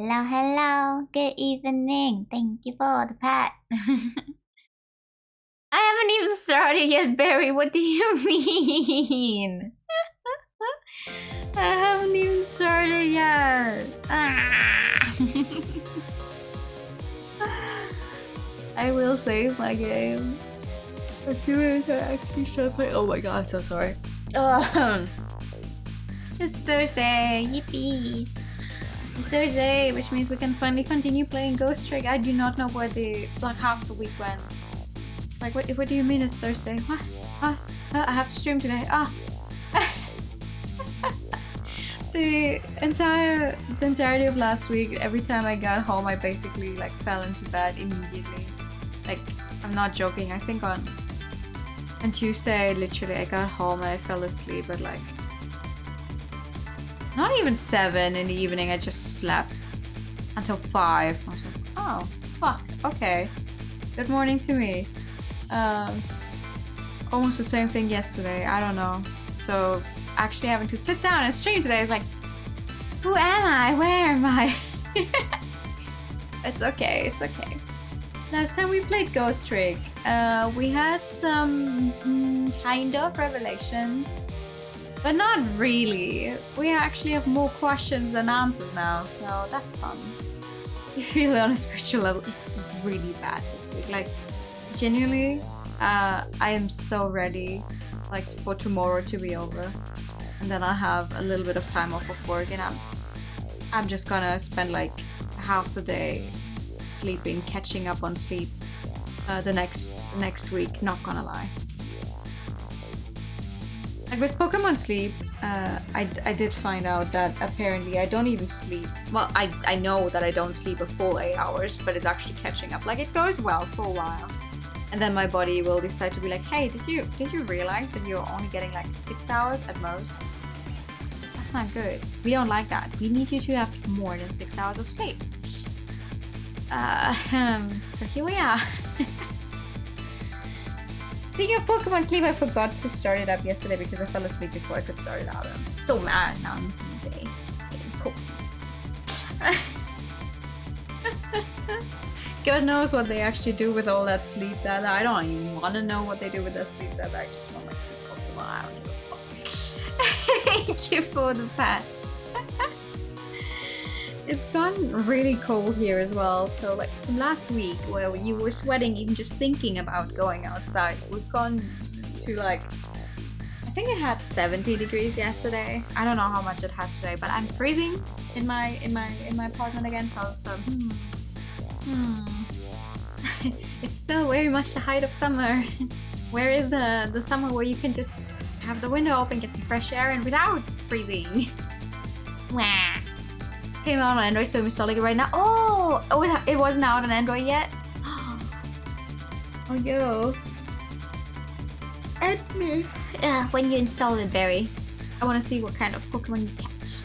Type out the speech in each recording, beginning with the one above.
Hello, hello. Good evening. Thank you for the pat. I haven't even started yet, Barry. What do you mean? I haven't even started yet. I will save my game as soon as I actually start playing. Oh my god, I'm so sorry. It's Thursday. Yippee. It's Thursday, which means we can finally continue playing Ghost Trick. I do not know where the half the week went. It's like, what do you mean it's Thursday? What? I have to stream today. The entirety of last week, every time I got home, I basically like fell into bed immediately. Like, I'm not joking. I think on Tuesday, literally, I got home and I fell asleep at like not even 7 in the evening. I just slept until 5. I was like, oh, fuck, okay. Good morning to me. Almost the same thing yesterday. I don't know. So actually having to sit down and stream today is like, who am I? Where am I? It's okay. It's okay. Last time we played Ghost Trick, we had some kind of revelations. But not really. We actually have more questions than answers now, so that's fun. You feel it on a spiritual level. It's really bad this week. Like, genuinely, I am so ready, like, for tomorrow to be over, and then I'll have a little bit of time off of work, and I'm just gonna spend like half the day sleeping, catching up on sleep, the next week. Not gonna lie. Like with Pokemon Sleep, I did find out that apparently I don't even sleep. Well, I know that I don't sleep a full 8 hours, but it's actually catching up. Like, it goes well for a while, and then my body will decide to be like, hey, did you realize that you're only getting like 6 hours at most? That's not good. We don't like that. We need you to have more than 6 hours of sleep. So here we are. Speaking of Pokemon Sleep, I forgot to start it up yesterday because I fell asleep before I could start it out. I'm so mad now. I'm missing a day. Getting Pokemon. God knows what they actually do with all that sleep that I don't even want to know what they do with that sleep that I just want my cute Pokemon. I don't give a fuck. Thank you for the pat. It's gotten really cold here as well, so like from last week where you were sweating even just thinking about going outside, we've gone to like, I think it had 70 degrees yesterday. I don't know how much it has today, but I'm freezing in my apartment again, so it's still very much the height of summer. Where is the summer where you can just have the window open, get some fresh air in without freezing? Wah. Came out on Android, so I'm installing it right now. Oh, it wasn't out on Android yet. Oh yo. Add me. When you install it, Barry. I want to see what kind of Pokemon you catch.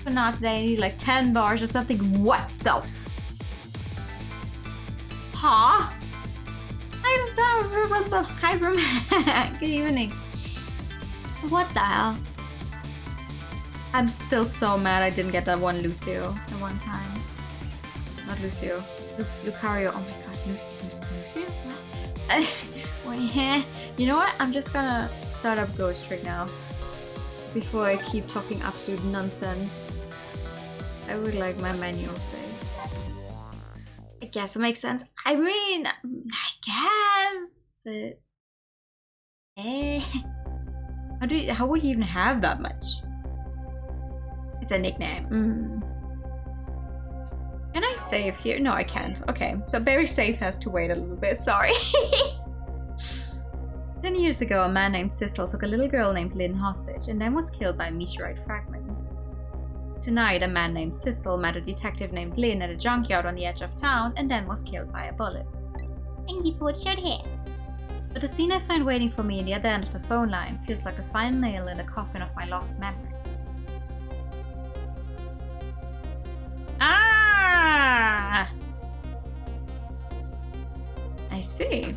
But not today. I need like 10 bars or something. What the? Huh? Hi, room. Good evening. What the hell? I'm still so mad I didn't get that one Lucio at one time. Not Lucio. Lucario. Oh my god, Lucio? Wait, you know what? I'm just gonna start up Ghost Trick now. Before I keep talking absolute nonsense. I would like my manual say. I guess it makes sense. I mean, I guess, but... How would you even have that much? It's a nickname. Can I save here? No, I can't. Okay, so Barry Safe has to wait a little bit. Sorry. 10 years ago, a man named Sissel took a little girl named Lynn hostage and then was killed by a meteorite fragment. Tonight, a man named Sissel met a detective named Lynn at a junkyard on the edge of town and then was killed by a bullet. Thank you for what showed here. But the scene I find waiting for me at the other end of the phone line feels like the final nail in the coffin of my lost memory. Ah! I see.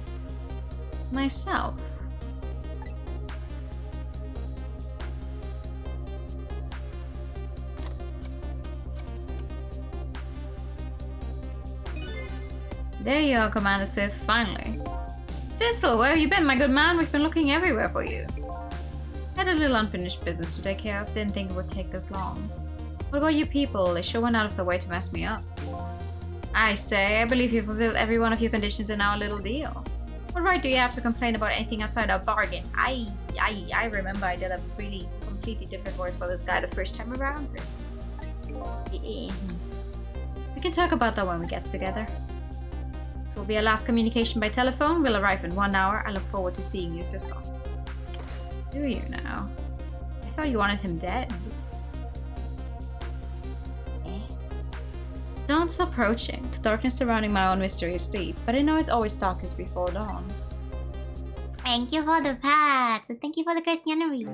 Myself. There you are, Commander Sith, finally. Cecil, where have you been, my good man? We've been looking everywhere for you. Had a little unfinished business to take care of. Didn't think it would take this long. What about you people? They sure went out of their way to mess me up. I say, I believe you fulfilled every one of your conditions in our little deal. What right do you have to complain about anything outside our bargain? I remember I did a really completely different voice for this guy the first time around. We can talk about that when we get together. This will be our last communication by telephone. We'll arrive in 1 hour. I look forward to seeing you, Cecil. Do you now? I thought you wanted him dead. Dawn's approaching. The darkness surrounding my own mystery is deep, but I know it's always darkest before dawn. Thank you for the pats, and thank you for the Christianity.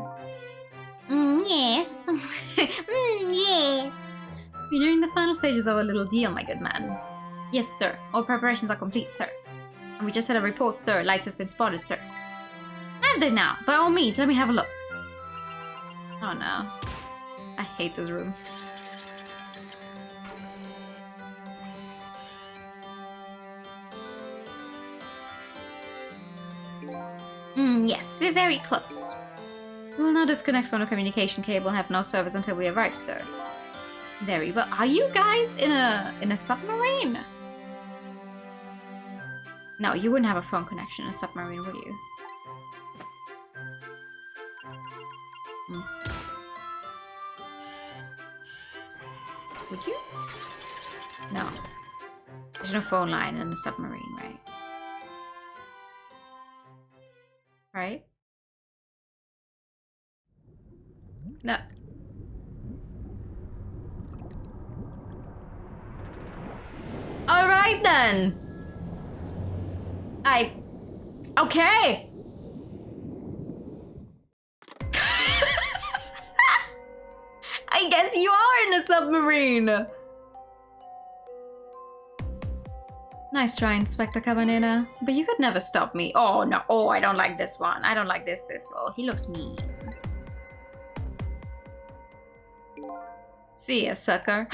Yes. Yes. We're nearing the final stages of a little deal, my good man. Yes, sir. All preparations are complete, sir. And we just had a report, sir. Lights have been spotted, sir. Have they now? By all means, let me have a look. Oh no. I hate this room. Yes, we're very close. We will now disconnect from the communication cable and have no service until we arrive, sir. Very well. Are you guys in a submarine? No, you wouldn't have a phone connection in a submarine, would you? Would you? No. There's no phone line in a submarine, right? Right? No. Alright then! Okay! I guess you are in a submarine! Nice try, Inspector Cabanera. But you could never stop me. Oh no, oh, I don't like this one. I don't like this Cecil. He looks mean. See ya, sucker.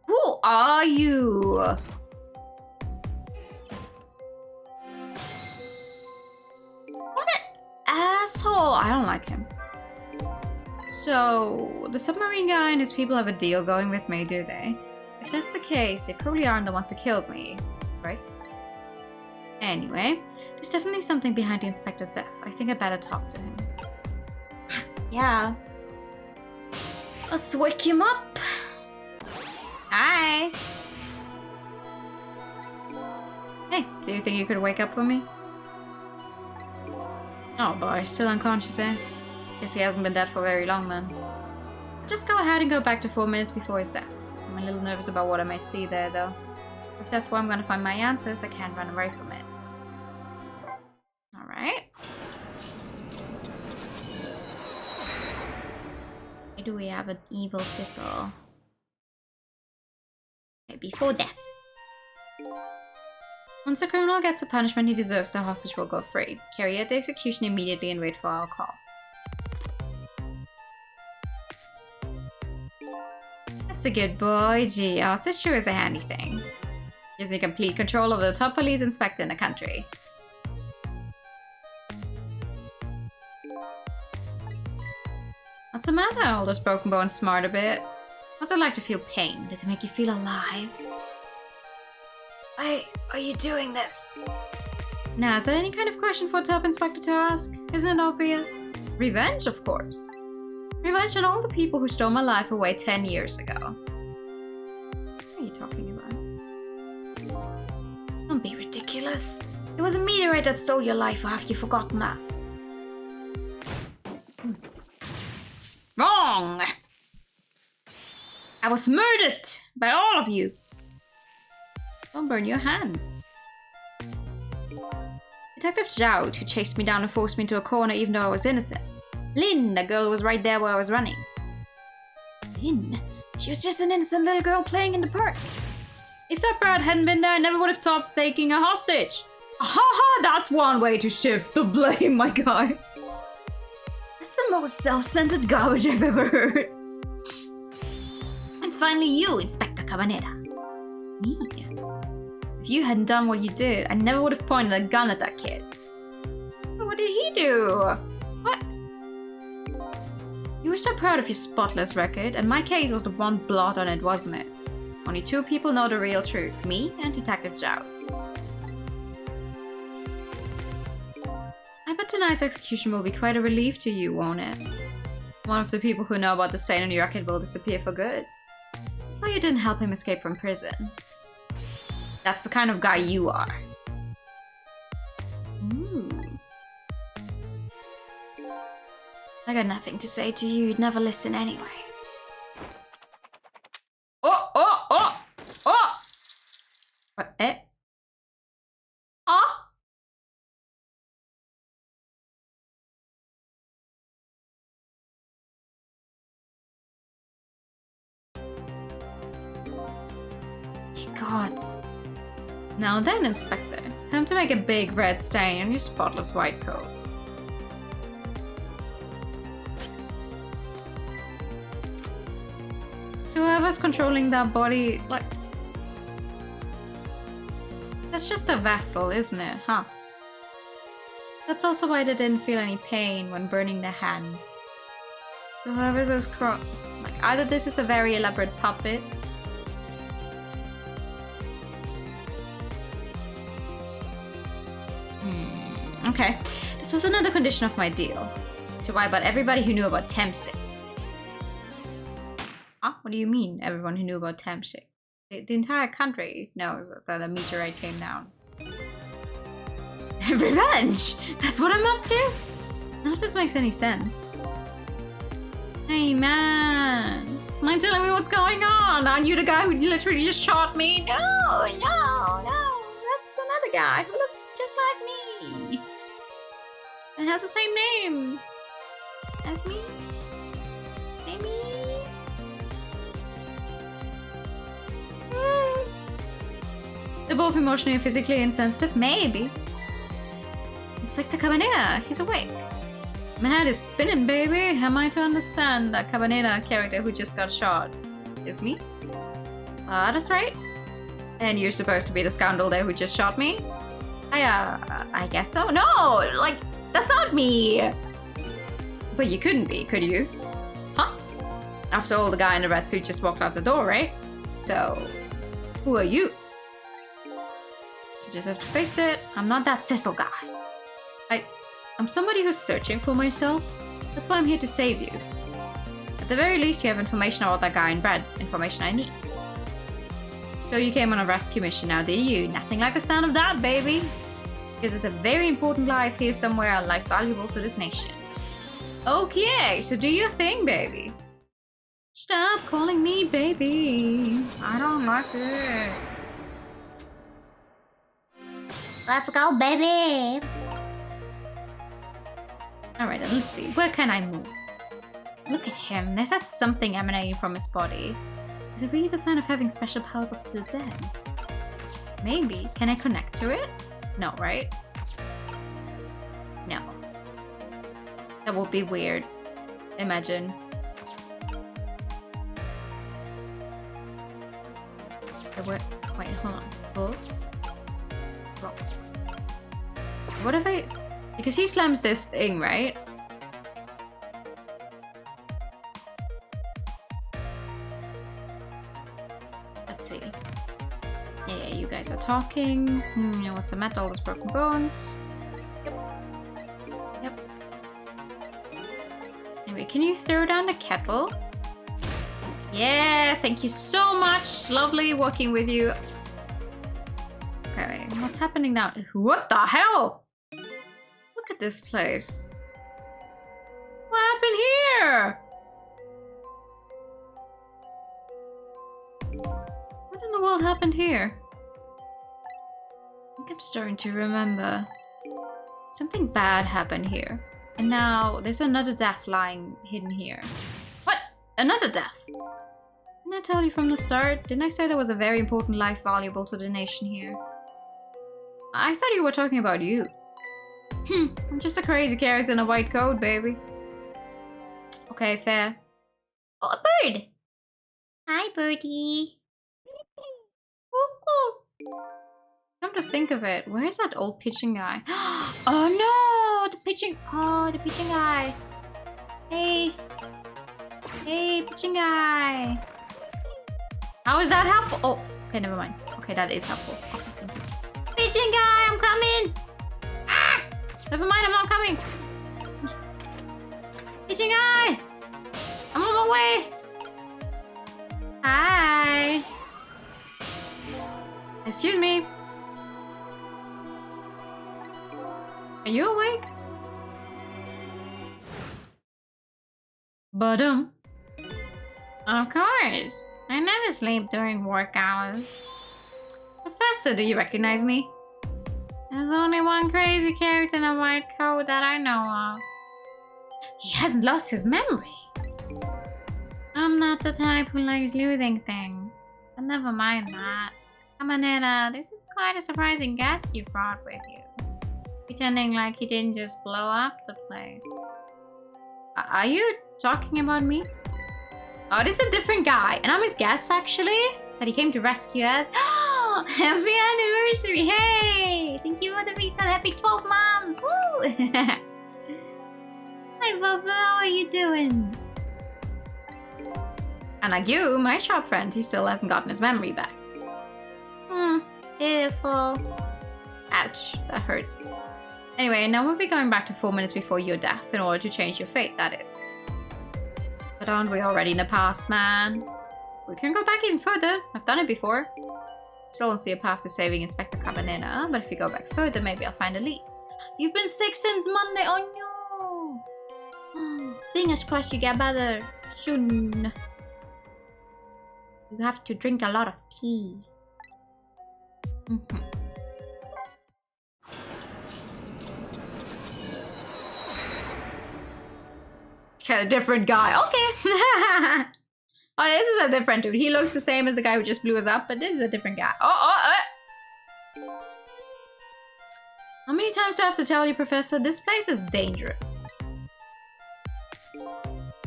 Who are you? What an asshole. I don't like him. So, the submarine guy and his people have a deal going with me, do they? If that's the case, they probably aren't the ones who killed me, right? Anyway, there's definitely something behind the inspector's death. I think I better talk to him. Yeah. Let's wake him up. Hi. Hey, do you think you could wake up for me? Oh boy, still unconscious, eh? Guess he hasn't been dead for very long then. Just go ahead and go back to 4 minutes before his death. I'm a little nervous about what I might see there, though. If that's where I'm gonna find my answers, I can't run away from it. Alright. Why do we have an evil Cecil? Okay, before death. Once a criminal gets the punishment he deserves, the hostage will go free. Carry out the execution immediately and wait for our call. That's a good boy. Gee, hostage sure is a handy thing. Gives me complete control over the top police inspector in the country. What's the matter? All those broken bones smart a bit. What's it like to feel pain? Does it make you feel alive? Why are you doing this? Now, is that any kind of question for a top inspector to ask? Isn't it obvious? Revenge, of course. Revenge on all the people who stole my life away 10 years ago. What are you talking about? Don't be ridiculous. It was a meteorite that stole your life, or have you forgotten that? Wrong! I was murdered by all of you. Don't burn your hands. Detective Zhao, who chased me down and forced me into a corner even though I was innocent. Lynn, the girl, was right there where I was running. Lynn? She was just an innocent little girl playing in the park. If that bird hadn't been there, I never would have stopped taking a hostage. Haha, that's one way to shift the blame, my guy. That's the most self-centered garbage I've ever heard. And finally you, Inspector Cabanera. Me? If If you hadn't done what you did, I never would have pointed a gun at that kid. What did he do? What? You were so proud of your spotless record, and my case was the one blot on it, wasn't it? Only 2 people know the real truth, me and Detective Zhao. I bet tonight's execution will be quite a relief to you, won't it? One of the people who know about the stain on your record will disappear for good. That's why you didn't help him escape from prison. That's the kind of guy you are. Ooh. I got nothing to say to you, you'd never listen anyway. Oh! What? Oh! Gods. Now then, Inspector. Time to make a big red stain on your spotless white coat. So whoever's controlling that body, like... That's just a vessel, isn't it? Huh? That's also why they didn't feel any pain when burning their hand. So whoever's this like, either this is a very elaborate puppet, okay, this was another condition of my deal. To wipe out everybody who knew about Tempsik. Huh? What do you mean, everyone who knew about Tempsik? The entire country knows that a meteorite came down. Revenge! That's what I'm up to? None of this makes any sense. Hey man! Mind telling me what's going on? Aren't you the guy who literally just shot me? No! That's another guy who looks just like me. And has the same name as me. Maybe. They're both emotionally and physically insensitive. Maybe. Inspector Cabanera, he's awake. My head is spinning, baby. Am I to understand that Cabanera character who just got shot is me? That's right. And you're supposed to be the scoundrel there who just shot me? I guess so. No, like, that's not me. But you couldn't be, could you? Huh? After all, the guy in the red suit just walked out the door, right? So, who are you? So just have to face it. I'm not that Sissel guy. I'm somebody who's searching for myself. That's why I'm here to save you. At the very least, you have information about that guy in red. Information I need. So you came on a rescue mission now, did you? Nothing like the sound of that, baby. Because there's a very important life here somewhere, a life valuable to this nation. Okay, so do your thing, baby. Stop calling me baby. I don't like it. Let's go, baby. Alright, let's see. Where can I move? Look at him. There's that something emanating from his body. Is it really the sign of having special powers of the dead? Maybe. Can I connect to it? No, right? No. That would be weird. Imagine. Wait, hold on. Oh. Rock. What if I... Because he slams this thing, right? Let's see. Yeah, you guys are talking. What's the matter? All those broken bones. Yep. Anyway, can you throw down the kettle? Yeah, thank you so much. Lovely working with you. Okay, what's happening now? What the hell? Look at this place. What happened here? What in the world happened here? I think I'm starting to remember. Something bad happened here. And now there's another death lying hidden here. What? Another death? Didn't I tell you from the start? Didn't I say there was a very important life valuable to the nation here? I thought you were talking about you. I'm just a crazy character in a white coat, baby. Okay, fair. Oh, a bird! Hi, birdie. Come to think of it, where's that old pitching guy? Oh no! The pitching guy. Hey, pitching guy. How is that helpful? Oh, okay, never mind. Okay, that is helpful. Okay, thank you. Pitching guy, I'm coming. Ah! Never mind, I'm not coming. Pitching guy, I'm on my way. Hi. Excuse me. Are you awake? Of course. I never sleep during work hours. Professor, do you recognize me? There's only one crazy character in a white coat that I know of. He hasn't lost his memory. I'm not the type who likes losing things. But never mind that. Cabanera, this is quite a surprising guest you brought with you. Pretending like he didn't just blow up the place. Are you talking about me? Oh, this is a different guy, and I'm his guest actually. Said he came to rescue us. Oh, happy anniversary! Hey, thank you for the pizza. Happy 12 months! Woo! Hi, Bubba. How are you doing? And like you, my shop friend, he still hasn't gotten his memory back. Pitiful. Ouch, that hurts. Anyway, now we'll be going back to 4 minutes before your death in order to change your fate, that is. But aren't we already in the past, man? We can go back even further. I've done it before. Still don't see a path to saving Inspector Cabanera, but if we go back further, maybe I'll find a lead. You've been sick since Monday. Oh no! Fingers crossed you get better soon. You have to drink a lot of tea. A different guy. Okay. Oh, this is a different dude. He looks the same as the guy who just blew us up, but this is a different guy. How many times do I have to tell you, Professor? This place is dangerous.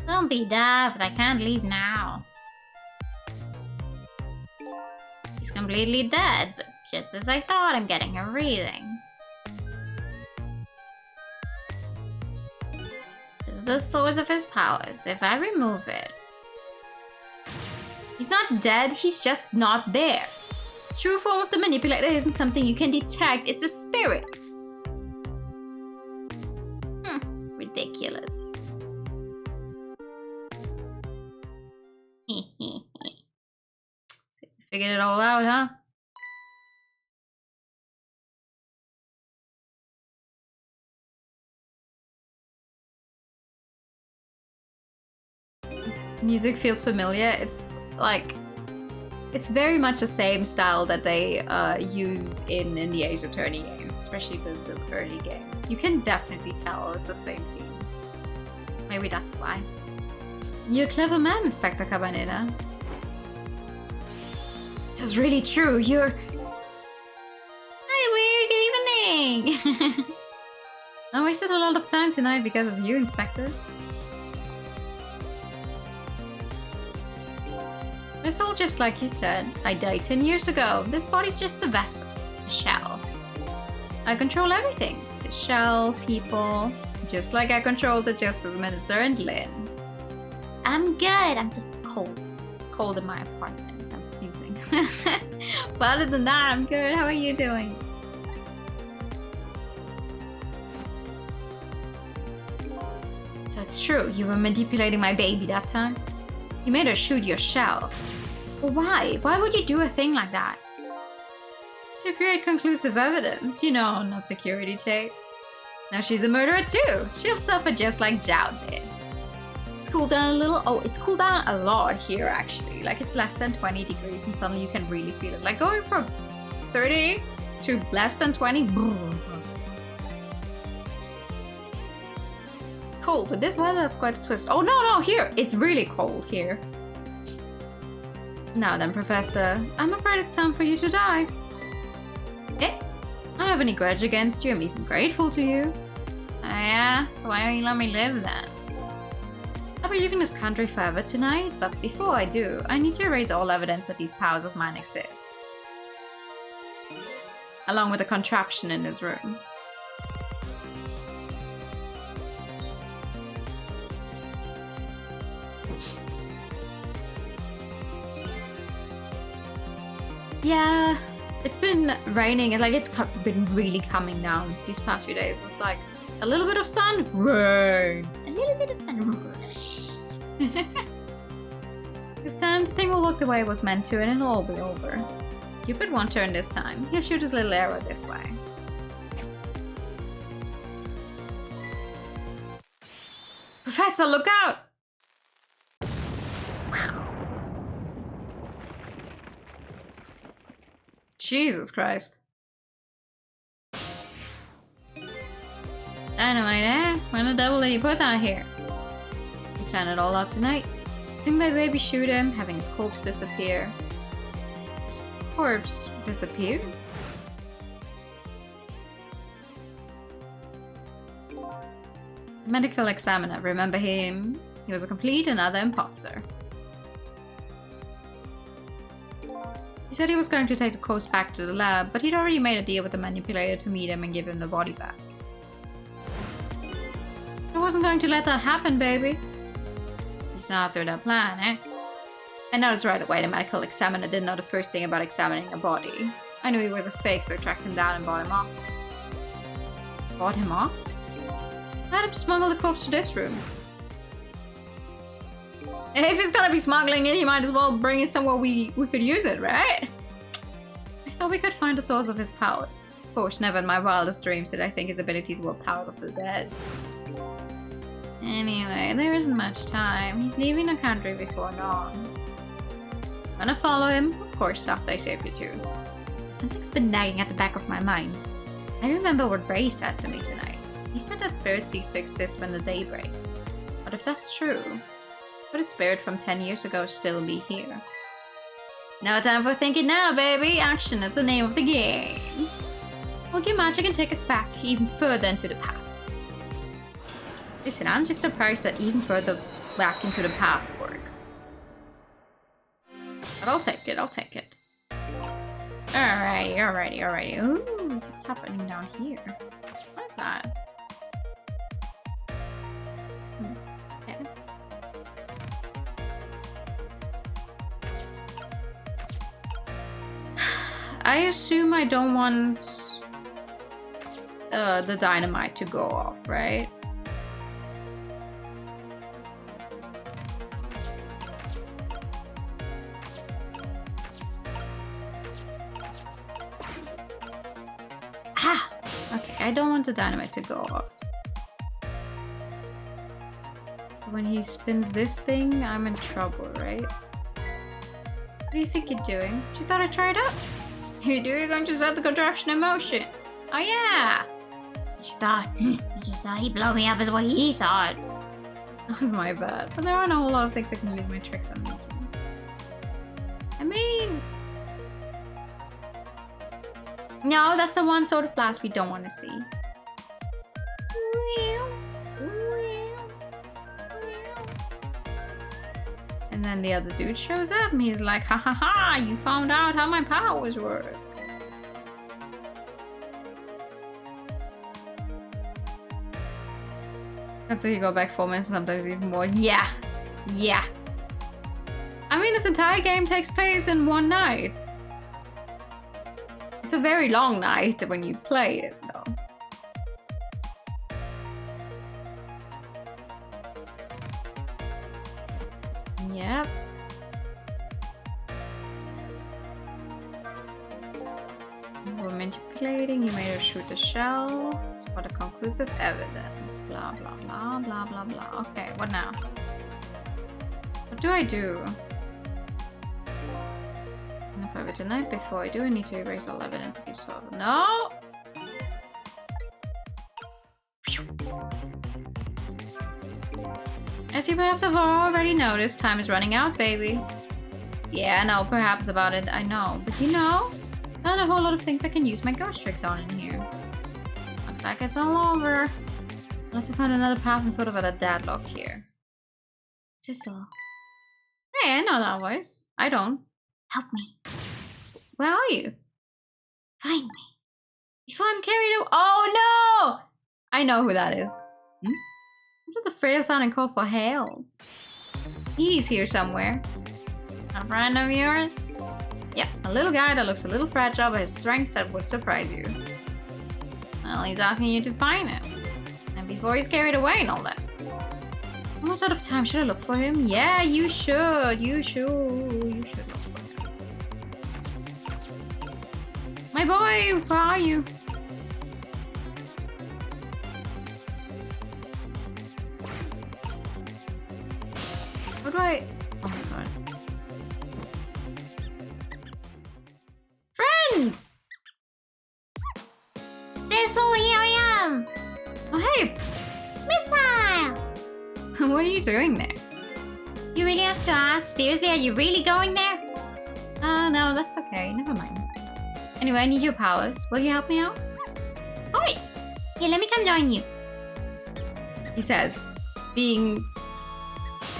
Don't be daft. I can't leave now. He's completely dead, but just as I thought, I'm getting a reading. This is the source of his powers. If I remove it... He's not dead, he's just not there. True form of the manipulator isn't something you can detect, it's a spirit. Ridiculous. Figured it all out, huh? Music feels familiar. It's like, it's very much the same style that they used in the Ace Attorney games, especially the early games. You can definitely tell it's the same team. Maybe that's why. You're a clever man, Inspector Cabanera. This is really true. You're... Hi, weird. Good evening. I wasted a lot of time tonight because of you, Inspector. It's all just like you said. I died 10 years ago. This body's just a vessel, a shell. I control everything. The shell, people, just like I control the Justice Minister and Lynn. I'm good. I'm just cold. It's cold in my apartment. I'm freezing. But other than that, I'm good. How are you doing? So it's true. You were manipulating my baby that time? You made her shoot your shell. But why? Why would you do a thing like that? To create conclusive evidence, you know, not security tape. Now she's a murderer too. She'll suffer just like Zhao did. It's cooled down a little. Oh, it's cooled down a lot here actually. Like it's less than 20 degrees and suddenly you can really feel it. Like going from 30 to less than 20. Cold. With this weather, that's quite a twist. Oh no, here. It's really cold here. Now then, Professor, I'm afraid it's time for you to die. Eh? I don't have any grudge against you. I'm even grateful to you. Yeah? So why don't you let me live then? I'll be leaving this country forever tonight, but before I do, I need to erase all evidence that these powers of mine exist. along with a contraption in his room. Yeah, it's been raining. It's been really coming down these past few days. It's like a little bit of sun, rain. A little bit of sun. This time, the thing will look the way it was meant to, and it'll all be over. Cupid won't turn this time. He'll shoot his little arrow this way. Professor, look out! Jesus Christ. Dynamite, eh? When the devil did you put that here? You plan it all out tonight. Think my baby shoot him, having his corpse disappear. His corpse disappear? Medical examiner, remember him? He was a complete another imposter. He said he was going to take the corpse back to the lab, but he'd already made a deal with the manipulator to meet him and give him the body back. I wasn't going to let that happen, baby. You saw through that plan, eh? I noticed right away the medical examiner didn't know the first thing about examining a body. I knew he was a fake, so I tracked him down and bought him off. Bought him off? Let him smuggle the corpse to this room. If he's gonna be smuggling it, he might as well bring it somewhere we could use it, right? I thought we could find the source of his powers. Of course, never in my wildest dreams did I think his abilities were powers of the dead. Anyway, there isn't much time. He's leaving the country before dawn. I'm gonna follow him, of course, after I save you two. Something's been nagging at the back of my mind. I remember what Ray said to me tonight. He said that spirits cease to exist when the day breaks. But if that's true, would a spirit from 10 years ago still be here? No time for thinking now, baby. Action is the name of the game. Wookiee magic can take us back even further into the past. Listen, I'm just surprised that even further back into the past works. But I'll take it, I'll take it. Alrighty. Ooh, what's happening down here? What is that? Okay. I assume I don't want the dynamite to go off, right? Okay, I don't want the dynamite to go off. So when he spins this thing, I'm in trouble, right? What do you think you're doing? You thought I'd try it out? You're going to set the contraption in motion. Oh yeah! You just thought he'd blow me up is what he thought. That was my bad. But there aren't a whole lot of things I can use my tricks on this one. I mean... No, that's the one sort of blast we don't want to see. And then the other dude shows up and he's like, ha ha ha, you found out how my powers work. And so you go back 4 minutes, sometimes even more. Yeah. I mean, this entire game takes place in one night. It's a very long night when you play it, though. Yep. You were manipulating, you made her shoot the shell for the conclusive evidence. Blah, blah, blah, blah, blah, blah. Okay, what now? What do I do? And if I were tonight before I do, I need to erase all evidence of each other. No! As you perhaps have already noticed, time is running out, baby. Yeah, no, perhaps about it, I know. But you know, not a whole lot of things I can use my ghost tricks on in here. Looks like it's all over. Unless I find another path and sort of at a deadlock here. Sissel. Hey, I know that voice. I don't. Help me. Where are you? Find me. Before I'm carried away. Oh no! I know who that is. What does a frail sounding call for hail? He's here somewhere. A friend of yours? Yeah, a little guy that looks a little fragile, but has strengths that would surprise you. Well, he's asking you to find him. And before he's carried away, no less. Almost out of time. Should I look for him? Yeah, you should. You should look for him. My boy, where are you? How do I... Oh my god. Friend! Cecil, here I am! Oh hey, it's... Missile! What are you doing there? You really have to ask? Seriously, are you really going there? No, that's okay. Never mind. Anyway, I need your powers. Will you help me out? Of course! Here, let me come join you. He says, being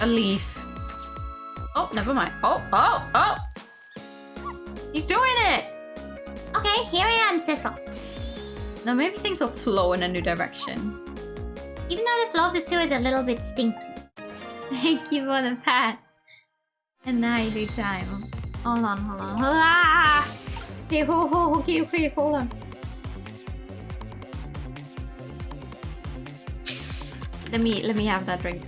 a leaf. Oh, never mind. Oh! He's doing it! Okay, here I am, Cecil. Now maybe things will flow in a new direction. Even though the flow of the sewer is a little bit stinky. Thank you for the pat. And now you do time. Hold on. Ah! Okay, hold on. Let me have that drink.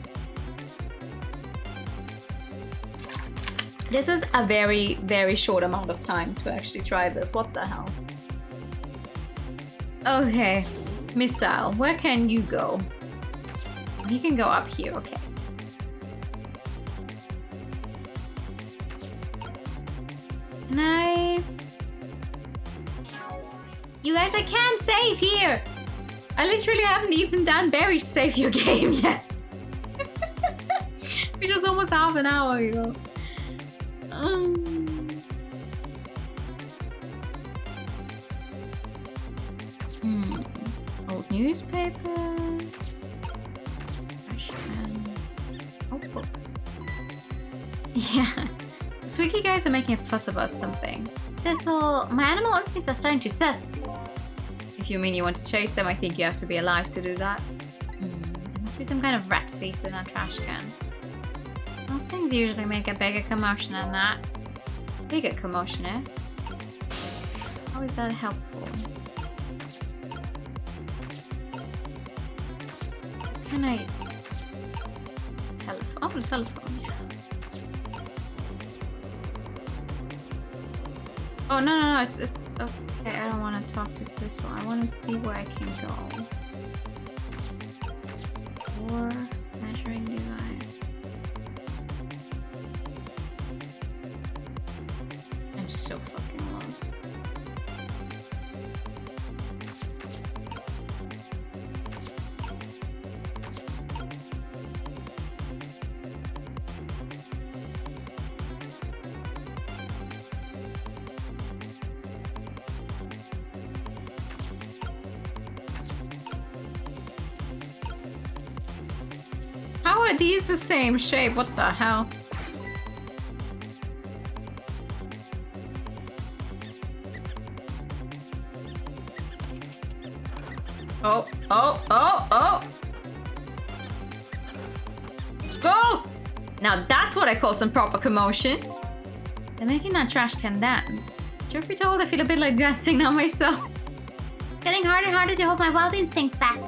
This is a very, very short amount of time to actually try this. What the hell? Okay. Missile, where can you go? You can go up here, okay. Can I... You guys, I can't save here! I literally haven't even done Barry save your game yet. Which was almost half an hour ago. Old newspapers. Old books. Yeah. The Swiggy guys are making a fuss about something. Cecil, my animal instincts are starting to surface. If you mean you want to chase them, I think you have to be alive to do that. There must be some kind of rat face in a trash can. Those things usually make a bigger commotion than that. Bigger commotion, eh? How is that helpful? Can I... Telephone? Oh, the telephone, yeah. Oh, no, it's... Okay, I don't want to talk to Cecil. I want to see where I can go. Or measuring device. I'm so fucking lost. How are these the same shape? What the hell? Oh! Let's go! Now that's what I call some proper commotion. They're making that trash can dance. Truth be told, I feel a bit like dancing now myself. It's getting harder and harder to hold my wild instincts back.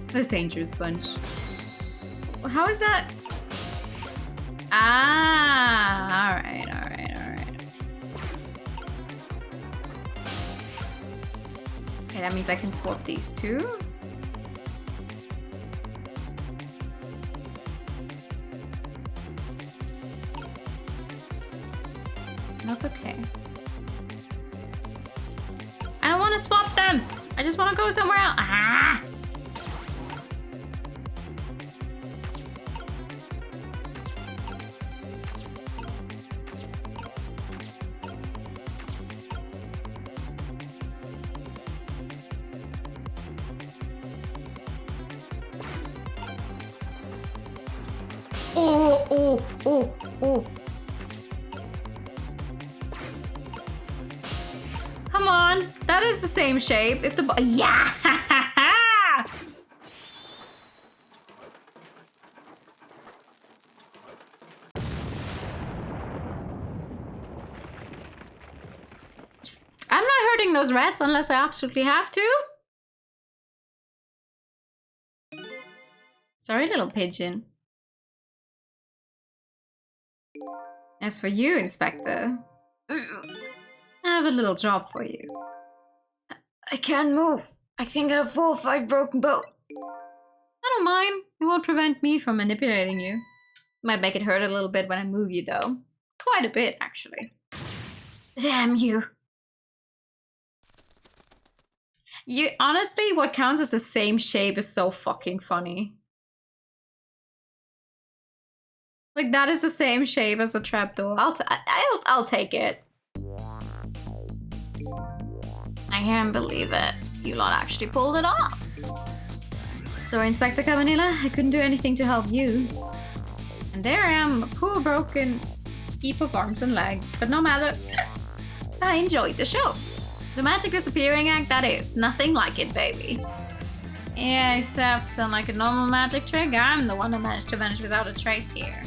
The dangerous bunch. How is that? Ah, alright. Okay, that means I can swap these two. That's okay. I don't want to swap them! I just want to go somewhere else. Ah! Oh. Come on. on. That is the same shape. If the yeah. I'm not hurting those rats unless I absolutely have to. Sorry, little pigeon. As for you, Inspector, I have a little job for you. I can't move. I think I have 4 or 5 broken bones. I don't mind. It won't prevent me from manipulating you. Might make it hurt a little bit when I move you, though. Quite a bit, actually. Damn you. Honestly, what counts as the same shape is so fucking funny. Like, that is the same shape as the trapdoor. I'll take it. I can't believe it. You lot actually pulled it off. Sorry, Inspector Cabanilla, I couldn't do anything to help you. And there I am, a poor broken heap of arms and legs. But no matter, I enjoyed the show. The magic disappearing act, that is. Nothing like it, baby. Yeah, except unlike a normal magic trick, I'm the one who managed to vanish without a trace here.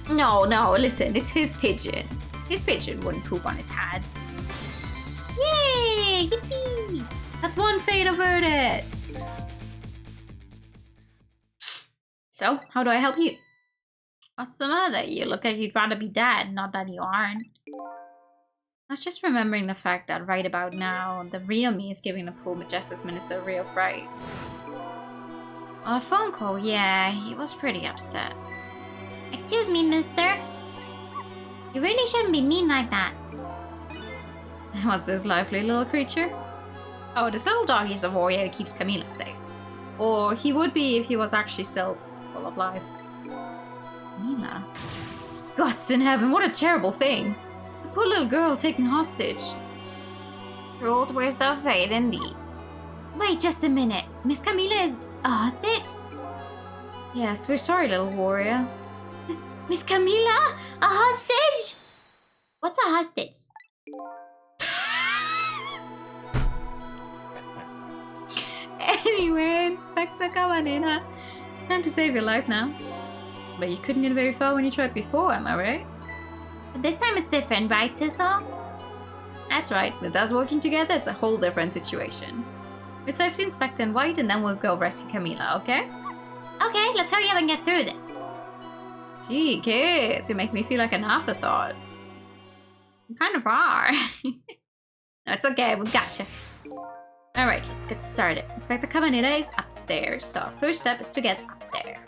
No, listen, it's his pigeon. His pigeon wouldn't poop on his head. Yay! Yippee! That's one fate averted! So, how do I help you? What's the matter? You look like you'd rather be dead, not that you aren't. I was just remembering the fact that right about now, the real me is giving the poor Justice Minister a real fright. A phone call, yeah, he was pretty upset. Excuse me, mister. You really shouldn't be mean like that. What's this lively little creature? Oh, this little doggy's a warrior who keeps Camila safe. Or he would be if he was actually still full of life. Camila? Gods in heaven, what a terrible thing! The poor little girl taken hostage. Cruel twist of fate, indeed. Wait just a minute. Miss Camila is a hostage? Yes, we're sorry, little warrior. Miss Camila? A hostage? What's a hostage? Anyway, Inspector Cabanilla, it's time to save your life now. But you couldn't get very far when you tried before, am I right? But this time it's different, right, Sissel? That's right, with us working together, it's a whole different situation. It's safe to inspect and wait, and then we'll go rescue Camila, okay? Okay, let's hurry up and get through this. Gee, kids, you make me feel like an afterthought. You kind of are. No, it's okay, we gotcha. Alright, let's get started. Inspector Cabanilla is upstairs, so our first step is to get up there.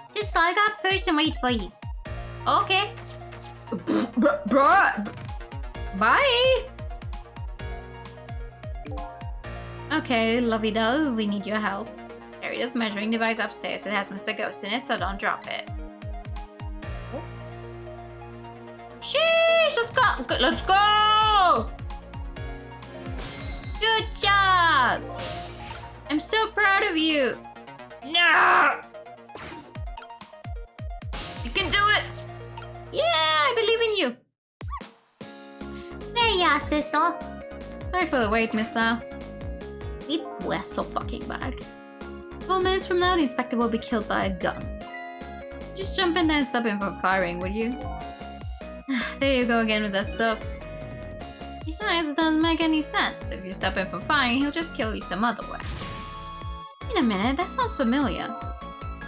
Sissel, I'll go up first and wait for you. Okay. Bye! Okay, lovey-dove, we need your help. Carry this measuring device upstairs. It has Mr. Ghost in it, so don't drop it. Sheesh! Let's go! Let's go! Good job! I'm so proud of you! No! You can do it! Yeah, I believe in you! There you are, Sissel. Sorry for the wait, Miss Lau. We're so fucking back. 4 minutes from now, the inspector will be killed by a gun. Just jump in there and stop him from firing, would you? There you go again with that stuff. Besides, it doesn't make any sense. If you stop him from firing, he'll just kill you some other way. Wait a minute, that sounds familiar.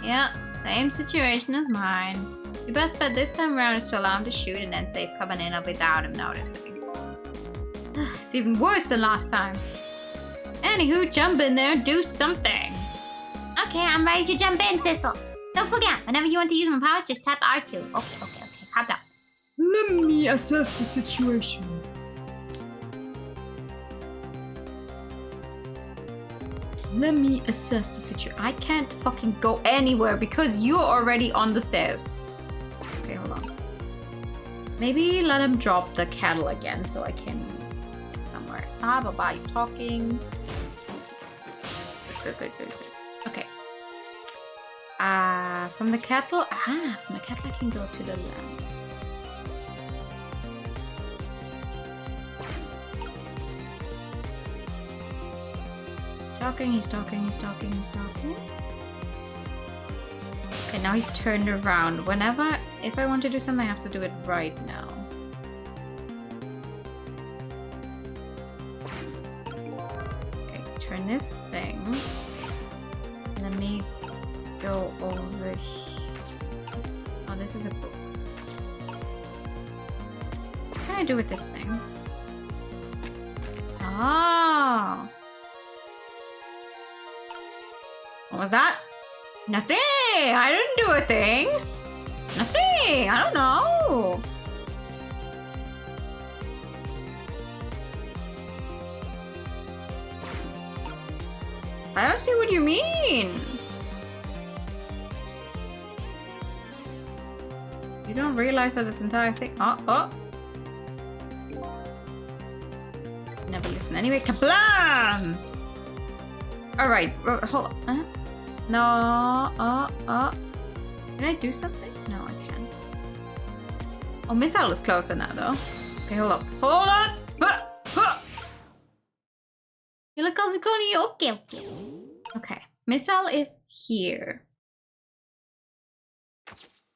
Yeah, same situation as mine. Your best bet this time around is to allow him to shoot and then save Cabanilla without him noticing. It's even worse than last time. Anywho, jump in there and do something. Okay, I'm ready to jump in, Sissel. Don't forget, whenever you want to use my powers, just tap R2. Okay, calm down. Let me assess the situation. Let me assess the situation. I can't fucking go anywhere because you're already on the stairs. Okay, hold on. Maybe let him drop the kettle again so I can get somewhere. Bye, you talking. Good. Okay. From the kettle. From the kettle I can go to the left. talking, he's talking, he's talking, he's talking. Okay, now he's turned around. If I want to do something, I have to do it right now. Okay, turn this thing. Let me go over here. Oh, this is a book. What can I do with this thing? Ah. What was that? Nothing! I didn't do a thing! Nothing! I don't know! I don't see what you mean! You don't realize that this entire thing... Oh! Never listen anyway. Kablam! Alright, hold on. No. Can I do something? No, I can't. Oh, missile is closer now, though. Okay, hold up. Hold on! Okay. Okay, missile is here.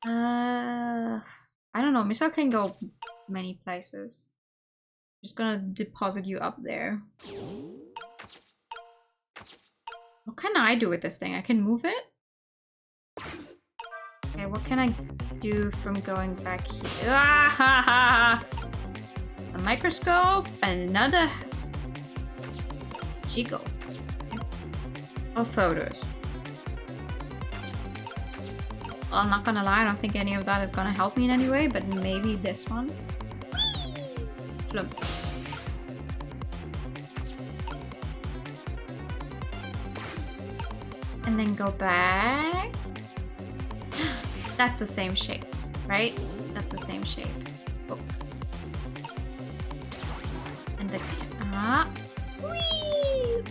I don't know. Missile can go many places. Just gonna deposit you up there. What can I do with this thing? I can move it? Okay, what can I do from going back here? Ah, ha, ha. A microscope and another jiggle. Of photos. Well, I'm not gonna lie, I don't think any of that is gonna help me in any way, but maybe this one. Flump. And then go back. That's the same shape, right? That's the same shape. Oh. And the whee!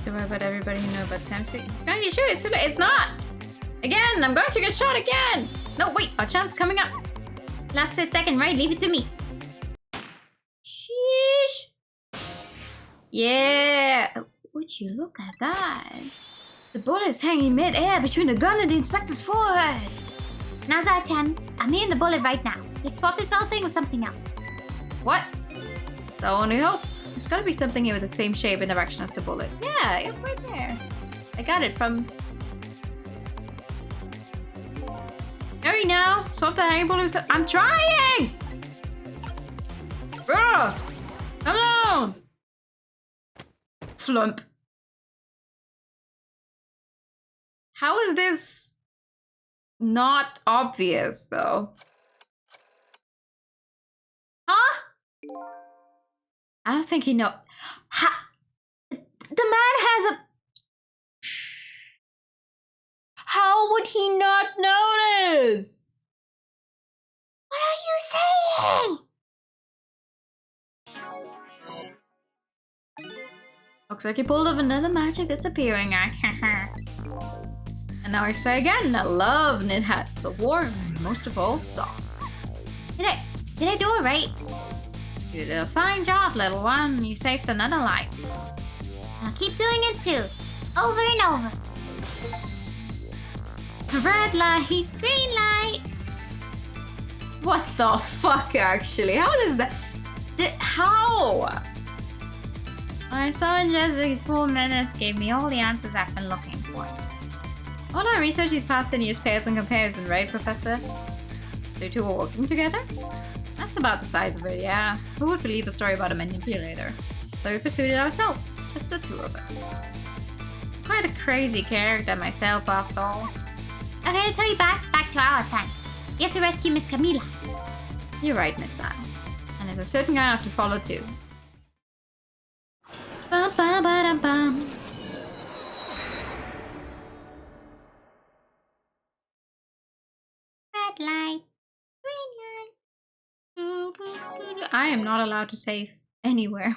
Do I let everybody know about time suit? It's going to shoot. It's not. Again, I'm going to get shot again. No, wait. Our chance is coming up. Last split second, right? Leave it to me. Sheesh. Yeah. Would you look at that? The bullet is hanging mid-air between the gun and the inspector's forehead. Now's our chance. I'm hitting the bullet right now. Let's swap this whole thing with something else. What? The only hope. There's gotta be something here with the same shape and direction as the bullet. Yeah, it's right there. I got it from... Hurry now! Swap the hanging bullet with... I'm trying! Ugh! Come on! Flump. How is this not obvious, though? Huh? I don't think he knows. The man has a... How would he not notice? What are you saying? Looks like he pulled off another magic disappearing act. And now I say again, I love knit hats, so warm, most of all, soft. Did I do it right? You did a fine job, little one. You saved another life. I'll keep doing it too. Over and over. Red light, Green light. what the fuck, actually? How does that... How? I saw in just these 4 minutes gave me all the answers I've been looking for. All our research is passed in use pales in comparison, right, Professor? So you two were working together? That's about the size of it, yeah. Who would believe a story about a manipulator? So we pursued it ourselves, just the two of us. Quite a crazy character myself, after all. Okay, let's hurry back to our time. We have to rescue Miss Camila. You're right, Miss Anne. And there's a certain guy I have to follow too. I am not allowed to save anywhere.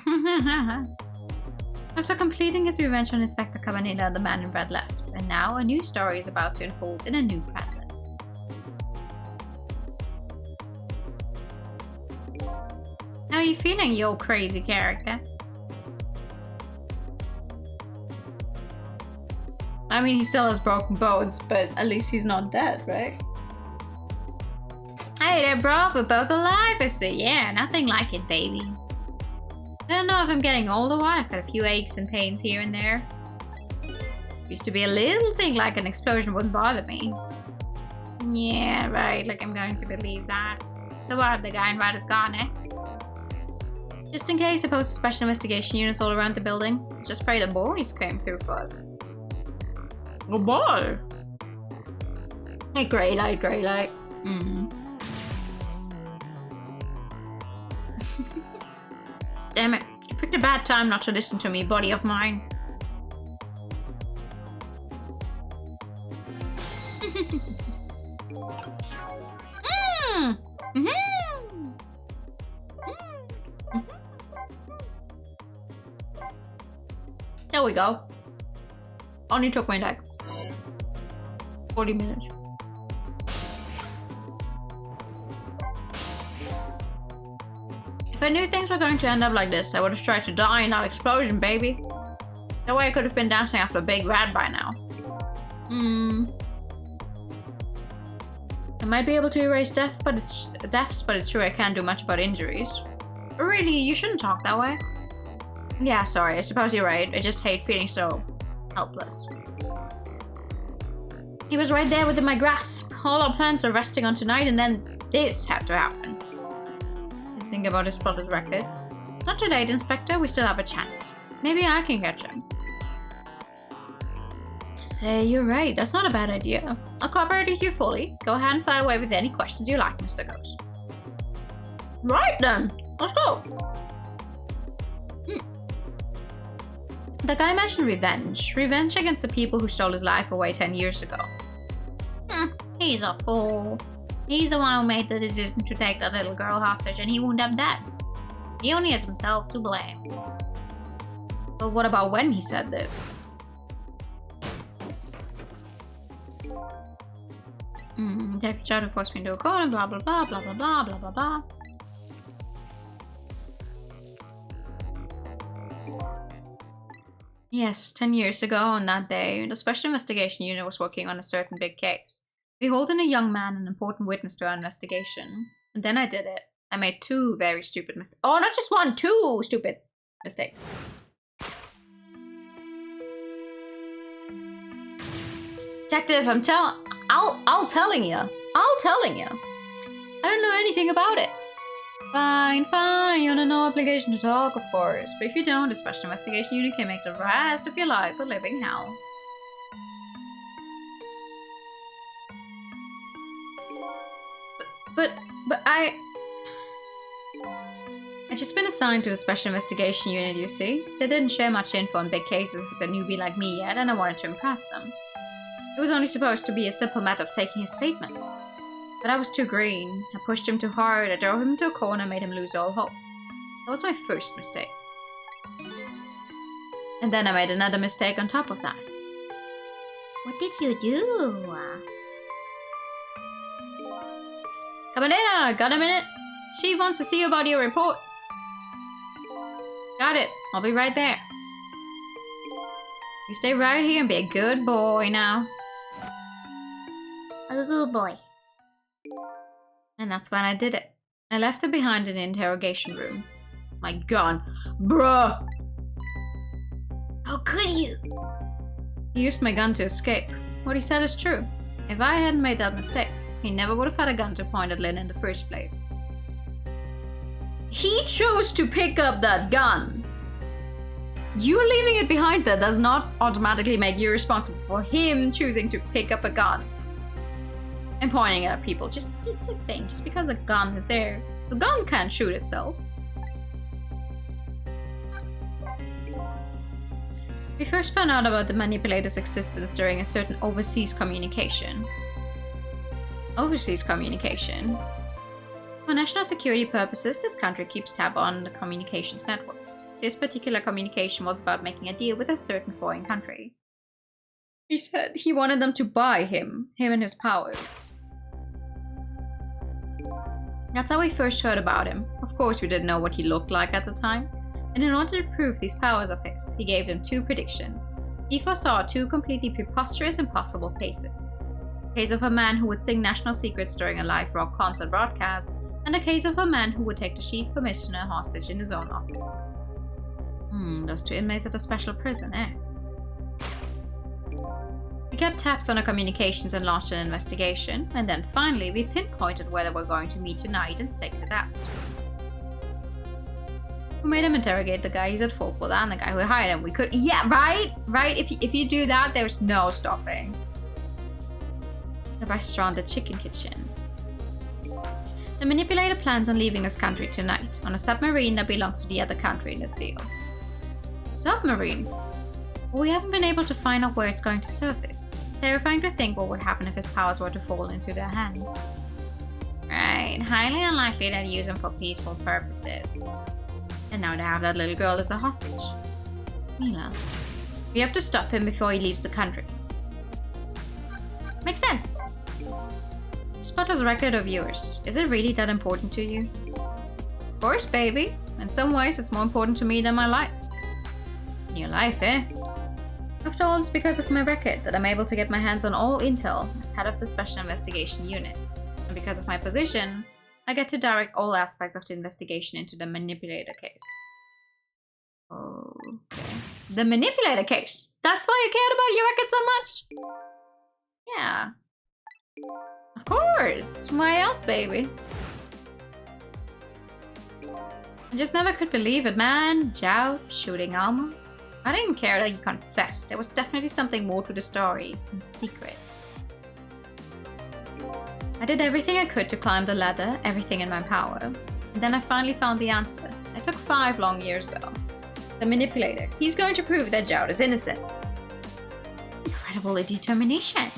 After completing his revenge on Inspector Cabanilla, the man in red left, and now a new story is about to unfold in a new present. How are you feeling, you old crazy character? I mean, he still has broken bones, but at least he's not dead, right? Hey there, bro, we're both alive, I see. Yeah, nothing like it, baby. I don't know if I'm getting old or what. I've got a few aches and pains here and there. Used to be a little thing like an explosion wouldn't bother me. Yeah, right, like I'm going to believe that. So what, the guy in red is gone, eh? Just in case, I posted special investigation units all around the building. Just pray the boys came through for us. Oh boy! Hey, grey light, grey light. Damn it, you picked a bad time not to listen to me, buddy of mine. There we go. Only took me like 40 minutes. If I knew things were going to end up like this, I would have tried to die in that explosion, baby. That way I could have been dancing after a big rat by now. I might be able to erase deaths, but it's true I can't do much about injuries. But really, you shouldn't talk that way. Yeah, sorry, I suppose you're right. I just hate feeling so helpless. He was right there within my grasp. All our plans are resting on tonight, and then this had to happen. He's thinking about his spotter's record. It's not too late, Inspector. We still have a chance. Maybe I can catch him. Say, you're right. That's not a bad idea. I'll cooperate with you fully. Go ahead and fire away with any questions you like, Mr. Ghost. Right then. Let's go. The guy mentioned revenge. Revenge against the people who stole his life away 10 years ago. He's a fool. He's the one who made the decision to take that little girl hostage, and he wound up dead. He only has himself to blame. But what about when he said this? Deputy tried to force me into a corner, blah blah blah blah blah blah blah blah blah. Yes, 10 years ago on that day, the Special Investigation Unit was working on a certain big case. We holding a young man an important witness to our investigation. And then I did it. I made two very stupid mistakes. Oh, not just one, two stupid mistakes. Detective, I'm telling you. I don't know anything about it. Fine, you're under no obligation to talk, of course. But if you don't, the Special Investigation Unit can make the rest of your life a living hell. But I just been assigned to the Special Investigation Unit, you see. They didn't share much info on big cases with a newbie like me yet, and I wanted to impress them. It was only supposed to be a simple matter of taking his statement. But I was too green. I pushed him too hard, I drove him into a corner and made him lose all hope. That was my first mistake. And then I made another mistake on top of that. What did you do? Come on in, got a minute? She wants to see you about your report. Got it, I'll be right there. You stay right here and be a good boy now. A good boy. And that's when I did it. I left it behind in the interrogation room. My gun. Bruh! How could you? He used my gun to escape. What he said is true. If I hadn't made that mistake, he never would have had a gun to point at Lynn in the first place. He chose to pick up that gun. You leaving it behind there does not automatically make you responsible for him choosing to pick up a gun and pointing it at people. Just saying, just because the gun is there, the gun can't shoot itself. We first found out about the manipulator's existence during a certain overseas communication. Overseas communication? For national security purposes, this country keeps tab on the communications networks. This particular communication was about making a deal with a certain foreign country. He said he wanted them to buy him and his powers. That's how we first heard about him. Of course, we didn't know what he looked like at the time. And in order to prove these powers of his, he gave them 2 predictions. He foresaw 2 completely preposterous and possible cases. A case of a man who would sing national secrets during a live rock concert broadcast, and a case of a man who would take the chief commissioner hostage in his own office. Those 2 inmates at a special prison, eh? We kept tabs on our communications and launched an investigation, and then finally we pinpointed where they were going to meet tonight and staked it out. We made him interrogate the guy he's at fault for that and the guy who hired him. We could— yeah, right? Right? If you do that, there's no stopping. The restaurant, the chicken kitchen. The manipulator plans on leaving this country tonight on a submarine that belongs to the other country in this deal. Submarine? We haven't been able to find out where it's going to surface. It's terrifying to think what would happen if his powers were to fall into their hands. Right, highly unlikely they'd use him for peaceful purposes. And now they have that little girl as a hostage. Mila. We have to stop him before he leaves the country. Makes sense. Spotless record of yours. Is it really that important to you? Of course, baby. In some ways, it's more important to me than my life. In your life, eh? After all, it's because of my record that I'm able to get my hands on all intel as head of the Special Investigation Unit. And because of my position, I get to direct all aspects of the investigation into the manipulator case. Oh, okay. The manipulator case? That's why you cared about your record so much? Yeah. Of course. Why else, baby? I just never could believe it, man. Jout, shooting Alma. I didn't care that he confessed. There was definitely something more to the story. Some secret. I did everything I could to climb the ladder, everything in my power. And then I finally found the answer. It took 5 long years though. The manipulator. He's going to prove that Jout is innocent. Incredible determination.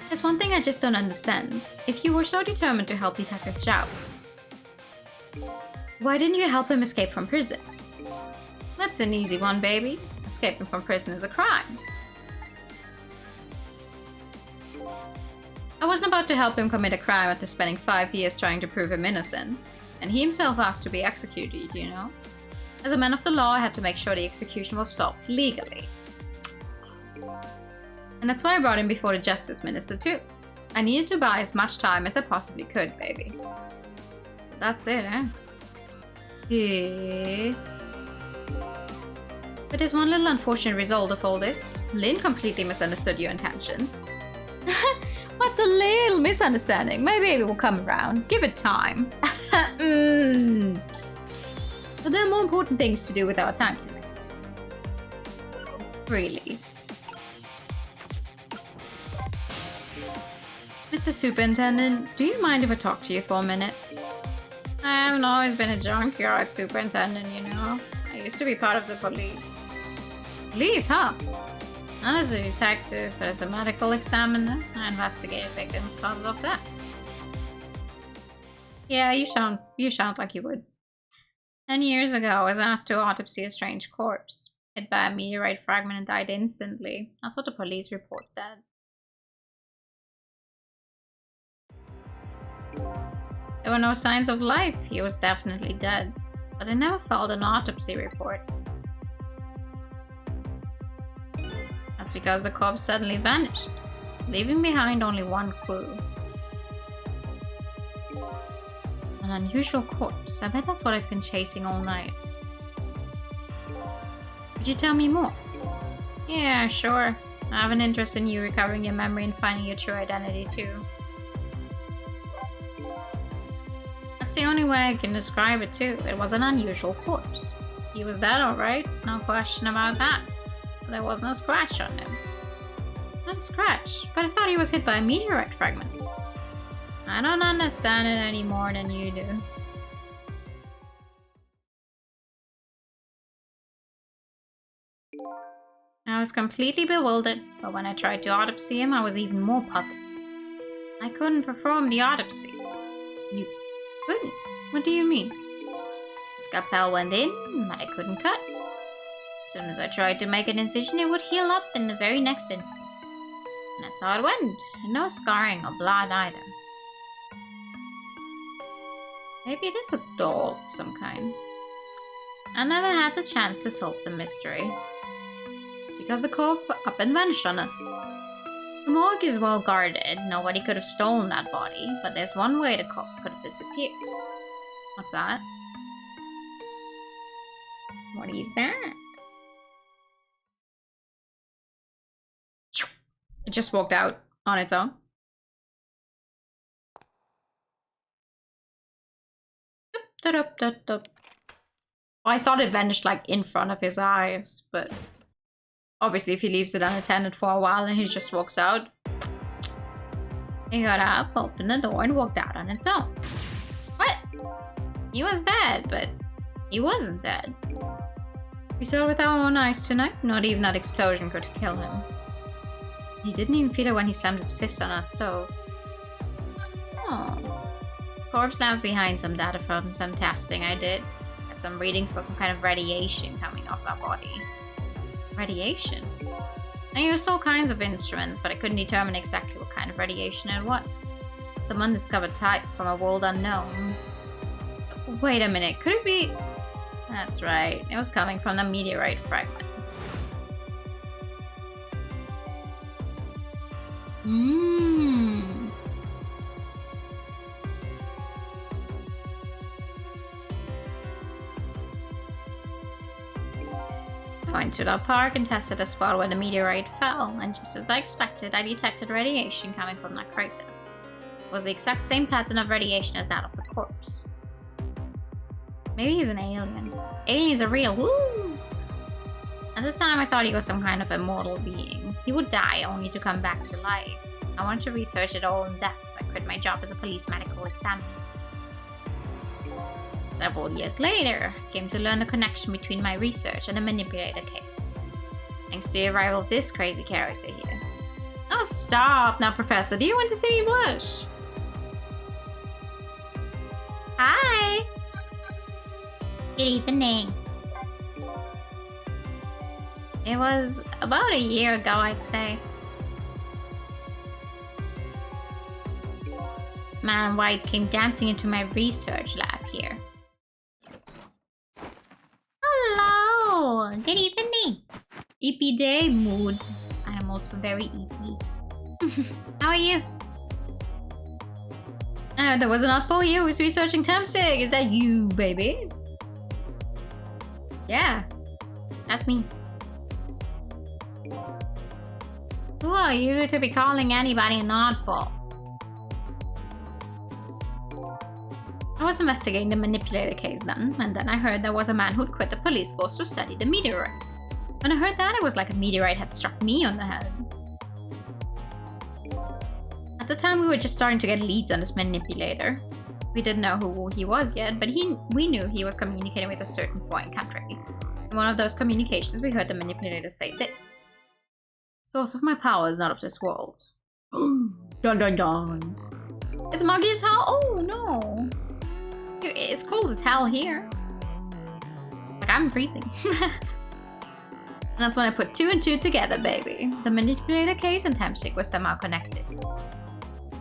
There's one thing I just don't understand. If you were so determined to help Detective Jout, why didn't you help him escape from prison? That's an easy one, baby. Escaping from prison is a crime. I wasn't about to help him commit a crime after spending 5 years trying to prove him innocent. And he himself asked to be executed, you know? As a man of the law, I had to make sure the execution was stopped legally. And that's why I brought him before the Justice Minister too. I needed to buy as much time as I possibly could, baby. So that's it, eh? Yeah. But there's one little unfortunate result of all this. Lynn completely misunderstood your intentions. What's a little misunderstanding? My baby will come around. Give it time. But there are more important things to do with our time tonight. Really. Mr. Superintendent, do you mind if I talk to you for a minute? I haven't always been a junkyard superintendent, you know. I used to be part of the police. Police, huh? Not as a detective, but as a medical examiner. I investigated victims' causes of death. Yeah, you sound like you would. 10 years ago, I was asked to autopsy a strange corpse. Hit by a meteorite fragment and died instantly. That's what the police report said. There were no signs of life. He was definitely dead. But I never filed an autopsy report. That's because the corpse suddenly vanished, leaving behind only one clue. An unusual corpse. I bet that's what I've been chasing all night. Could you tell me more? Yeah, sure. I have an interest in you recovering your memory and finding your true identity too. That's the only way I can describe it too. It was an unusual corpse. He was dead, alright. No question about that. But there was no scratch on him. Not a scratch, but I thought he was hit by a meteorite fragment. I don't understand it any more than you do. I was completely bewildered, but when I tried to autopsy him, I was even more puzzled. I couldn't perform the autopsy. You couldn't? What do you mean? The scalpel went in, but I couldn't cut. As soon as I tried to make an incision, it would heal up in the very next instant. And that's how it went. No scarring or blood either. Maybe it is a doll of some kind. I never had the chance to solve the mystery. It's because the corpse up and vanished on us. The morgue is well guarded. Nobody could have stolen that body, but there's one way the corpse could have disappeared. What's that? What is that? It just walked out on its own. Well, I thought it vanished like in front of his eyes, but obviously if he leaves it unattended for a while and he just walks out. He got up, opened the door, and walked out on its own. What? He was dead, but he wasn't dead. We saw it with our own eyes tonight. Not even that explosion could kill him. He didn't even feel it when he slammed his fist on that stove. Oh. Corpse left behind some data from some testing I did. Had some readings for some kind of radiation coming off that body. Radiation? I used all kinds of instruments, but I couldn't determine exactly what kind of radiation it was. Some undiscovered type from a world unknown. Wait a minute, could it be... That's right, it was coming from the meteorite fragment. I went to the park and tested the spot where the meteorite fell, and just as I expected, I detected radiation coming from that crater. It was the exact same pattern of radiation as that of the corpse. Maybe he's an alien. Aliens are real, woo! At the time, I thought he was some kind of immortal being. He would die only to come back to life. I wanted to research it all in depth, so I quit my job as a police medical examiner. Several years later, I came to learn the connection between my research and the manipulator case. Thanks to the arrival of this crazy character here. Oh, stop now, Professor. Do you want to see me blush? Hi! Good evening. It was about a year ago, I'd say. This man in white came dancing into my research lab here. Hello! Good evening. EP day mood. I am also very EP. How are you? There was an oddball here who was researching Temsig. Is that you, baby? Yeah, that's me. Who are you to be calling anybody an oddball? I was investigating the manipulator case then, and then I heard there was a man who'd quit the police force to study the meteorite. When I heard that, it was like a meteorite had struck me on the head. At the time, we were just starting to get leads on this manipulator. We didn't know who he was yet, but we knew he was communicating with a certain foreign country. In one of those communications, we heard the manipulator say this. Source of my power is not of this world. Dun dun dun. It's muggy as hell? Oh no. It's cold as hell here. Like I'm freezing. And that's when I put 2 and 2 together, baby. The manipulator case and Temsig were somehow connected.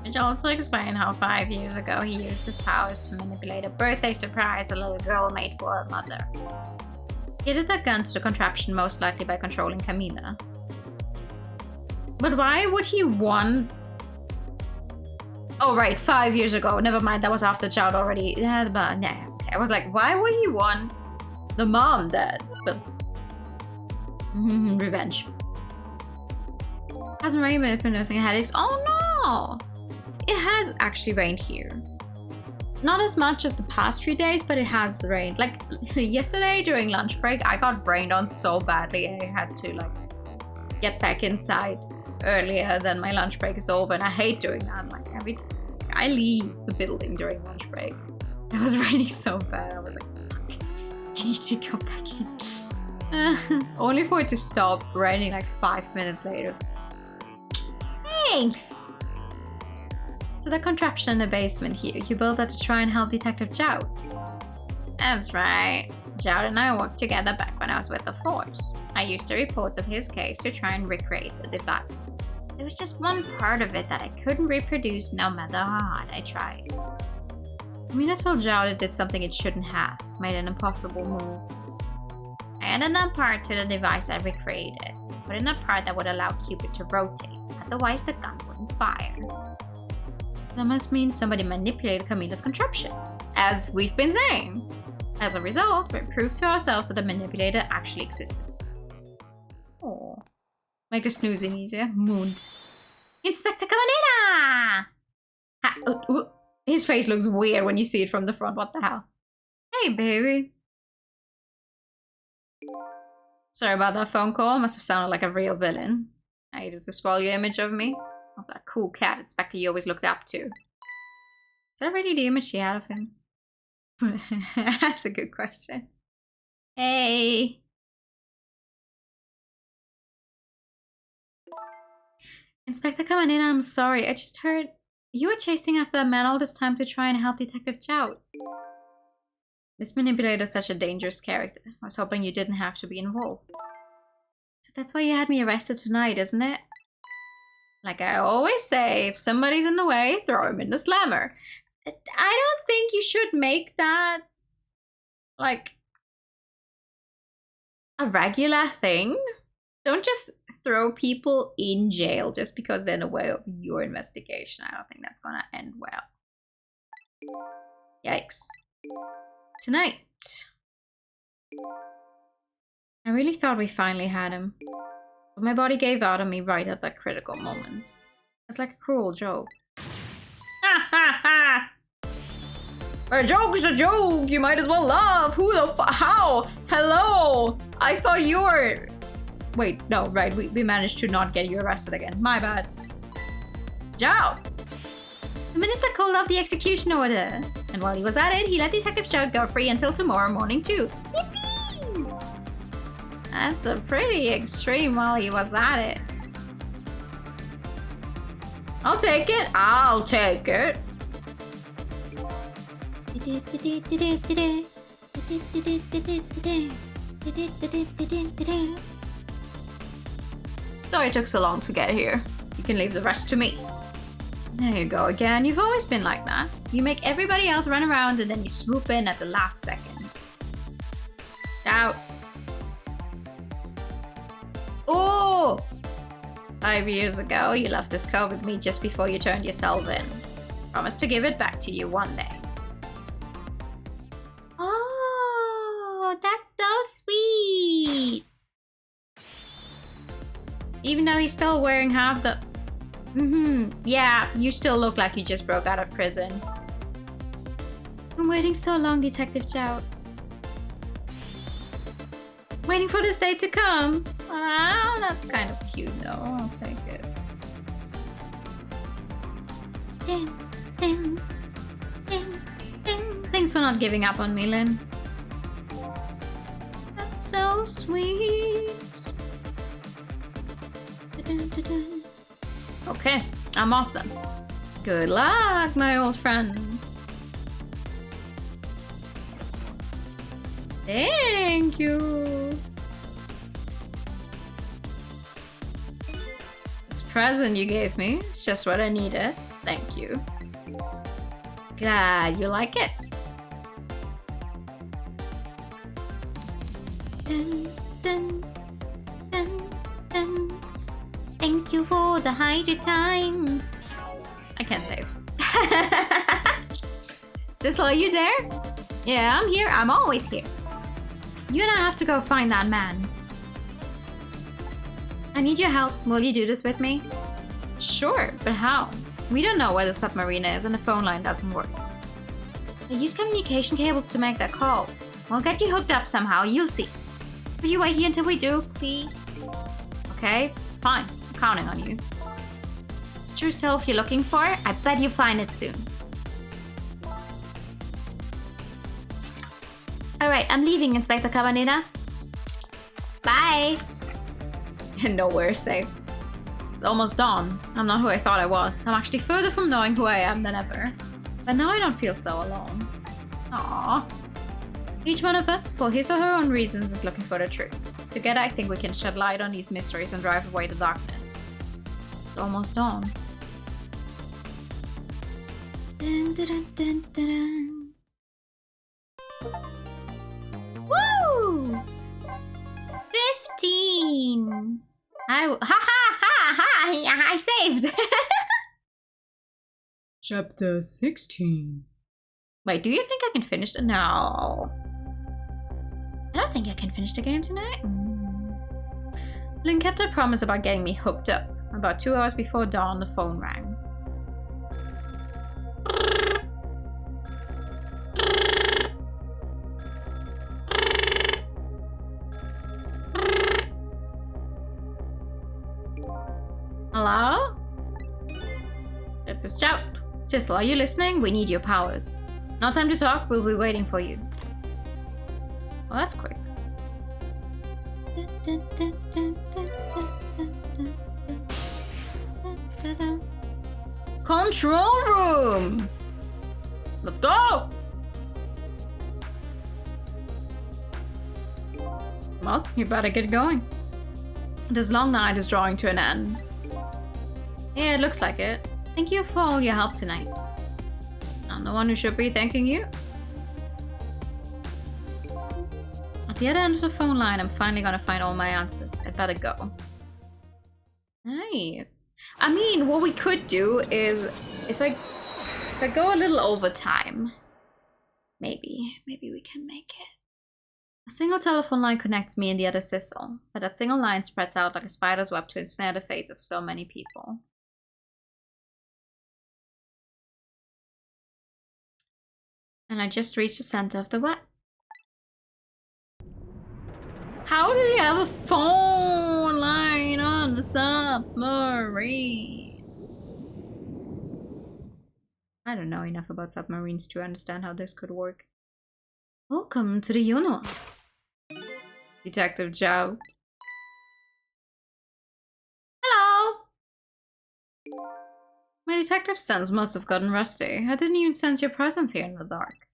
Which also explained how 5 years ago he used his powers to manipulate a birthday surprise a little girl made for her mother. He added that gun to the contraption most likely by controlling Camila. But why would he want... Oh right, 5 years ago. Never mind, that was after child already. Yeah, but nah. I was like, why would he want the mom dead? But revenge. Hasn't rained, but it's been nursing headaches. Oh no! It has actually rained here. Not as much as the past few days, but it has rained. Like yesterday during lunch break, I got rained on so badly I had to like get back inside earlier than my lunch break is over, and I hate doing that. Like I leave the building during lunch break. It was raining so bad. I was like, fuck, I need to go back in. Only for it to stop raining like 5 minutes later. Thanks! So the contraption in the basement here, you built that to try and help Detective Jout? That's right. Jout and I worked together back when I was with the Force. I used the reports of his case to try and recreate the device. There was just one part of it that I couldn't reproduce no matter how hard I tried. Mina told Jout it did something it shouldn't have, made an impossible move. I added a part to the device I recreated, put in a part that would allow Cupid to rotate, otherwise the gun wouldn't fire. That must mean somebody manipulated Camila's contraption, as we've been saying. As a result, we proved to ourselves that the manipulator actually existed. Oh. Make the snoozing easier. Mooned. Inspector Cabanera! His face looks weird when you see it from the front. What the hell? Hey, baby. Sorry about that phone call. Must have sounded like a real villain. I needed to spoil your image of me. Of that cool cat Inspector you always looked up to. Is that really the image she had of him? That's a good question. Hey. Inspector Cabanera, I'm sorry. I just heard you were chasing after that man all this time to try and help Detective Jout. This manipulator is such a dangerous character. I was hoping you didn't have to be involved. So that's why you had me arrested tonight, isn't it? Like I always say, if somebody's in the way, throw him in the slammer. I don't think you should make that, like, a regular thing. Don't just throw people in jail just because they're in the way of your investigation. I don't think that's gonna end well. Yikes. Tonight. I really thought we finally had him. But my body gave out on me right at that critical moment. It's like a cruel joke. Ha ha ha! A joke's a joke! You might as well laugh! Who the how? Hello! I thought you were... Wait, no, right, we managed to not get you arrested again. My bad. Jout! The minister called off the execution order. And while he was at it, he let Detective Jout go free until tomorrow morning too. Yippee! That's a pretty extreme while he was at it. I'll take it. I'll take it. Sorry it took so long to get here. You can leave the rest to me. There you go again. You've always been like that. You make everybody else run around and then you swoop in at the last second. Out. Oh! 5 years ago, you left this cove with me just before you turned yourself in. Promise to give it back to you one day. Oh, that's so sweet. Even though he's still wearing half the... Yeah, you still look like you just broke out of prison. I'm waiting so long, Detective Jout. Waiting for this day to come. Ah, that's kind of cute though. I'll take it. Ding, ding, ding, ding. Thanks for not giving up on me, Lynn. That's so sweet. Okay, I'm off then. Good luck, my old friend. Thank you. This present you gave me is just what I needed. Thank you. Glad you like it. Dun, dun, dun, dun. Thank you for the hydro time. I can't save. Sissel, are you there? Yeah, I'm here. I'm always here. You and I have to go find that man. I need your help. Will you do this with me? Sure, but how? We don't know where the submarine is and the phone line doesn't work. They use communication cables to make their calls. We'll get you hooked up somehow, you'll see. Could you wait here until we do, please? Okay, fine. I'm counting on you. It's true self you're looking for? I bet you find it soon. Alright, I'm leaving, Inspector Cabanera. Bye! Nowhere safe. It's almost dawn. I'm not who I thought I was. I'm actually further from knowing who I am than ever. But now I don't feel so alone. Aww. Each one of us, for his or her own reasons, is looking for the truth. Together, I think we can shed light on these mysteries and drive away the darkness. It's almost dawn. Dun, dun, dun, dun, dun, dun. Woo! 15! I saved! Chapter 16. Wait, do you think I can finish it? No. I don't think I can finish the game tonight. Lynn kept her promise about getting me hooked up. About 2 hours before dawn, the phone rang. Hello? This is Chout. Sissel, are you listening? We need your powers. No time to talk, we'll be waiting for you. Well, that's quick. Control room! Let's go! Well, you better get going. This long night is drawing to an end. Yeah, it looks like it. Thank you for all your help tonight. I'm the one who should be thanking you. At the other end of the phone line, I'm finally gonna find all my answers. I'd better go. Nice. I mean, what we could do is, if I go a little over time, maybe we can make it. A single telephone line connects me and the other Sissel, but that single line spreads out like a spider's web to ensnare the fates of so many people. And I just reached the center of the web. How do you have a phone line on the submarine? I don't know enough about submarines to understand how this could work. Welcome to the Yono. Detective Zhao. Hello! My detective sense must have gotten rusty. I didn't even sense your presence here in the dark.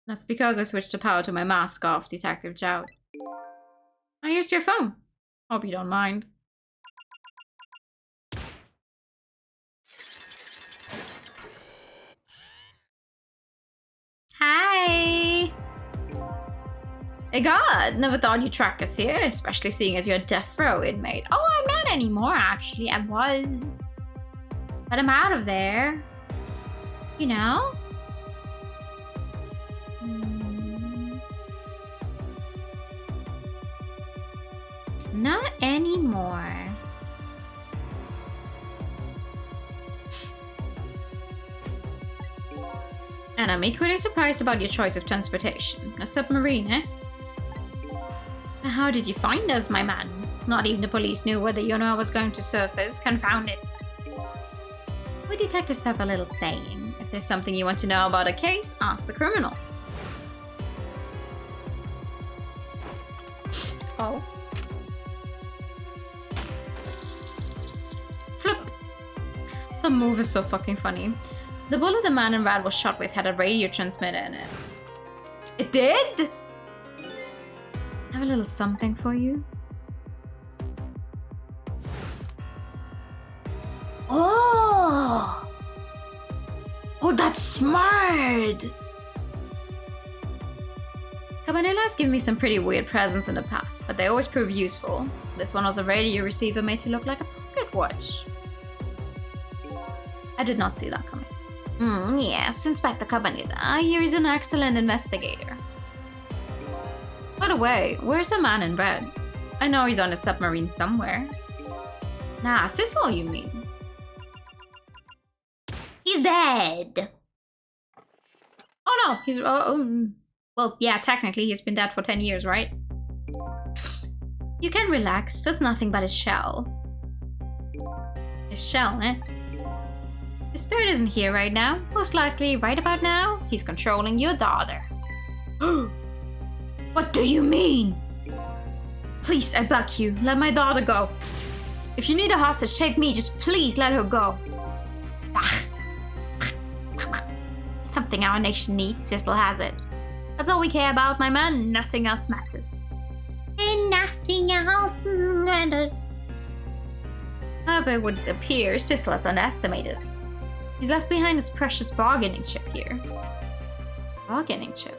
That's because I switched the power to my mask off, Detective Zhao. I used your phone. Hope you don't mind. Hi! Hey God, never thought you'd track us here, especially seeing as you're a death row inmate. Oh, I'm not anymore, actually. I was. But I'm out of there. You know? Not anymore. And I'm equally surprised about your choice of transportation. A submarine, eh? How did you find us, my man? Not even the police knew whether Yono was going to surface. Confound it. We detectives have a little saying. If there's something you want to know about a case, ask the criminals. Oh. Flip. The move is so fucking funny. The bullet the man in red was shot with had a radio transmitter in it. It did? I have a little something for you. Oh! Oh, that's smart! Cabanilla has given me some pretty weird presents in the past, but they always prove useful. This one was a radio receiver made to look like a pocket watch. I did not see that coming. Yes, Inspector Cabanilla. Here is an excellent investigator. By the way, where's the man in red? I know he's on a submarine somewhere. Nah, Sissel, you mean? He's dead! Oh no, he's... well, yeah, technically he's been dead for 10 years, right? You can relax, that's nothing but his shell. His shell, eh? His spirit isn't here right now. Most likely, right about now, he's controlling your daughter. What do you mean? Please, I beg you, let my daughter go. If you need a hostage, take me. Just please let her go. Something our nation needs, Sissel has it. That's all we care about, my man. Nothing else matters. And nothing else matters. However, it would appear Sissel has underestimated us. He's left behind his precious bargaining chip here. Bargaining chip.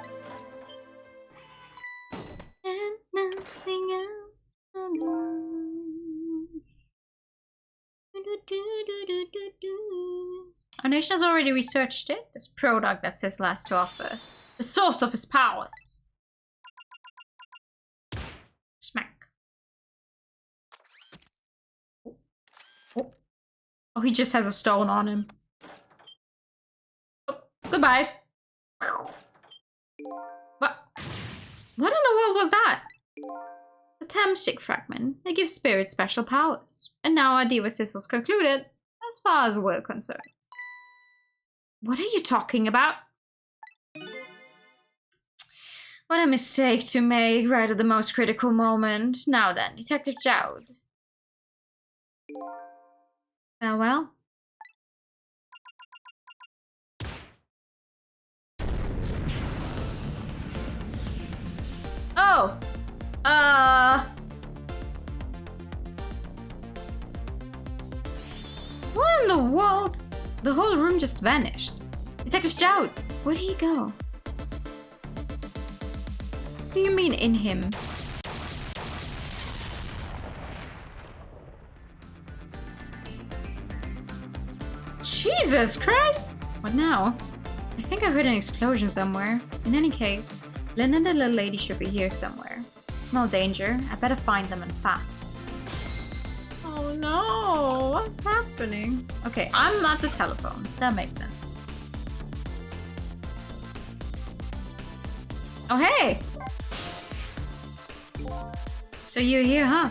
And nothing else matters. Our nation has already researched it, this product that Sissel has to offer. The source of his powers. Smack. Oh, he just has a stone on him. Oh, goodbye. What in the world was that? A Tamshik fragment. It gives spirits special powers. And now our deal with Sissel's concluded, as far as we're concerned. What are you talking about? What a mistake to make right at the most critical moment. Now then, Detective Jowd. Farewell. Oh! What in the world? The whole room just vanished. Detective Jowd, where did he go? What do you mean in him? Jesus Christ! What now? I think I heard an explosion somewhere. In any case, Lynn and the little lady should be here somewhere. I smell danger. I better find them and fast. Oh no! What's happening? Okay, I'm at the telephone. That makes sense. Oh hey! So you're here, huh?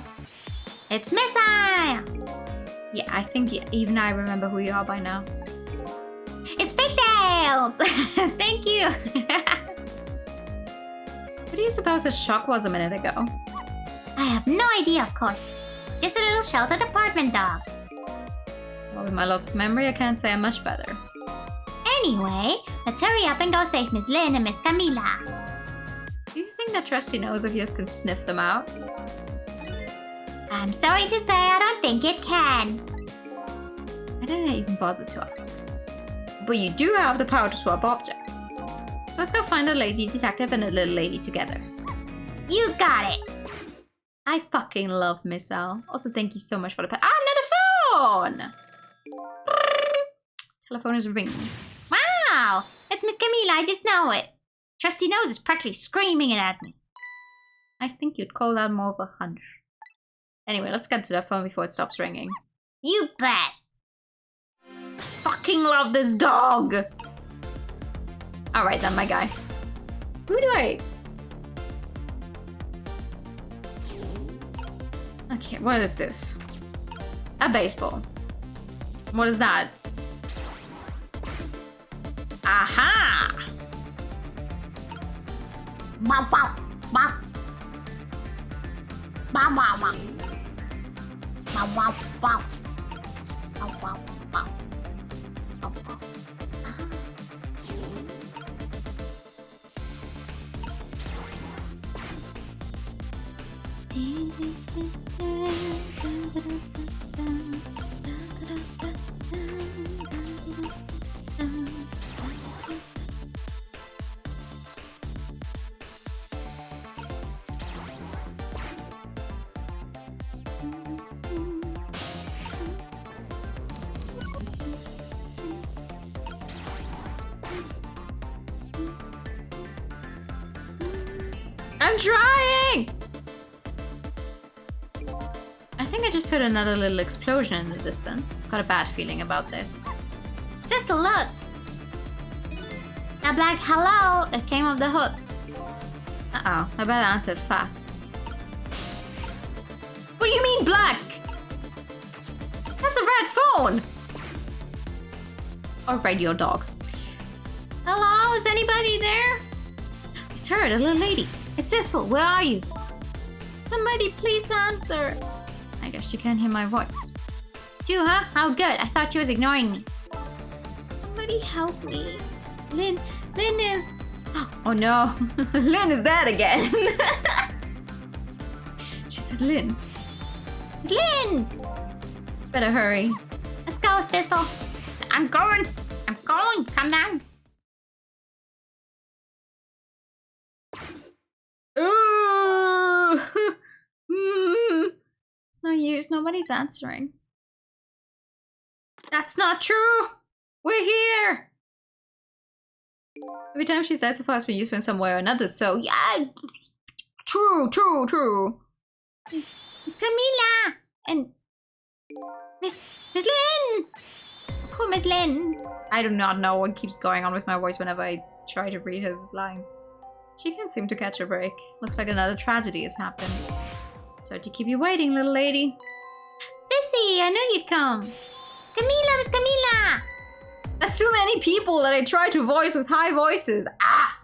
It's Missile! Yeah, I think even I remember who you are by now. It's Pigtails! Thank you! What do you suppose a shock was a minute ago? I have no idea, of course. Just a little sheltered apartment dog. Well, with my loss of memory, I can't say I'm much better. Anyway, let's hurry up and go save Miss Lynn and Miss Camila. Do you think that trusty nose of yours can sniff them out? I'm sorry to say I don't think it can. I didn't even bother to ask. But you do have the power to swap objects. So let's go find a lady detective and a little lady together. You got it! I fucking love Missile. Also, thank you so much for the another phone! Telephone is ringing. Wow! It's Miss Camila, I just know it. Trusty nose is practically screaming it at me. I think you'd call that more of a hunch. Anyway, let's get to that phone before it stops ringing. You bet! Fucking love this dog! Alright then, my guy. Who do I... Okay, what is this? A baseball. What is that? Aha! Wow, wow, wow. Wow, wow, wow. Wow, wow, wow. Wow, wow, wow. Wow, wow. I'm trying! I think I just heard another little explosion in the distance. Got a bad feeling about this. Just look! A black hello! It came off the hood. Uh-oh, I better answer it fast. What do you mean black? That's a red phone! Or radio dog. Hello, is anybody there? It's her, the little lady. It's Sissel, where are you? Somebody please answer. I guess she can't hear my voice. Too, huh? How good. I thought she was ignoring me. Somebody help me. Lynn is... Oh no. Lynn is dead again. She said Lynn. It's Lynn! Better hurry. Let's go, Sissel. I'm going. Come down. Ooh! It's no use. Nobody's answering. That's not true! We're here! Every time she says so far has been useful in some way or another, so yeah! True. Miss Camila! And... Miss Lynn! Poor Miss Lynn! I do not know what keeps going on with my voice whenever I try to read his lines. She can't seem to catch a break. Looks like another tragedy has happened. Sorry to keep you waiting, little lady. Sissy, I knew you'd come. Miss Camila! That's too many people that I try to voice with high voices. Ah!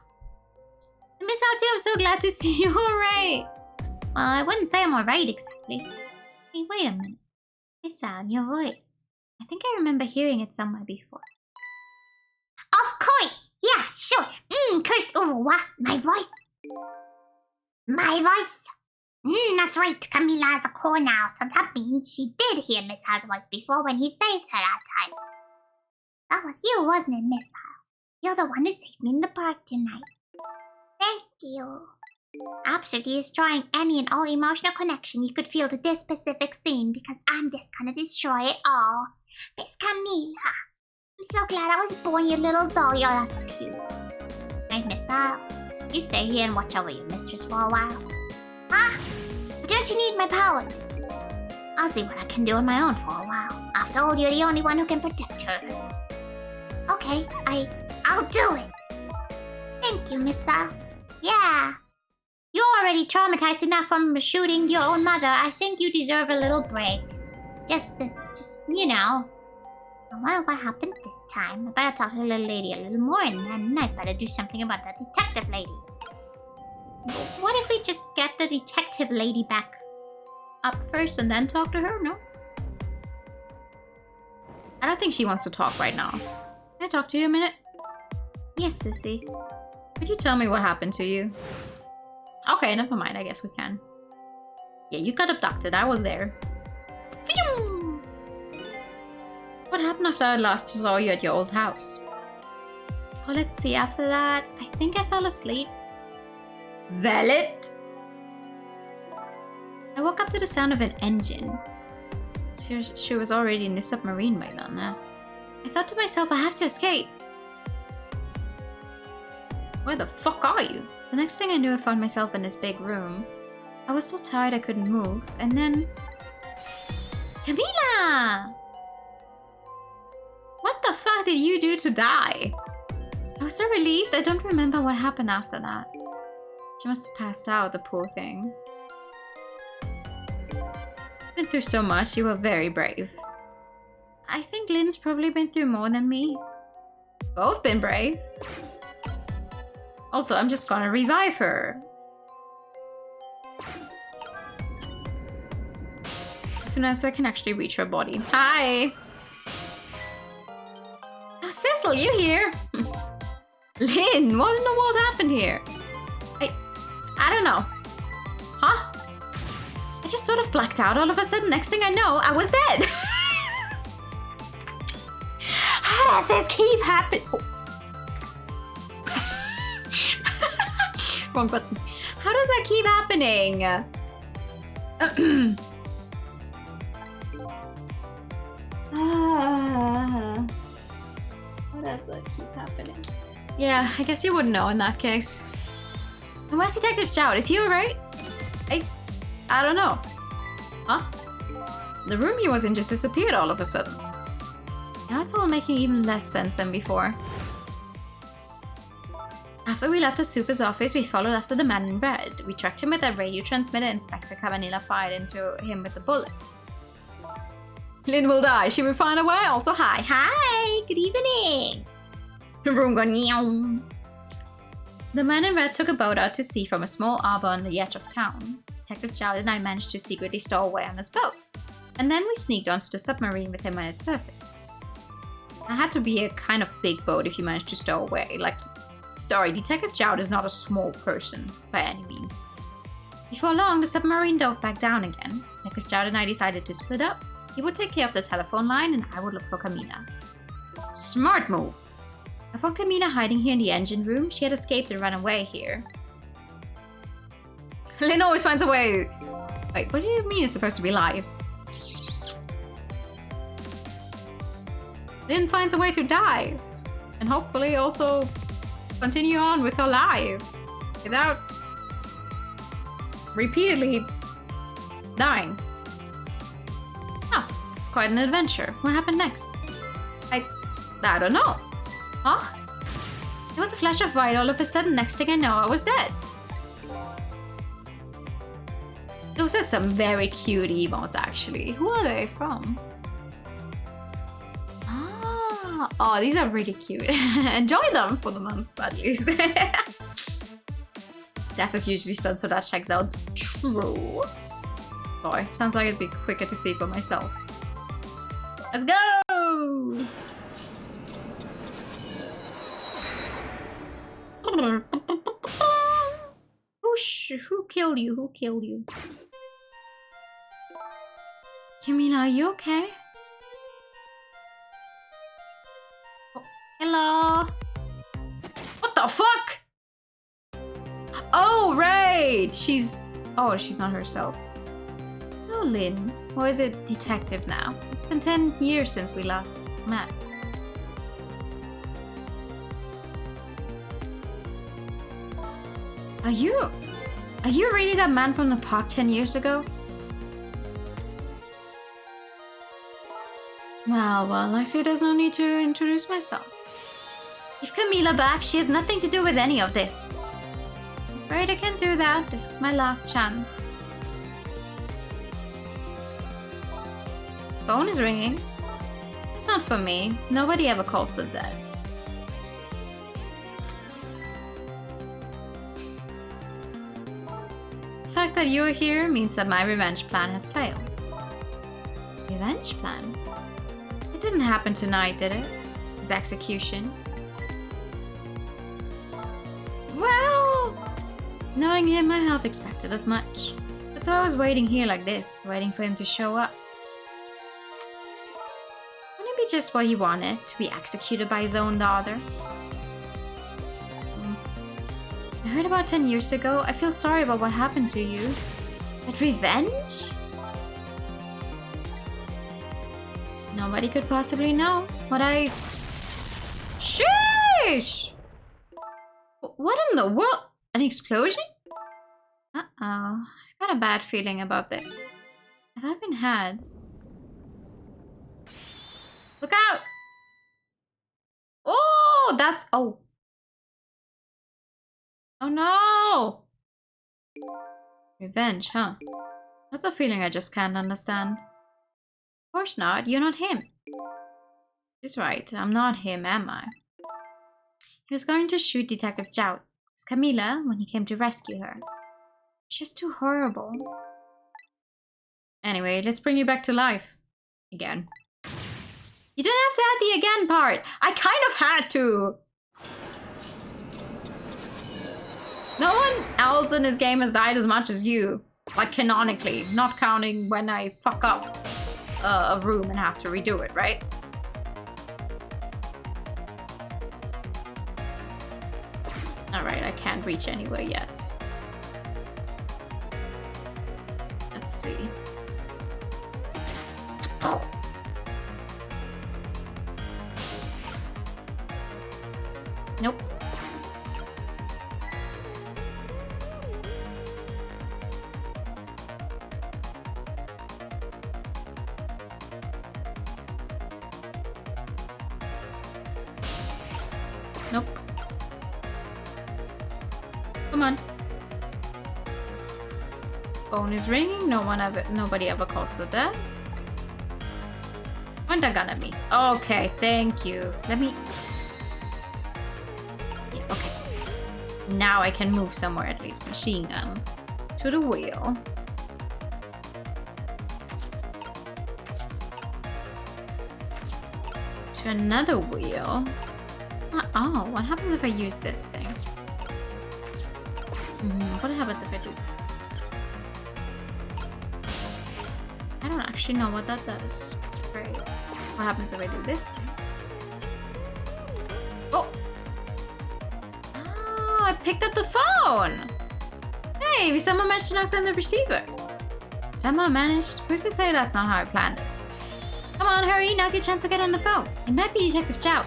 Miss Altu, I'm so glad to see you alright. Well, I wouldn't say I'm alright exactly. Hey, wait a minute. Miss Al, your voice. I think I remember hearing it somewhere before. Of course! Yeah, sure. Cursed over what? My voice? My voice? That's right. Camila has a core now, so that means she did hear Miss Hal's voice before when he saved her that time. That was you, wasn't it, Miss Hal? You're the one who saved me in the park tonight. Thank you. Absolutely destroying any and all emotional connection you could feel to this specific scene because I'm just gonna destroy it all. Miss Camila, I'm so glad I was born your little doll. You're so cute. Hey, Miss Hal, you stay here and watch over your mistress for a while. Huh? Don't you need my powers? I'll see what I can do on my own for a while. After all, you're the only one who can protect her. Okay, I'll do it. Thank you, Miss Hal. Yeah. You're already traumatized enough from shooting your own mother. I think you deserve a little break. Just, you know. Well, what happened this time? I better talk to the little lady a little more, and then I better do something about that detective lady. What if we just get the detective lady back up first and then talk to her? No? I don't think she wants to talk right now. Can I talk to you a minute? Yes, Sissy. Could you tell me what happened to you? Okay, never mind. I guess we can. Yeah, you got abducted. I was there. Phew! What happened after I last saw you at your old house? Oh, let's see. After that, I think I fell asleep. Valet? I woke up to the sound of an engine. She was already in the submarine by now. I thought to myself, I have to escape. Where the fuck are you? The next thing I knew, I found myself in this big room. I was so tired I couldn't move, and then... Camila! What the fuck did you do to die? I was so relieved. I don't remember what happened after that. She must have passed out, the poor thing. Been through so much. You were very brave. I think Lynn's probably been through more than me. Both been brave. Also, I'm just gonna revive her. As soon as I can actually reach her body. Hi! Oh, Cecil, you here? Lynn, what in the world happened here? I don't know. Huh? I just sort of blacked out all of a sudden. Next thing I know, I was dead. How does this keep happening? Oh. Wrong button. How does that keep happening? How does that keep happening? Yeah, I guess you wouldn't know in that case. And where's Detective Chow? Is he alright? I don't know. Huh? The room he was in just disappeared all of a sudden. Now it's all making even less sense than before. After we left the super's office, we followed after the man in red. We tracked him with a radio transmitter. Inspector Cabanilla fired into him with the bullet. Lynn will die. She will find a way. Also, hi. Hi. Good evening. The room gone meow. The man in red took a boat out to sea from a small harbor on the edge of town. Detective Chow and I managed to secretly stow away on his boat. And then we sneaked onto the submarine with him on its surface. It had to be a kind of big boat if you managed to stow away. Like, sorry, Detective Chow is not a small person by any means. Before long, the submarine dove back down again. Detective Chow and I decided to split up. He would take care of the telephone line and I would look for Camila. Smart move! I found Camila hiding here in the engine room. She had escaped and run away here. Lynn always finds a way. Wait, what do you mean it's supposed to be live? Lynn finds a way to dive. And hopefully also continue on with her life. Without repeatedly dying. Oh, it's quite an adventure. What happened next? I don't know. Huh? There was a flash of white. All of a sudden, next thing I know, I was dead. Those are some very cute emotes, actually. Who are they from? Ah, oh, these are really cute. Enjoy them for the month, at least. Death is usually sudden, so that checks out. True. Boy, sounds like it'd be quicker to see for myself. Let's go! Who killed you? Who killed you? Camila, are you okay? Oh, hello? What the fuck? Oh, right! She's not herself. Oh, Lynn. Or is it detective now? It's been 10 years since we last met. Are you really that man from the park 10 years ago? Well, I see there's no need to introduce myself. Give Camila back. She has nothing to do with any of this. I'm afraid I can't do that. This is my last chance. Phone is ringing. It's not for me. Nobody ever calls the dead. The fact that you're here means that my revenge plan has failed. Revenge plan? It didn't happen tonight, did it? His execution? Well, knowing him, I half expected as much. That's why I was waiting here like this, waiting for him to show up. Wouldn't it be just what he wanted, to be executed by his own daughter? I heard about 10 years ago. I feel sorry about what happened to you. But revenge? Nobody could possibly know what I... Sheesh! What in the world? An explosion? Uh-oh. I've got a bad feeling about this. Have I been had? Look out! Oh, that's... Oh. Oh no! Revenge, huh? That's a feeling I just can't understand. Of course not, you're not him. She's right, I'm not him, am I? He was going to shoot Detective Jout. It's Camila when he came to rescue her. She's too horrible. Anyway, let's bring you back to life. Again. You didn't have to add the again part! I kind of had to! No one else in this game has died as much as you. Like, canonically. Not counting when I fuck up a room and have to redo it, right? Alright, I can't reach anywhere yet. Let's see. Nope. Nope. Come on. Phone is ringing. Nobody ever calls the dead. When they're gonna be. Okay, thank you. Let me. Yeah, okay. Now I can move somewhere at least. Machine gun. To the wheel. To another wheel. Oh, what happens if I use this thing? What happens if I do this? I don't actually know what that does. Right. What happens if I do this thing? Oh! Oh, I picked up the phone! Hey, someone managed to knock down the receiver. Someone managed? Who's to say that's not how I planned it? Come on, hurry, now's your chance to get on the phone. It might be Detective Chow.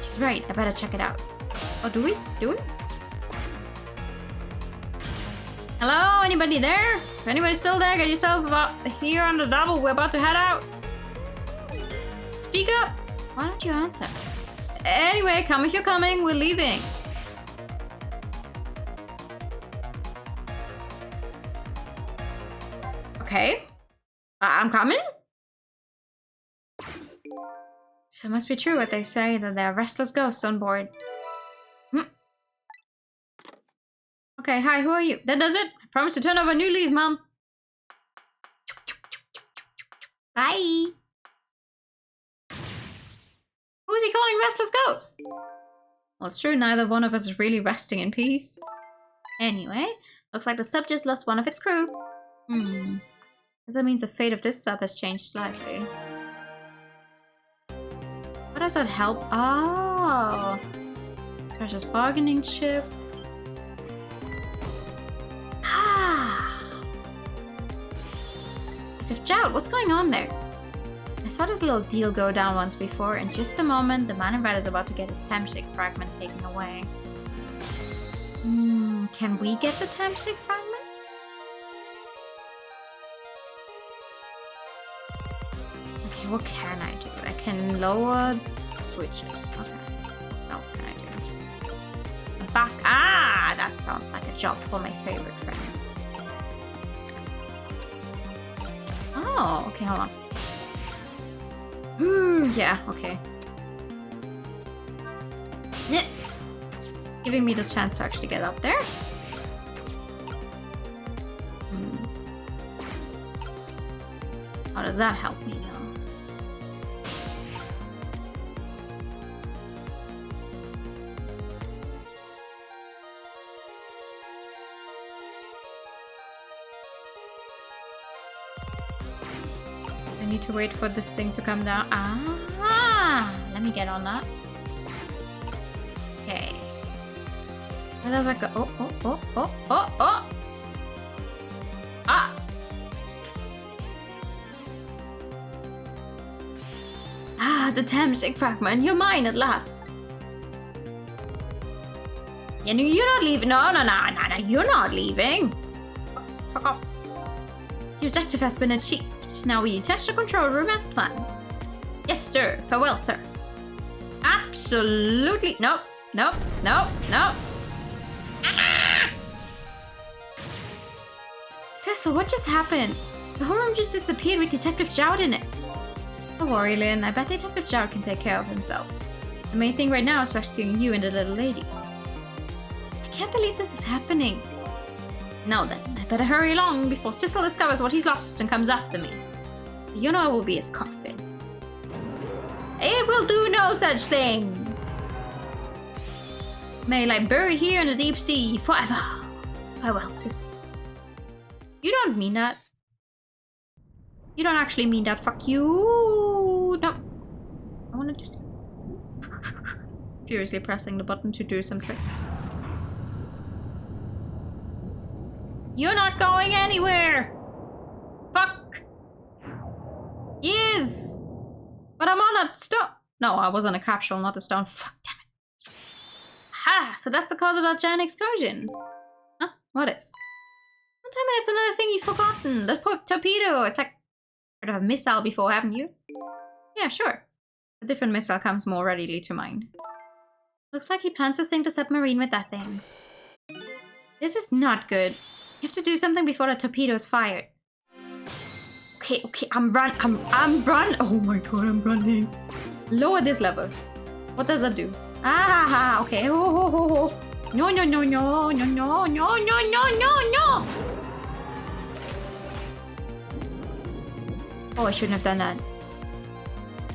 She's right, I better check it out. Oh, do we? Do we? Hello, anybody there? If anybody's still there, get yourself here on the double. We're about to head out. Speak up. Why don't you answer? Anyway, come if you're coming. We're leaving. Okay. I'm coming? So it must be true what they say, that there are restless ghosts on board. Okay, hi, who are you? That does it. I promise to turn over a new leaf, Mom. Bye. Who is he calling restless ghosts? Well, it's true, neither one of us is really resting in peace. Anyway, looks like the sub just lost one of its crew. Guess that means the fate of this sub has changed slightly. How does that help? Oh! Precious bargaining chip. Detective Jout, what's going on there? I saw this little deal go down once before. In just a moment, the man in red is about to get his Tamshik fragment taken away. Can we get the Tamshik fragment? Okay, what can I do? I can lower the switches. Okay. What else can I do? A basket. Ah, that sounds like a job for my favorite friend. Oh, okay, hold on. Yeah, okay. Yeah. Giving me the chance to actually get up there. How does that help me, though? I need to wait for this thing to come down. Ah! Let me get on that. Okay. Where does that go? Oh! Ah! Ah, the Tamshik fragment. You're mine at last. Yeah, no, you're not leaving. No, you're not leaving. Fuck off. The objective has been achieved. Now we detach the control room as planned. Yes, sir. Farewell, sir. Absolutely. No. Ah! Cecil, what just happened? The whole room just disappeared with Detective Jout in it. Don't worry, Lynn. I bet Detective Jout can take care of himself. The main thing right now is rescuing you and the little lady. I can't believe this is happening. Now then, I better hurry along before Cecil discovers what he's lost and comes after me. You know it will be his coffin. It will do no such thing. May lie buried here in the deep sea forever. Farewell, Cecil. You don't mean that. You don't actually mean that. Fuck you. No. I want to do... Furiously pressing the button to do some tricks. You're not going anywhere! Fuck! Yes! But I'm on a stone. No, I was on a capsule, not a stone. Fuck, damn it. Ha! So that's the cause of that giant explosion. Huh? What is? Don't tell me that's another thing you've forgotten. The torpedo. It's like... heard of a missile before, haven't you? Yeah, sure. A different missile comes more readily to mind. Looks like he plans to sink the submarine with that thing. This is not good. You have to do something before the torpedo is fired. Okay, I'm run. Oh my god, I'm running. Lower this level. What does that do? Ah, okay. Oh. No, no, no, no, no, no, no, no, no, no, no! Oh, I shouldn't have done that.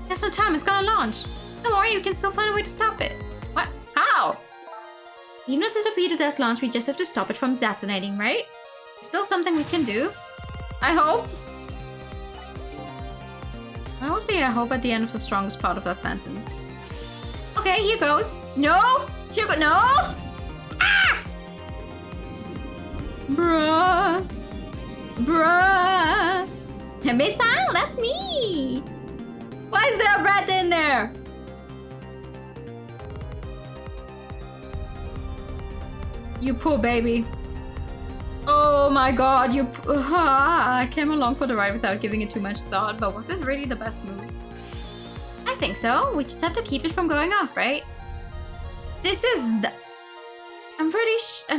There's no time, it's gonna launch. Don't worry, you can still find a way to stop it. What? How? Even if the torpedo does launch, we just have to stop it from detonating, right? Still something we can do. I hope. I always say I hope at the end of the strongest part of that sentence. Okay, here goes. No! Here go. No! Ah! Bruh. Bruh. Missile, that's me. Why is there a rat in there? You poor baby. Oh my god, I came along for the ride without giving it too much thought, but was this really the best move? I think so. We just have to keep it from going off, right? This is the... I'm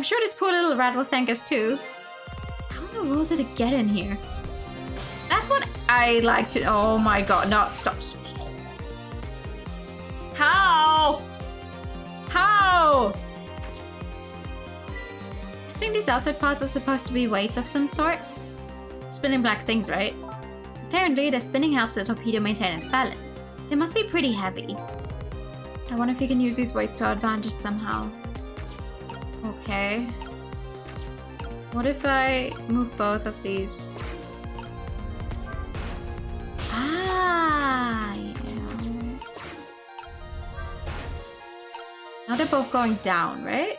sure this poor little rat will thank us too. How in the world did it get in here? That's what I like to... Oh my god, no, stop. How? How? I think these outside parts are supposed to be weights of some sort. Spinning black things, right? Apparently, the spinning helps the torpedo maintain its balance. They must be pretty heavy. I wonder if you can use these weights to our advantage somehow. Okay. What if I move both of these? Ah, yeah. Now they're both going down, right?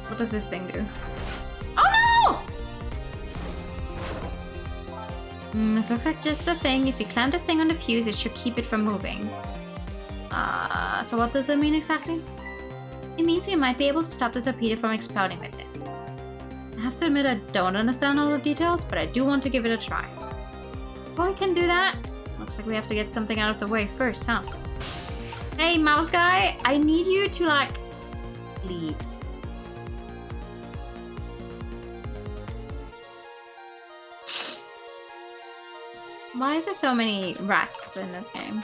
What does this thing do? Oh no! This looks like just a thing. If you clamp this thing on the fuse, it should keep it from moving. So what does it mean exactly? It means we might be able to stop the torpedo from exploding with this. I have to admit I don't understand all the details, but I do want to give it a try. Before we can do that, looks like we have to get something out of the way first, huh? Hey, mouse guy, I need you to, like, leave. Why is there so many rats in this game?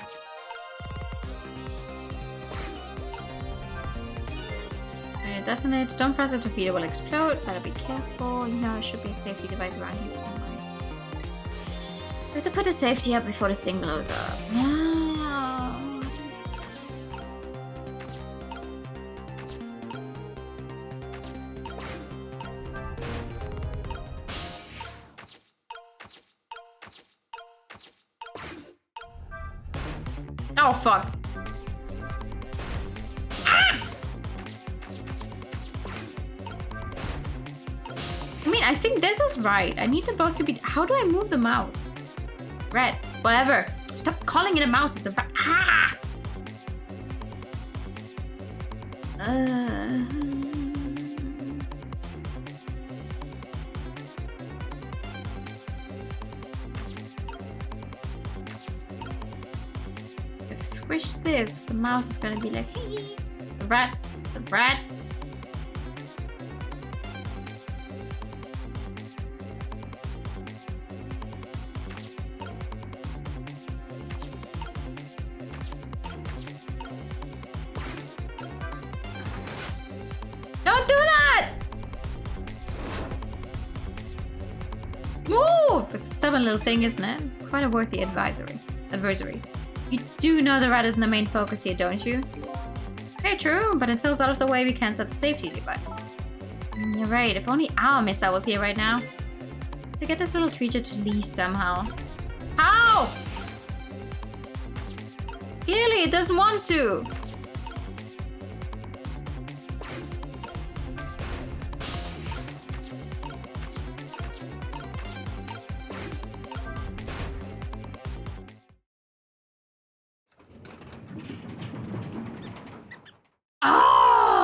Detonate. Don't press the torpedo, will explode. Better be careful. You know, there should be a safety device around here somewhere. We have to put the safety up before this thing blows up. Oh fuck. I think this is right. I need them both to be... How do I move the mouse? Red. Whatever. Stop calling it a mouse. It's a rat. Ah! If I squish this, the mouse is gonna be like, hey. The rat. The rat. It's a stubborn little thing, isn't it? Quite a worthy adversary. You do know the rat isn't the main focus here, don't you? Okay, true, but until it's out of the way, we can't set a safety device. You're right, if only our missile was here right now. To get this little creature to leave somehow. How? Clearly, it doesn't want to.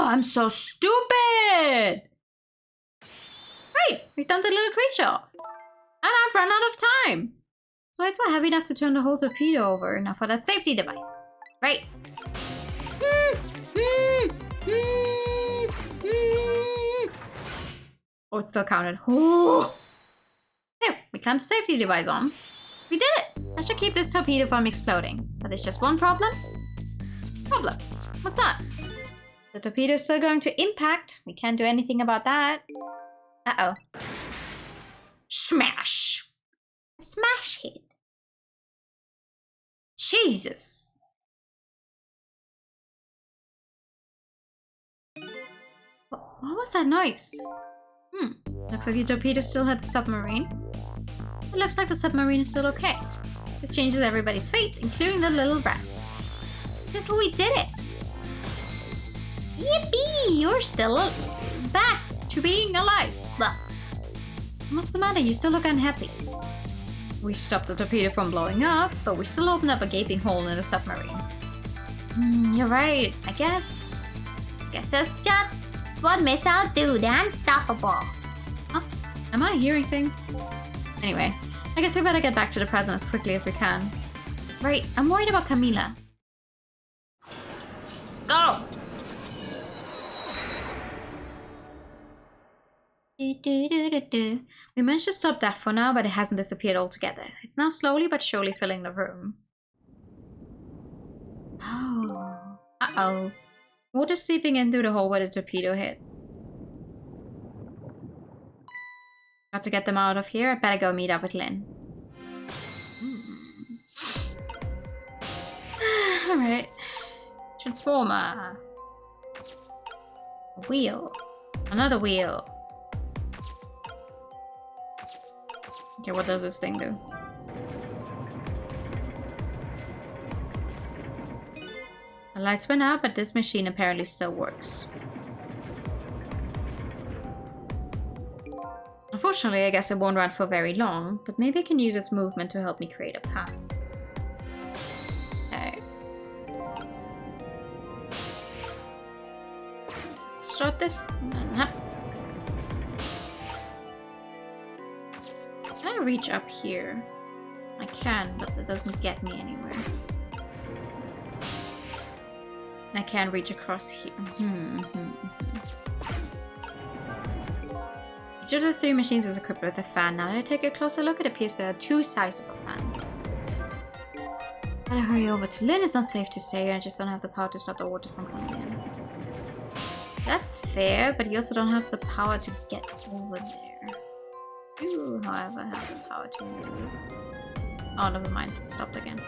I'm so stupid! Right, we dumped the little creature off. And I've run out of time. So it's not heavy enough to turn the whole torpedo over. Now for that safety device. Right. Oh, it's still counted. Oh! There, we clamped the safety device on. We did it! I should keep this torpedo from exploding. But there's just one problem. Problem? What's that? The torpedo is still going to impact. We can't do anything about that. Uh-oh. Smash! Smash hit. Jesus. What was that noise? Looks like the torpedo still hit the submarine. It looks like the submarine is still okay. This changes everybody's fate, including the little rats. Sizzle, we did it! Yippee! You're still back to being alive. Blah. What's the matter? You still look unhappy. We stopped the torpedo from blowing up, but we still opened up a gaping hole in the submarine. You're right, I guess. Guess that's just what missiles do. They're unstoppable. Huh? Am I hearing things? Anyway, I guess we better get back to the present as quickly as we can. Right, I'm worried about Camila. Let's go! We managed to stop that for now, but it hasn't disappeared altogether. It's now slowly but surely filling the room. Oh. Uh-oh. Water's seeping in through the hole where the torpedo hit. Got to get them out of here. I better go meet up with Lynn. Alright. Transformer. A wheel. Another wheel. Okay, what does this thing do? The lights went out, but this machine apparently still works. Unfortunately, I guess it won't run for very long, but maybe I can use its movement to help me create a path. Okay. Let's start this. Can I reach up here? I can, but that doesn't get me anywhere. And I can reach across here. Each of the three machines is equipped with a fan. Now that I take a closer look, it appears there are two sizes of fans. Gotta hurry over to Lynn. It's not safe to stay here. I just don't have the power to stop the water from coming in. That's fair, but you also don't have the power to get over there. You, however, have the power to move. Oh, never mind. It stopped again.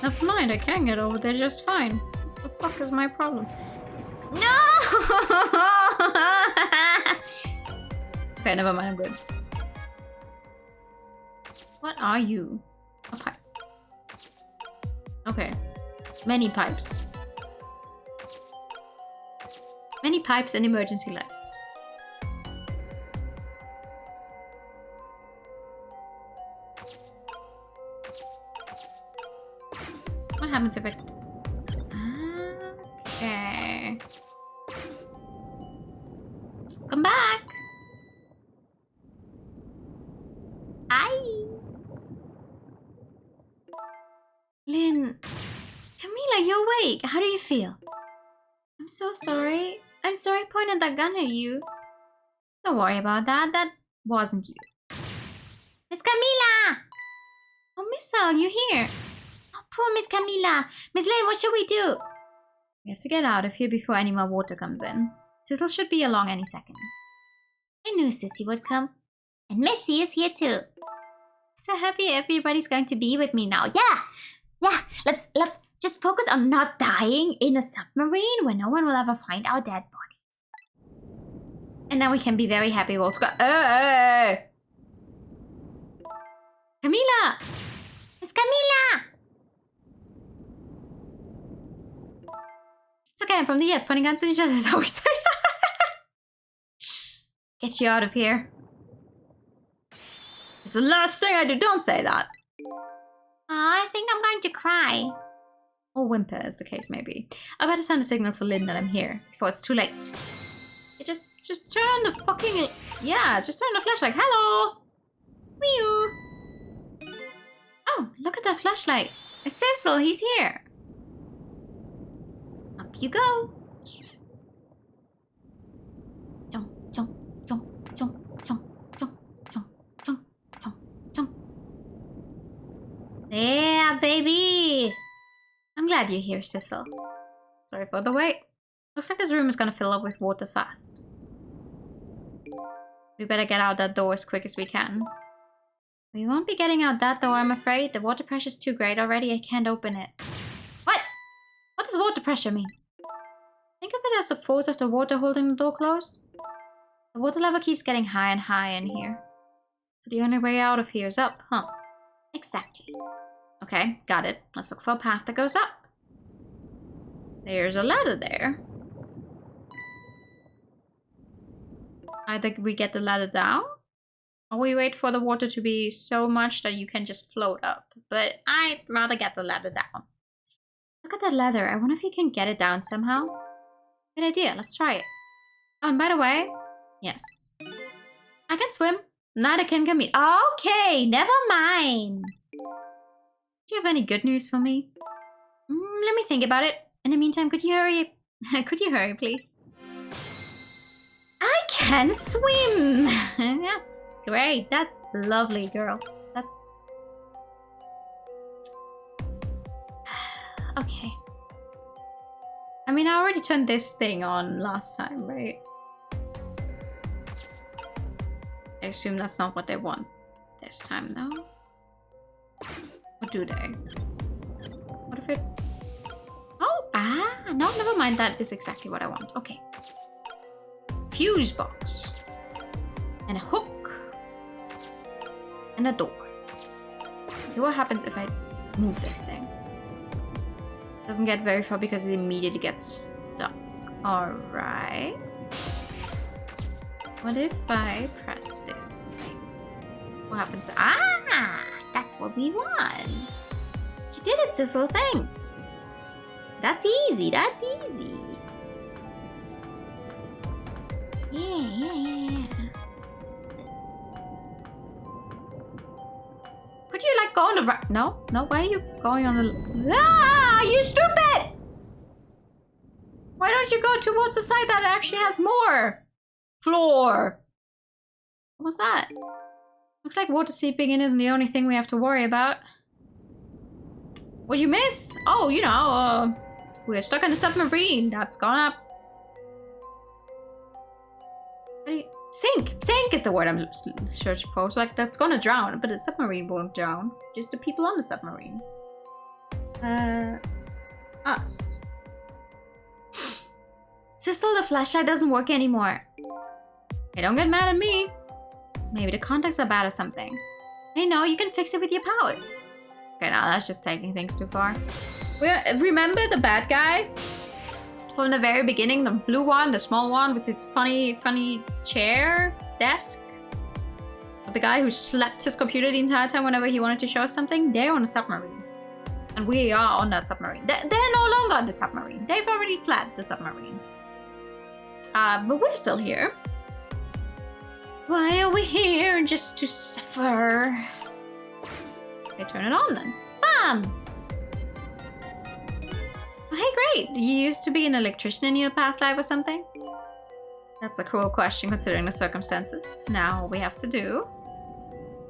Never mind, I can get over there just fine. What the fuck is my problem? No! Okay, never mind, I'm good. What are you? A pipe. Okay. Many pipes. Many pipes and emergency lights. What happens if it... Okay. Come back! Hi! Lynn... Camila, you're awake! How do you feel? I'm so sorry. I'm sorry I pointed that gun at you. Don't worry about that. That wasn't you. Miss Camila! Oh, Missile, you here? Oh, poor Miss Camila. Miss Lynn, what should we do? We have to get out of here before any more water comes in. Sizzle should be along any second. I knew Sissy would come. And Missy is here too. So happy everybody's going to be with me now. Yeah. Let's just focus on not dying in a submarine where no one will ever find our dead bodies. And now we can be very happy we'll go. Hey! Camila! It's Camila! It's okay, I'm from the US. Pointing guns at each other is always Get you out of here. It's the last thing I do. Don't say that. I think I'm going to cry. Or whimper, as the case may be. I better send a signal to Lynn that I'm here before it's too late. Just turn on the fucking... Yeah, just turn on the flashlight. Hello! Wee-oo! Oh, look at that flashlight. It's Cecil, he's here. Up you go. Jump, jump, jump, jump, jump, jump, jump, jump, jump, jump. Yeah, baby! I'm glad you're here, Cecil. Sorry for the wait. Looks like this room is gonna fill up with water fast. We better get out that door as quick as we can. We won't be getting out that door, I'm afraid. The water pressure's too great already. I can't open it. What? What does water pressure mean? Think of it as the force of the water holding the door closed. The water level keeps getting higher and higher in here. So the only way out of here is up, huh? Exactly. Okay, got it. Let's look for a path that goes up. There's a ladder there. Either we get the ladder down, or we wait for the water to be so much that you can just float up. But I'd rather get the ladder down. Look at that ladder. I wonder if you can get it down somehow. Good idea. Let's try it. Oh, and by the way, yes. I can swim. Neither can Camille. Okay, never mind. Do you have any good news for me? Let me think about it. In the meantime, could you hurry? Could you hurry, please? I can swim! That's great. That's lovely, girl. That's... Okay. I mean, I already turned this thing on last time, right? I assume that's not what they want this time, though. Or do they? What if it... Oh, no, never mind. That is exactly what I want. Okay. Fuse box. And a hook. And a door. Okay, what happens if I move this thing? Doesn't get very far because it immediately gets stuck. Alright. What if I press this thing? What happens? Ah! That's what we want. You did it, Cecil. Thanks. That's easy. That's easy. Yeah. Could you like go on the right? No. Why are you going on the? Ah! You stupid! Why don't you go towards the side that actually has more floor? What was that? Looks like water seeping in isn't the only thing we have to worry about. What'd you miss? Oh, you know, we're stuck in a submarine. That's gone up. Sink! Sink is the word I'm searching for. So, like, that's gonna drown, but the submarine won't drown. Just the people on the submarine. Us. Cecil, the flashlight doesn't work anymore. Hey, don't get mad at me. Maybe the contacts are bad or something. Hey, no, you can fix it with your powers. Okay, now that's just taking things too far. Remember the bad guy? From the very beginning, the blue one, the small one with his funny chair, desk? The guy who slapped his computer the entire time whenever he wanted to show us something? They're on a submarine. And we are on that submarine. They're no longer on the submarine. They've already fled the submarine. But we're still here. Why are we here? Just to suffer. Okay, turn it on then. Bam! Oh, hey, great. You used to be an electrician in your past life or something? That's a cruel question considering the circumstances. Now all we have to do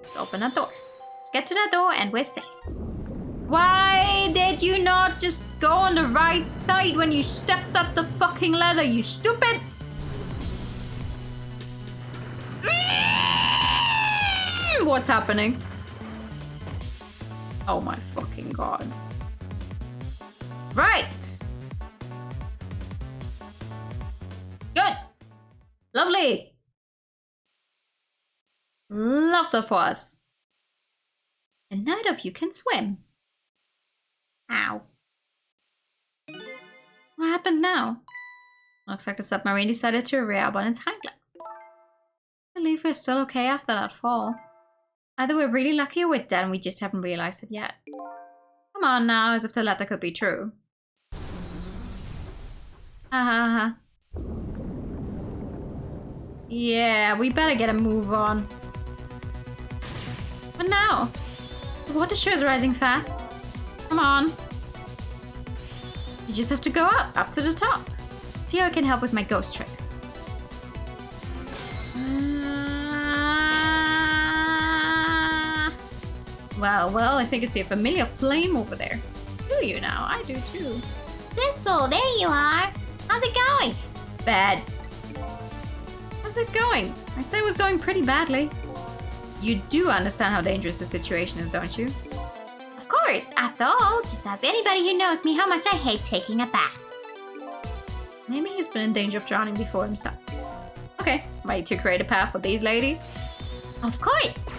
is open that door. Let's get to that door and we're safe. Why did you not just go on the right side when you stepped up the fucking ladder, you stupid? swim? What's happening? Oh my fucking god. Right. Good. Lovely. Love the for us. And neither of you can swim. Ow. What happened now? Looks like the submarine decided to rear up on its hind legs. I believe we're still okay after that fall. Either we're really lucky or we're dead and we just haven't realized it yet. Come on now, as if the latter could be true. Ha ha ha. Yeah, we better get a move on. But now, the water sure is rising fast. Come on. You just have to go up to the top. See how I can help with my ghost tricks. Well, I think I see a familiar flame over there. Do you now? I do too. Sissel, there you are. How's it going? Bad. How's it going? I'd say it was going pretty badly. You do understand how dangerous the situation is, don't you? Of course. After all, just ask anybody who knows me how much I hate taking a bath. Maybe he's been in danger of drowning before himself. Okay, ready to create a path for these ladies? Of course.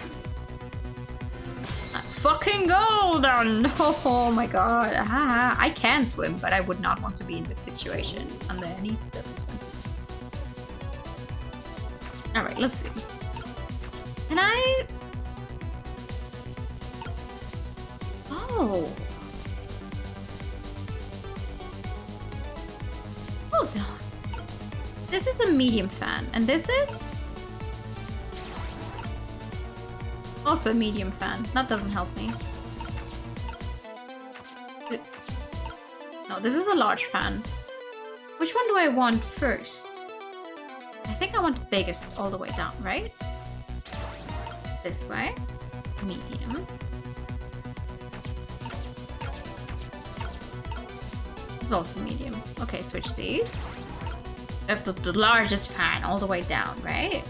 Let's fucking go then! Oh my god. I can swim, but I would not want to be in this situation under any circumstances. Alright, let's see. Can I... Oh. Hold on. This is a medium fan, and this is... also a medium fan. That doesn't help me. No, this is a large fan. Which one do I want first? I think I want the biggest all the way down, right? This way. Medium. This is also medium. Okay, switch these. I have the largest fan all the way down, right?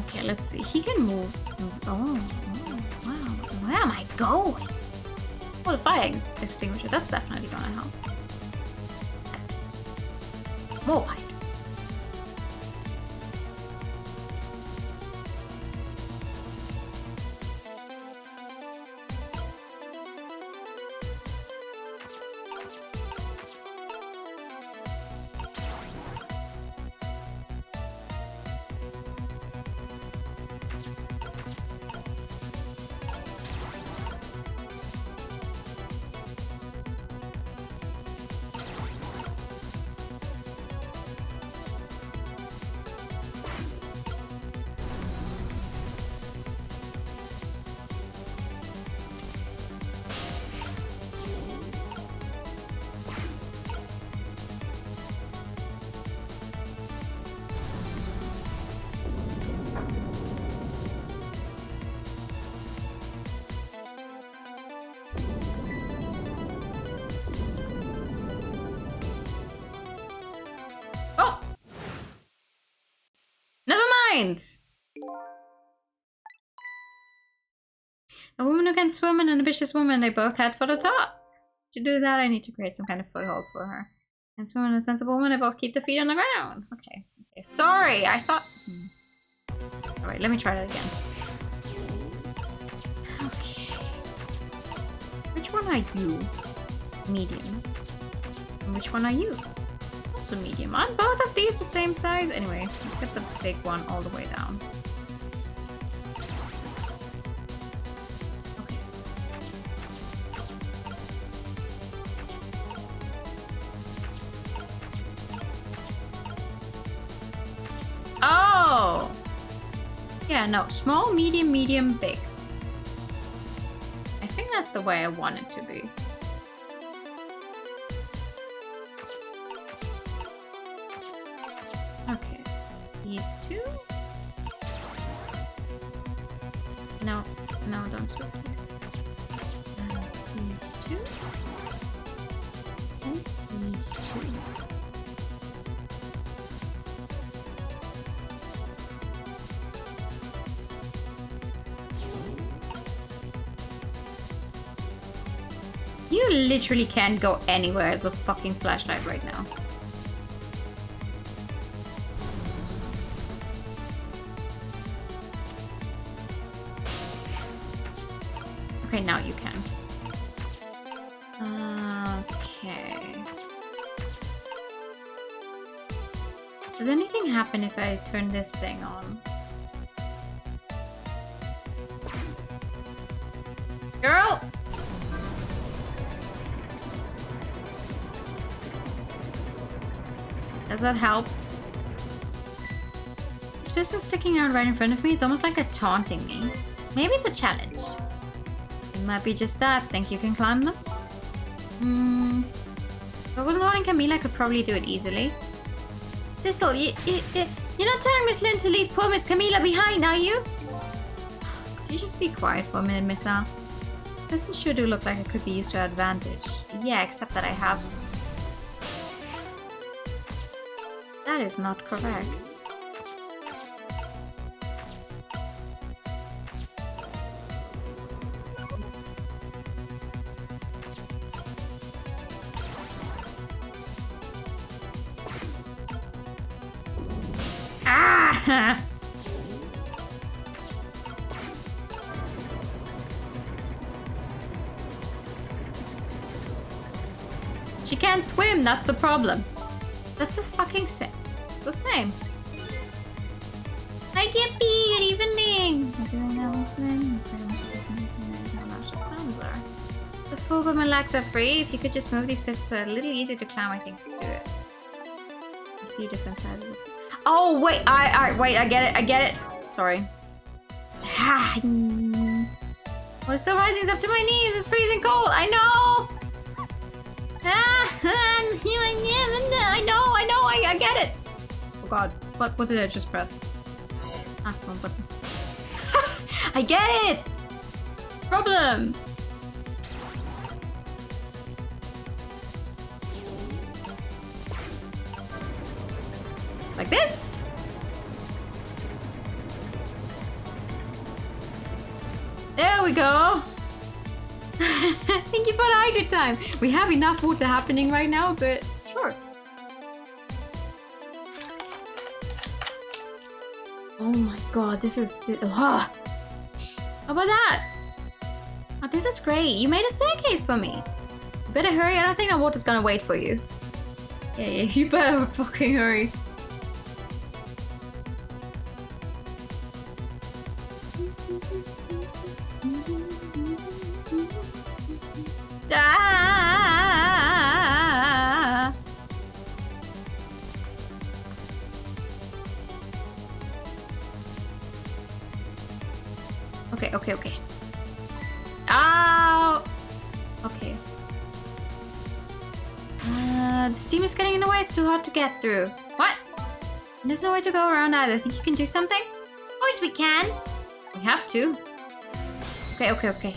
Okay, let's see. He can move. Oh, wow. Where am I going? Oh, the fire extinguisher. That's definitely gonna help. Pipes. More pipes. A woman who can swim and an ambitious woman, they both head for the top. To do that, I need to create some kind of footholds for her. And swim and a sensible woman, they both keep their feet on the ground. Okay. Sorry, I thought... Alright, let me try that again. Okay. Which one are you? Medium. And which one are you? Also medium. Aren't both of these the same size? Anyway, let's get the big one all the way down. Okay. Oh! Yeah, no. Small, medium, medium, big. I think that's the way I want it to be. Okay, these two. No, no, don't switch these. And these two. And these two. You literally can't go anywhere as a fucking flashlight right now. Okay, now you can. Okay. Does anything happen if I turn this thing on? Girl! Does that help? This piston sticking out right in front of me, it's almost like it's taunting me. Maybe it's a challenge. It might be just that. Think you can climb them? If I wasn't holding Camila, I could probably do it easily. Sissel, you're not telling Miss Lynn to leave poor Miss Camila behind, are you? Could you just be quiet for a minute, Miss Al? This piston sure do look like it could be used to our advantage. Yeah, except that I have... That is not correct. Ah! She can't swim, that's the problem. That's the fucking same. It's the same. Hi, Gippy. Good evening. I'm doing that, Muslim. The full but my legs are free. If you could just move these pistons a little easier to climb, I think you could do it. A few different sides. Oh wait, wait. I get it. Sorry. Well, it's still rising up to my knees. It's freezing cold. I know. I know. I get it. Oh god, what did I just press? Ah, wrong button. I get it! Problem! Like this? There we go! Thank you for the hydrate time! We have enough water happening right now, but sure. Oh my god, this is... How about that? Oh, this is great. You made a staircase for me. You better hurry. I don't think that water's gonna wait for you. Yeah, you better fucking hurry. Ah! Okay. Ow! Okay. The steam is getting in the way. It's too hard to get through. What? And there's no way to go around either. Think you can do something? Of course we can. We have to. Okay.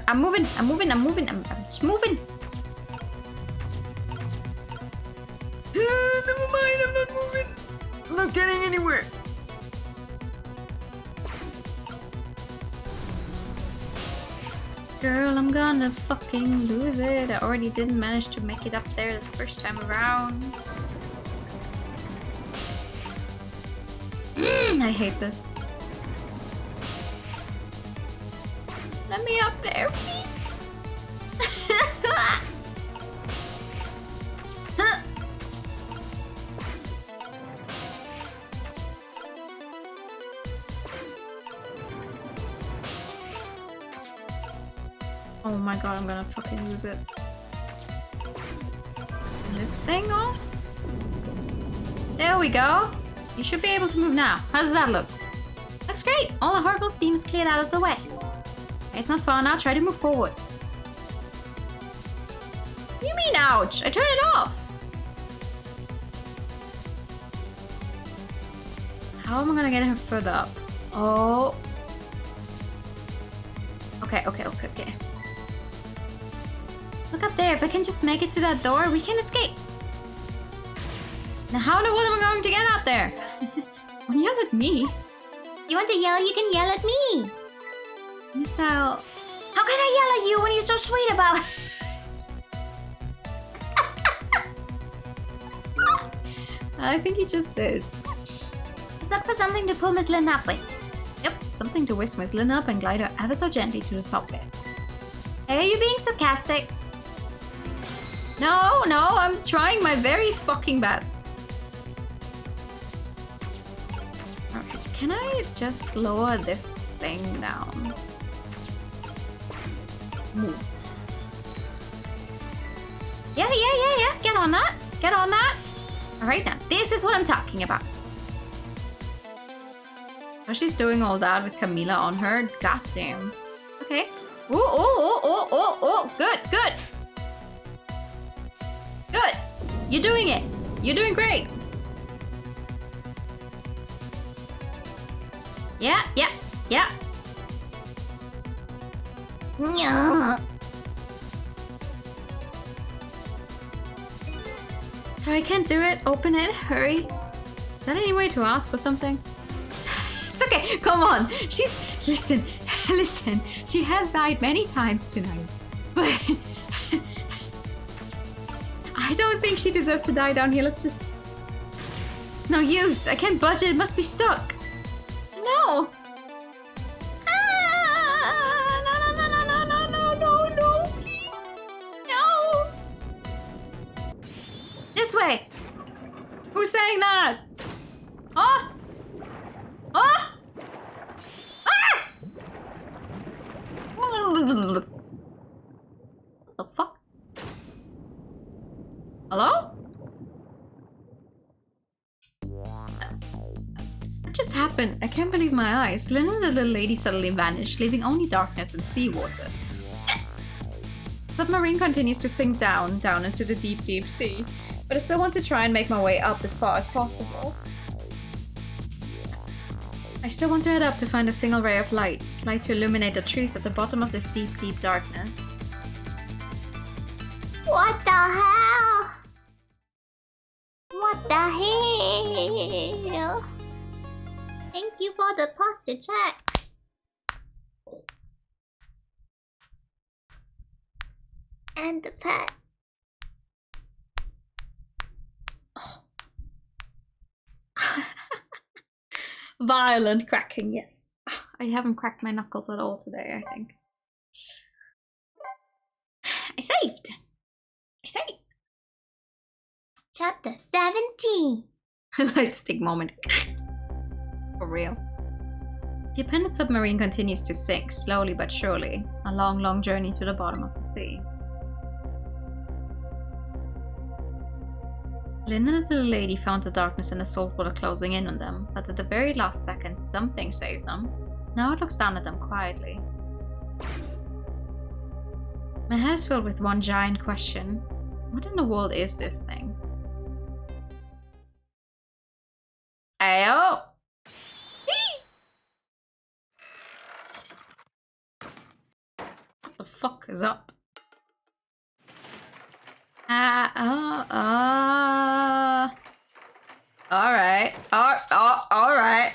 I'm moving. I'm just moving. Never mind. I'm not moving. I'm not getting anywhere. Girl, I'm gonna fucking lose it. I already didn't manage to make it up there the first time around. I hate this. Let me up there, please. Oh my god, I'm gonna fucking lose it. Turn this thing off. There we go. You should be able to move now. How does that look? Looks great. All the horrible steam is cleared out of the way. It's not far now. Try to move forward. What do you mean, ouch? I turned it off. How am I gonna get her further up? Oh. Okay. Look up there. If I can just make it to that door, we can escape. Now, how in the world am I going to get out there? Don't yell at me. You want to yell? You can yell at me. Miss Al. How can I yell at you when you're so sweet about it? I think he just did. Let's look for something to pull Miss Lynn up with. Yep, something to whisk Miss Lynn up and glide her ever so gently to the top bit. Hey, are you being sarcastic? No, I'm trying my very fucking best. Alright, can I just lower this thing down? Move. Yeah. Get on that. Get on that. Alright now, this is what I'm talking about. Oh, she's doing all that with Camila on her. Goddamn. Okay. Oh, good. Good. You're doing it. You're doing great. Yeah. Sorry, I can't do it. Open it. Hurry. Is that any way to ask for something? It's okay. Come on. Listen. She has died many times tonight. But I don't think she deserves to die down here. Let's just... It's no use. I can't budge it. It must be stuck. No. No, please. No. This way. Who's saying that? Huh? What the fuck? Hello? What just happened? I can't believe my eyes. Lynn and the little lady suddenly vanished, leaving only darkness and seawater. The submarine continues to sink down into the deep sea, but I still want to try and make my way up as far as possible. I still want to head up to find a single ray of light to illuminate the truth at the bottom of this deep darkness. What the hell? What the hell? Thank you for the posture check. And the pet. Violent cracking, yes. I haven't cracked my knuckles at all today, I think. I saved. Chapter 17. Lightstick moment. For real. The abandoned submarine continues to sink, slowly but surely. A long journey to the bottom of the sea. Lynn and the little lady found the darkness and the saltwater closing in on them, but at the very last second, something saved them. Now it looks down at them quietly. My head is filled with one giant question. What in the world is this thing? Ayo! What the fuck is up? Alright. Alright.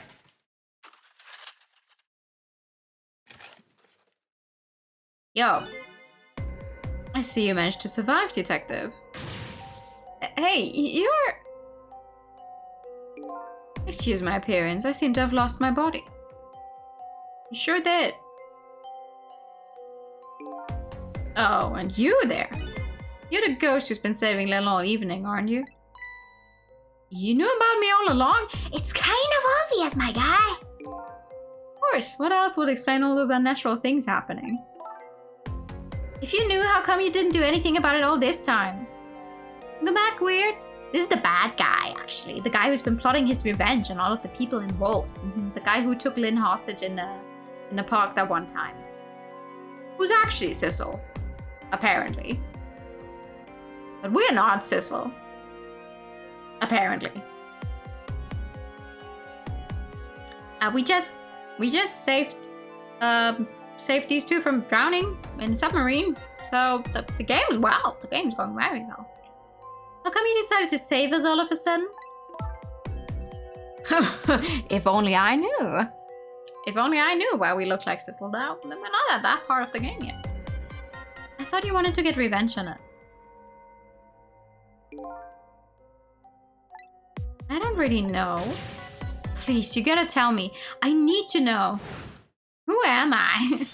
Yo. I see you managed to survive, detective. Hey, you're... Excuse my appearance, I seem to have lost my body. You sure did. Oh, and you there. You're the ghost who's been saving Lynn all evening, aren't you? You knew about me all along? It's kind of obvious, my guy. Of course, what else would explain all those unnatural things happening? If you knew, how come you didn't do anything about it all this time? Go back, weird. This is the bad guy, actually. The guy who's been plotting his revenge on all of the people involved. The guy who took Lynn hostage in the park that one time. Who's actually Sissel. Apparently. But we're not Sissel. Apparently. We just saved these two from drowning in a submarine. So the game's going very well. How come you decided to save us all of a sudden? If only I knew. If only I knew why we look like Sissel now. We're not at that part of the game yet. I thought you wanted to get revenge on us. I don't really know. Please, you gotta tell me. I need to know. Who am I?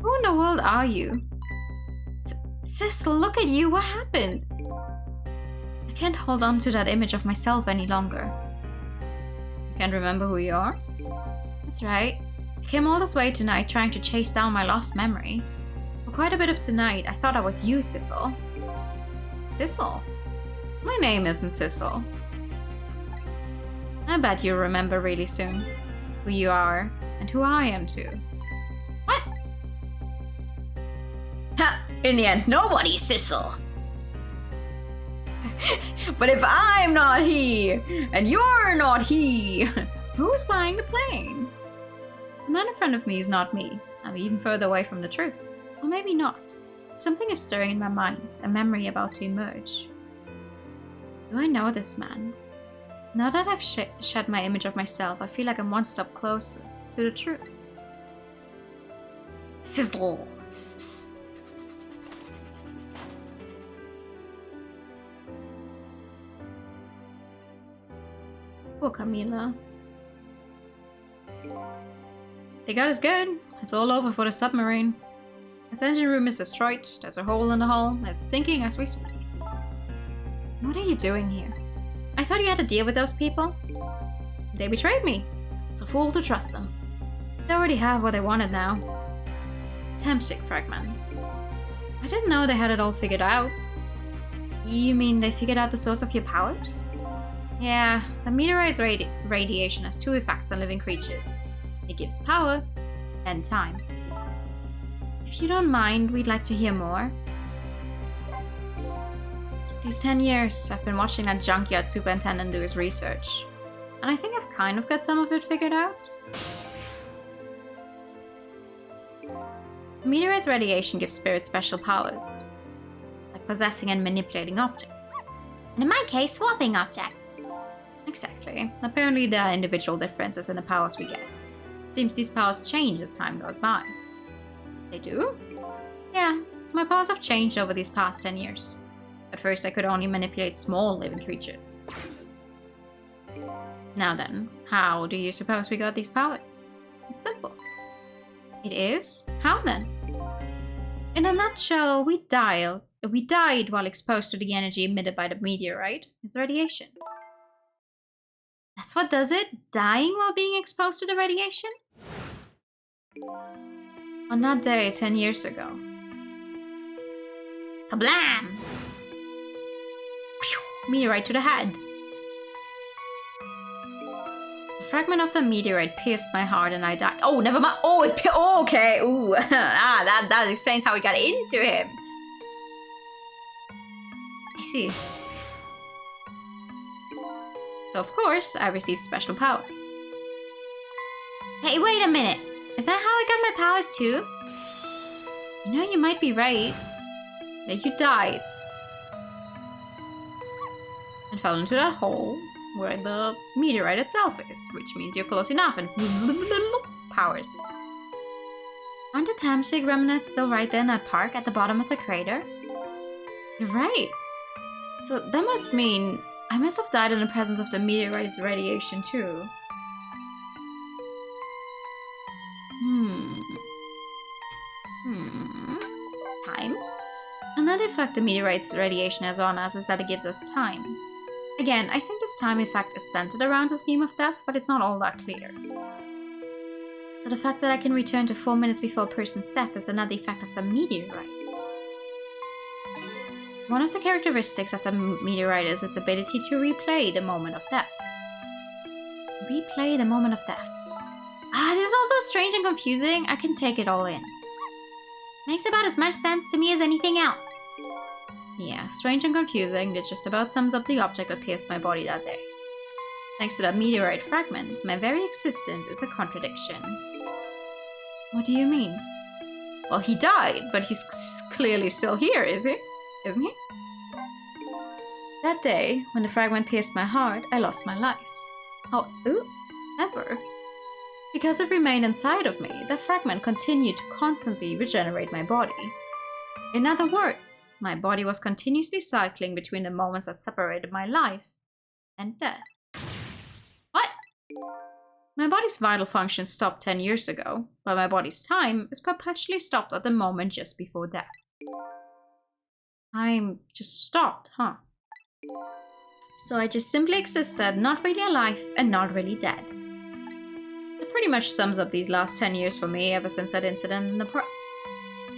Who in the world are you? Sis, look at you. What happened? I can't hold on to that image of myself any longer. You can't remember who you are? That's right. I came all this way tonight trying to chase down my lost memory. For quite a bit of tonight, I thought I was you, Sissel. Sissel? My name isn't Sissel. I bet you'll remember really soon who you are and who I am too. What? Ha! In the end, nobody's Sissel. But if I'm not he, and you're not he, who's flying the plane? The man in front of me is not me. I'm even further away from the truth. Or maybe not. Something is stirring in my mind, a memory about to emerge. Do I know this man? Now that I've shed my image of myself, I feel like I'm one step closer to the truth. Sizzle. Poor Camila. They got us good. It's all over for the submarine. Its engine room is destroyed. There's a hole in the hull. It's sinking as we speak. What are you doing here? I thought you had a deal with those people. They betrayed me. It's a fool to trust them. They already have what they wanted now. Tempstic fragment. I didn't know they had it all figured out. You mean they figured out the source of your powers? Yeah, the meteorite's radiation has two effects on living creatures. It gives power and time. If you don't mind, we'd like to hear more. These 10 years, I've been watching that junkyard superintendent do his research. And I think I've kind of got some of it figured out. Meteorite's radiation gives spirits special powers. Like possessing and manipulating objects. And in my case, swapping objects. Exactly. Apparently there are individual differences in the powers we get. Seems these powers change as time goes by. They do? Yeah, my powers have changed over these past 10 years. At first I could only manipulate small living creatures. Now then, how do you suppose we got these powers? It's simple. It is? How then? In a nutshell, we died while exposed to the energy emitted by the meteorite. It's radiation. That's what does it? Dying while being exposed to the radiation? On that day 10 years ago. Kablam! Meteorite to the head. A fragment of the meteorite pierced my heart and I died. Oh, never mind. Oh, okay. Ooh. that explains how we got into him. I see. So of course, I received special powers. Hey, wait a minute. Is that how I got my powers too? You know, you might be right. That you died. And fell into that hole where the meteorite itself is, which means you're close enough and powers. Aren't the Tamsig remnants still right there in that park at the bottom of the crater? You're right. So that must mean I must have died in the presence of the meteorite's radiation too. Time? Another effect the meteorite's radiation has on us is that it gives us time. Again, I think this time effect is centered around the theme of death, but it's not all that clear. So the fact that I can return to 4 minutes before a person's death is another effect of the meteorite. One of the characteristics of the meteorite is its ability to replay the moment of death. Replay the moment of death. This is also strange and confusing. I can take it all in. Makes about as much sense to me as anything else. Yeah, strange and confusing. That just about sums up the object that pierced my body that day. Thanks to that meteorite fragment, my very existence is a contradiction. What do you mean? Well, he died, but he's clearly still here, is he? Isn't he? That day, when the fragment pierced my heart, I lost my life. However, because it remained inside of me, that fragment continued to constantly regenerate my body. In other words, my body was continuously cycling between the moments that separated my life and death. What? My body's vital functions stopped 10 years ago, but my body's time is perpetually stopped at the moment just before death. I'm just stopped, huh? So I just simply existed, not really alive and not really dead. It pretty much sums up these last 10 years for me ever since that incident in the park.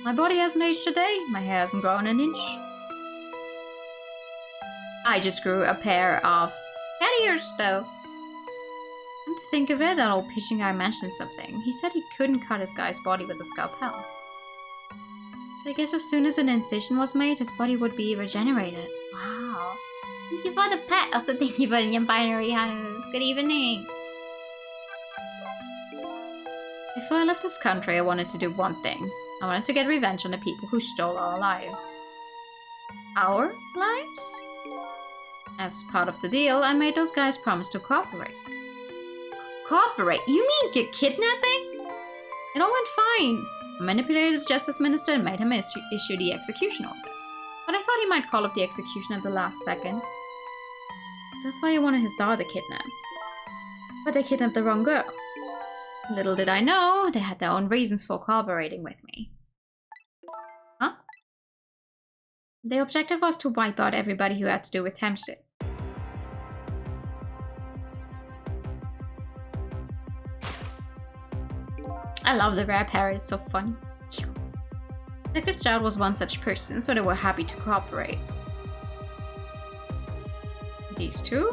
My body hasn't aged a day, my hair hasn't grown an inch. I just grew a pair of cat ears, though. And to think of it, that old pitching guy mentioned something. He said he couldn't cut his guy's body with a scalpel. So I guess as soon as an incision was made, his body would be regenerated. Wow. Thank you for the pet. Also, thank you for the binary, Hanu. Good evening. Before I left this country, I wanted to do one thing. I wanted to get revenge on the people who stole our lives. Our lives? As part of the deal, I made those guys promise to cooperate. Cooperate? You mean get kidnapping? It all went fine. I manipulated the justice minister and made him issue the execution order. But I thought he might call up the execution at the last second. So that's why he wanted his daughter kidnapped. But they kidnapped the wrong girl. Little did I know, they had their own reasons for cooperating with me. Huh? The objective was to wipe out everybody who had to do with Temshit. I love the rare parrot, it's so funny. The good child was one such person, so they were happy to cooperate. These two?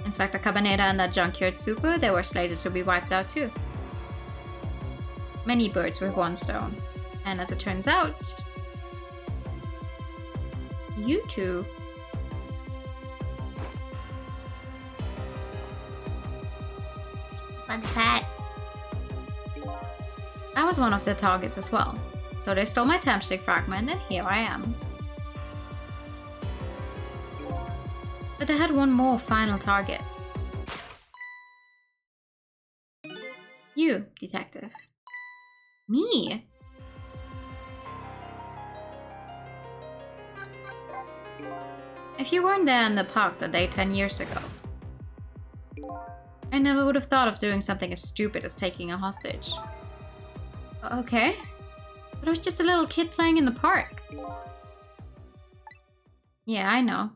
Inspector Cabaneda and that junkyard super, they were slated to be wiped out too. Many birds with one stone. And as it turns out, you two. Fun pet. I was one of their targets as well. So they stole my temp stick fragment and here I am. But they had one more final target. You, detective. Me? If you weren't there in the park that day 10 years ago, I never would have thought of doing something as stupid as taking a hostage. Okay. But I was just a little kid playing in the park. Yeah, I know.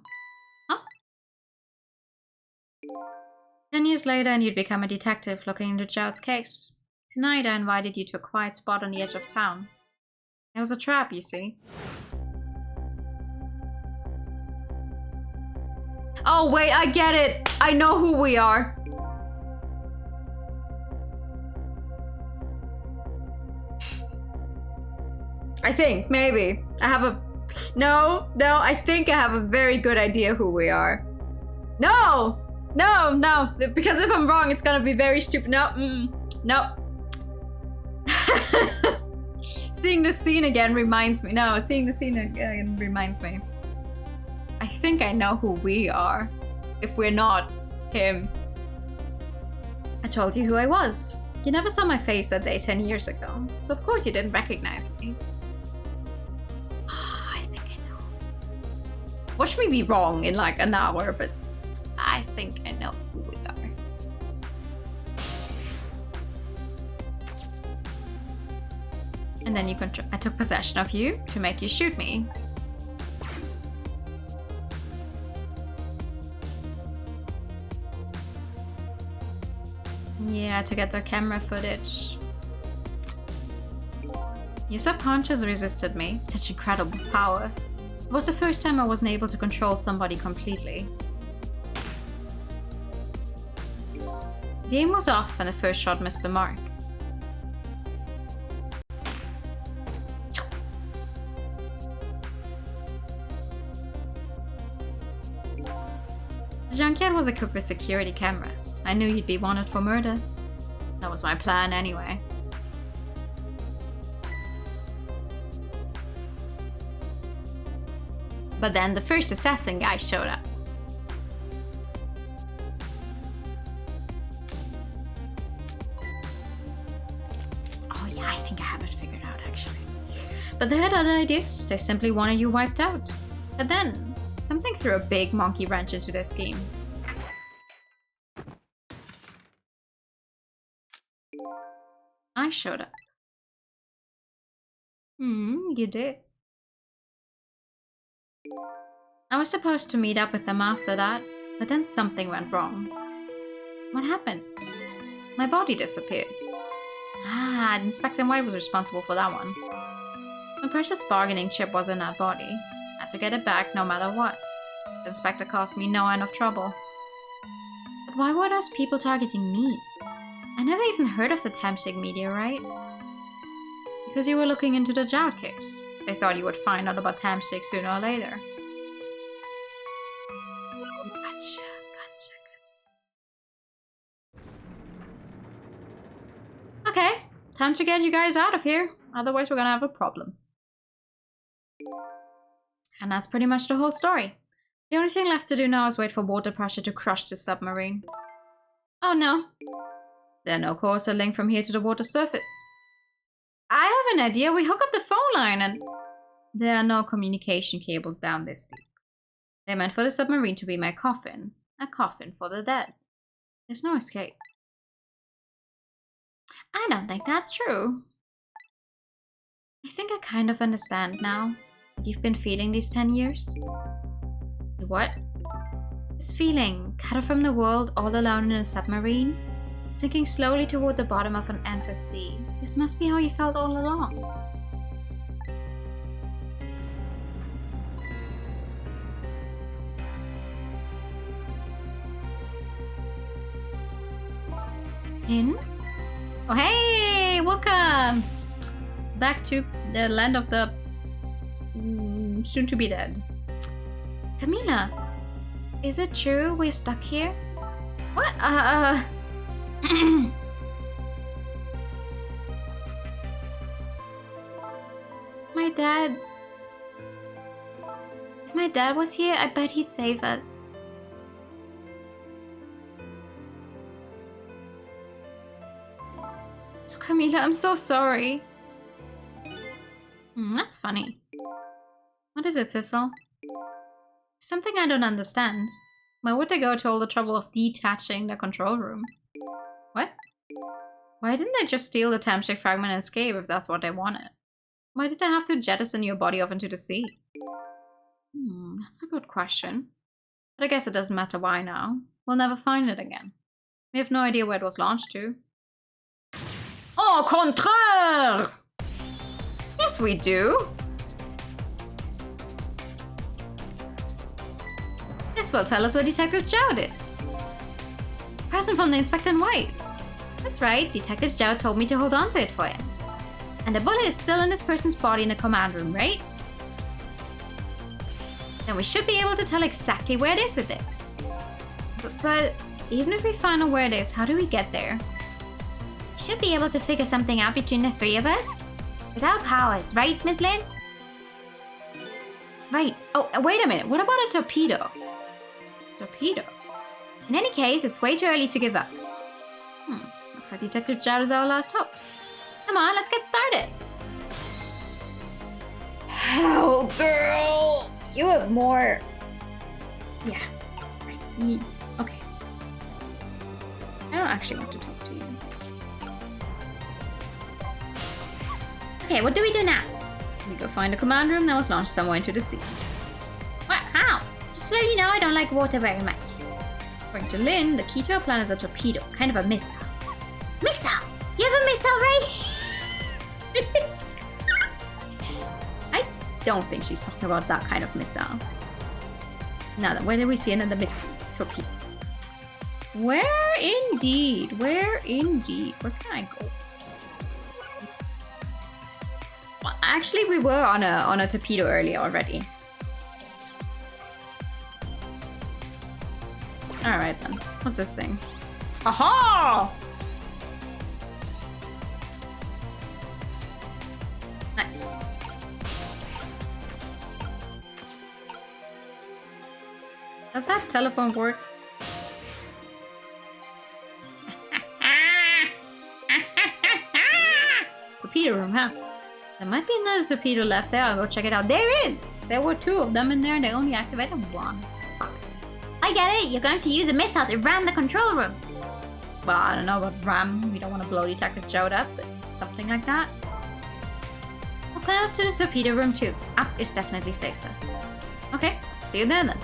10 years later and you'd become a detective looking into Jout's case. Tonight I invited you to a quiet spot on the edge of town. It was a trap, you see. Oh wait, I get it! I know who we are! I think, maybe. I have a... No, I think I have a very good idea who we are. No! No, because if I'm wrong, it's gonna be very stupid. No. Seeing the scene again reminds me. No, seeing the scene again reminds me. I think I know who we are. If we're not him. I told you who I was. You never saw my face that day 10 years ago, so of course you didn't recognize me. I think I know. Watch me be wrong in like an hour, but I think I know who we are. And then I took possession of you to make you shoot me. Yeah, to get the camera footage. Your subconscious resisted me. Such incredible power. It was the first time I wasn't able to control somebody completely. The aim was off and the first shot missed the mark. The junkyard was equipped with security cameras. I knew you'd be wanted for murder. That was my plan anyway. But then the first assassin guy showed up. Oh yeah, I think I have it figured out, actually. But they had other ideas. They simply wanted you wiped out. But then, something threw a big monkey wrench into their scheme. I showed up. You did. I was supposed to meet up with them after that, but then something went wrong. What happened? My body disappeared. Inspector White was responsible for that one. My precious bargaining chip was in that body. Had to get it back no matter what. The inspector caused me no end of trouble. But why were those people targeting me? I never even heard of the Temsig meteorite. Because you were looking into the Jout case. They thought you would find out about Temsig sooner or later. Gotcha. Okay, time to get you guys out of here. Otherwise we're gonna have a problem. And that's pretty much the whole story. The only thing left to do now is wait for water pressure to crush the submarine. Oh no. There are no course or link from here to the water surface. I have an idea. We hook up the phone line and... There are no communication cables down this deep. They're meant for the submarine to be my coffin. A coffin for the dead. There's no escape. I don't think that's true. I think I kind of understand now what you've been feeling these 10 years. What? This feeling, cut off from the world, all alone in a submarine, sinking slowly toward the bottom of an endless sea. This must be how you felt all along. In? Oh hey, welcome! Back to the land of the soon to be dead. Camila, is it true we're stuck here? What? My dad... If my dad was here, I bet he'd save us. Camila, I'm so sorry. That's funny. What is it, Sissel? Something I don't understand. Why would they go to all the trouble of detaching the control room? What? Why didn't they just steal the Temsig fragment and escape if that's what they wanted? Why did they have to jettison your body off into the sea? That's a good question. But I guess it doesn't matter why now. We'll never find it again. We have no idea where it was launched to. Au contraire! Yes, we do. This will tell us where Detective Jout is. Person from the Inspector in White. That's right, Detective Jout told me to hold on to it for him. And the bullet is still in this person's body in the command room, right? Then we should be able to tell exactly where it is with this. But even if we find out where it is, how do we get there? We should be able to figure something out between the three of us. With our powers, right, Miss Lynn? Right. Oh, wait a minute. What about a torpedo? Torpedo? In any case, it's way too early to give up. Looks like Detective Jout is our last hope. Come on, let's get started. Oh, girl. You have more... Yeah. Right. Okay. I don't actually want to talk to you. Okay, what do we do now? We go find a command room that was launched somewhere into the sea. What? How? Just to let you know, I don't like water very much. According to Lynn, the key to our plan is a torpedo, kind of a missile. Missile? You have a missile, right? I don't think she's talking about that kind of missile. Now then, where do we see another missile? Torpedo. Where indeed? Where indeed? Where can I go? Well, actually, we were on a torpedo earlier already. Alright then. What's this thing? Aha! Nice. Does that telephone work? torpedo room, huh? There might be another torpedo left there. I'll go check it out. There is! There were 2 of them in there and they only activated 1. I get it. You're going to use a missile to ram the control room. Well, I don't know about ram. We don't want to blow Detective Jode up, but something like that. I'll climb up to the torpedo room too. Up is definitely safer. Okay, see you there then.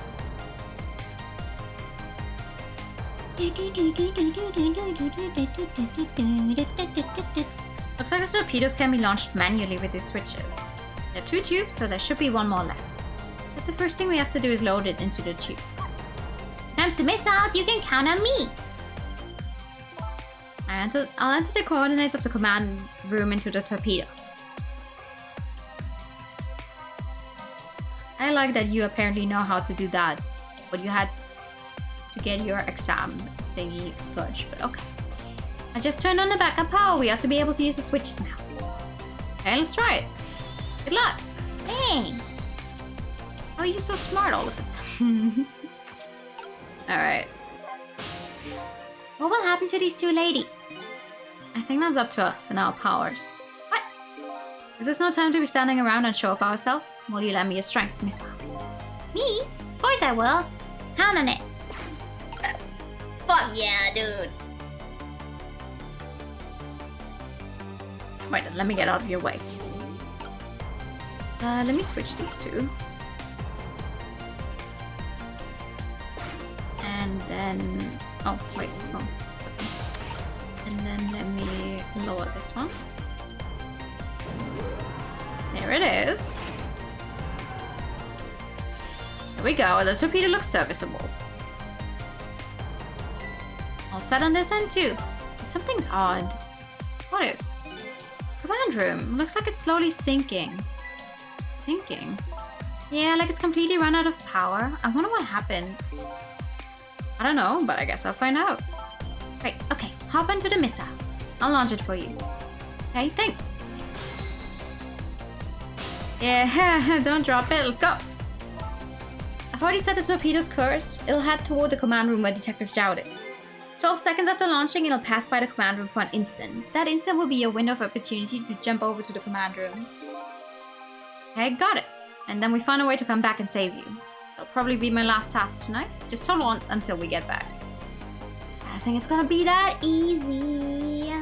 Looks like the torpedoes can be launched manually with these switches. There are 2 tubes, so there should be 1 more left. That's the first thing we have to do is load it into the tube. When it comes to missiles, you can count on me. I'll enter the coordinates of the command room into the torpedo. I like that you apparently know how to do that, but you had to get your exam thingy fudged, but okay. I just turned on the backup power. We ought to be able to use the switches now. Okay, let's try it. Good luck. Thanks. Oh, you're so smart all of a sudden. Alright. What will happen to these 2 ladies? I think that's up to us and our powers. What? Is this no time to be standing around and show off ourselves? Will you lend me your strength, missile? Me? Of course I will. Count on it. Fuck yeah, dude. Wait, let me get out of your way. Let me switch these 2. And then... Oh, wait. Oh. And then let me lower this one. There it is. There we go. The torpedo looks serviceable. All set on this end too. Something's odd. What is? Command room. Looks like it's slowly sinking. Sinking? Yeah, like it's completely run out of power. I wonder what happened. I don't know, but I guess I'll find out. Right, okay. Hop into the missile. I'll launch it for you. Okay, thanks. Yeah, don't drop it. Let's go. I've already set the torpedo's course. It'll head toward the command room where Detective Jode is. 12 seconds after launching, it'll pass by the command room for an instant. That instant will be your window of opportunity to jump over to the command room. Okay, got it. And then we find a way to come back and save you. That'll probably be my last task tonight. Just hold on until we get back. I don't think it's gonna be that easy.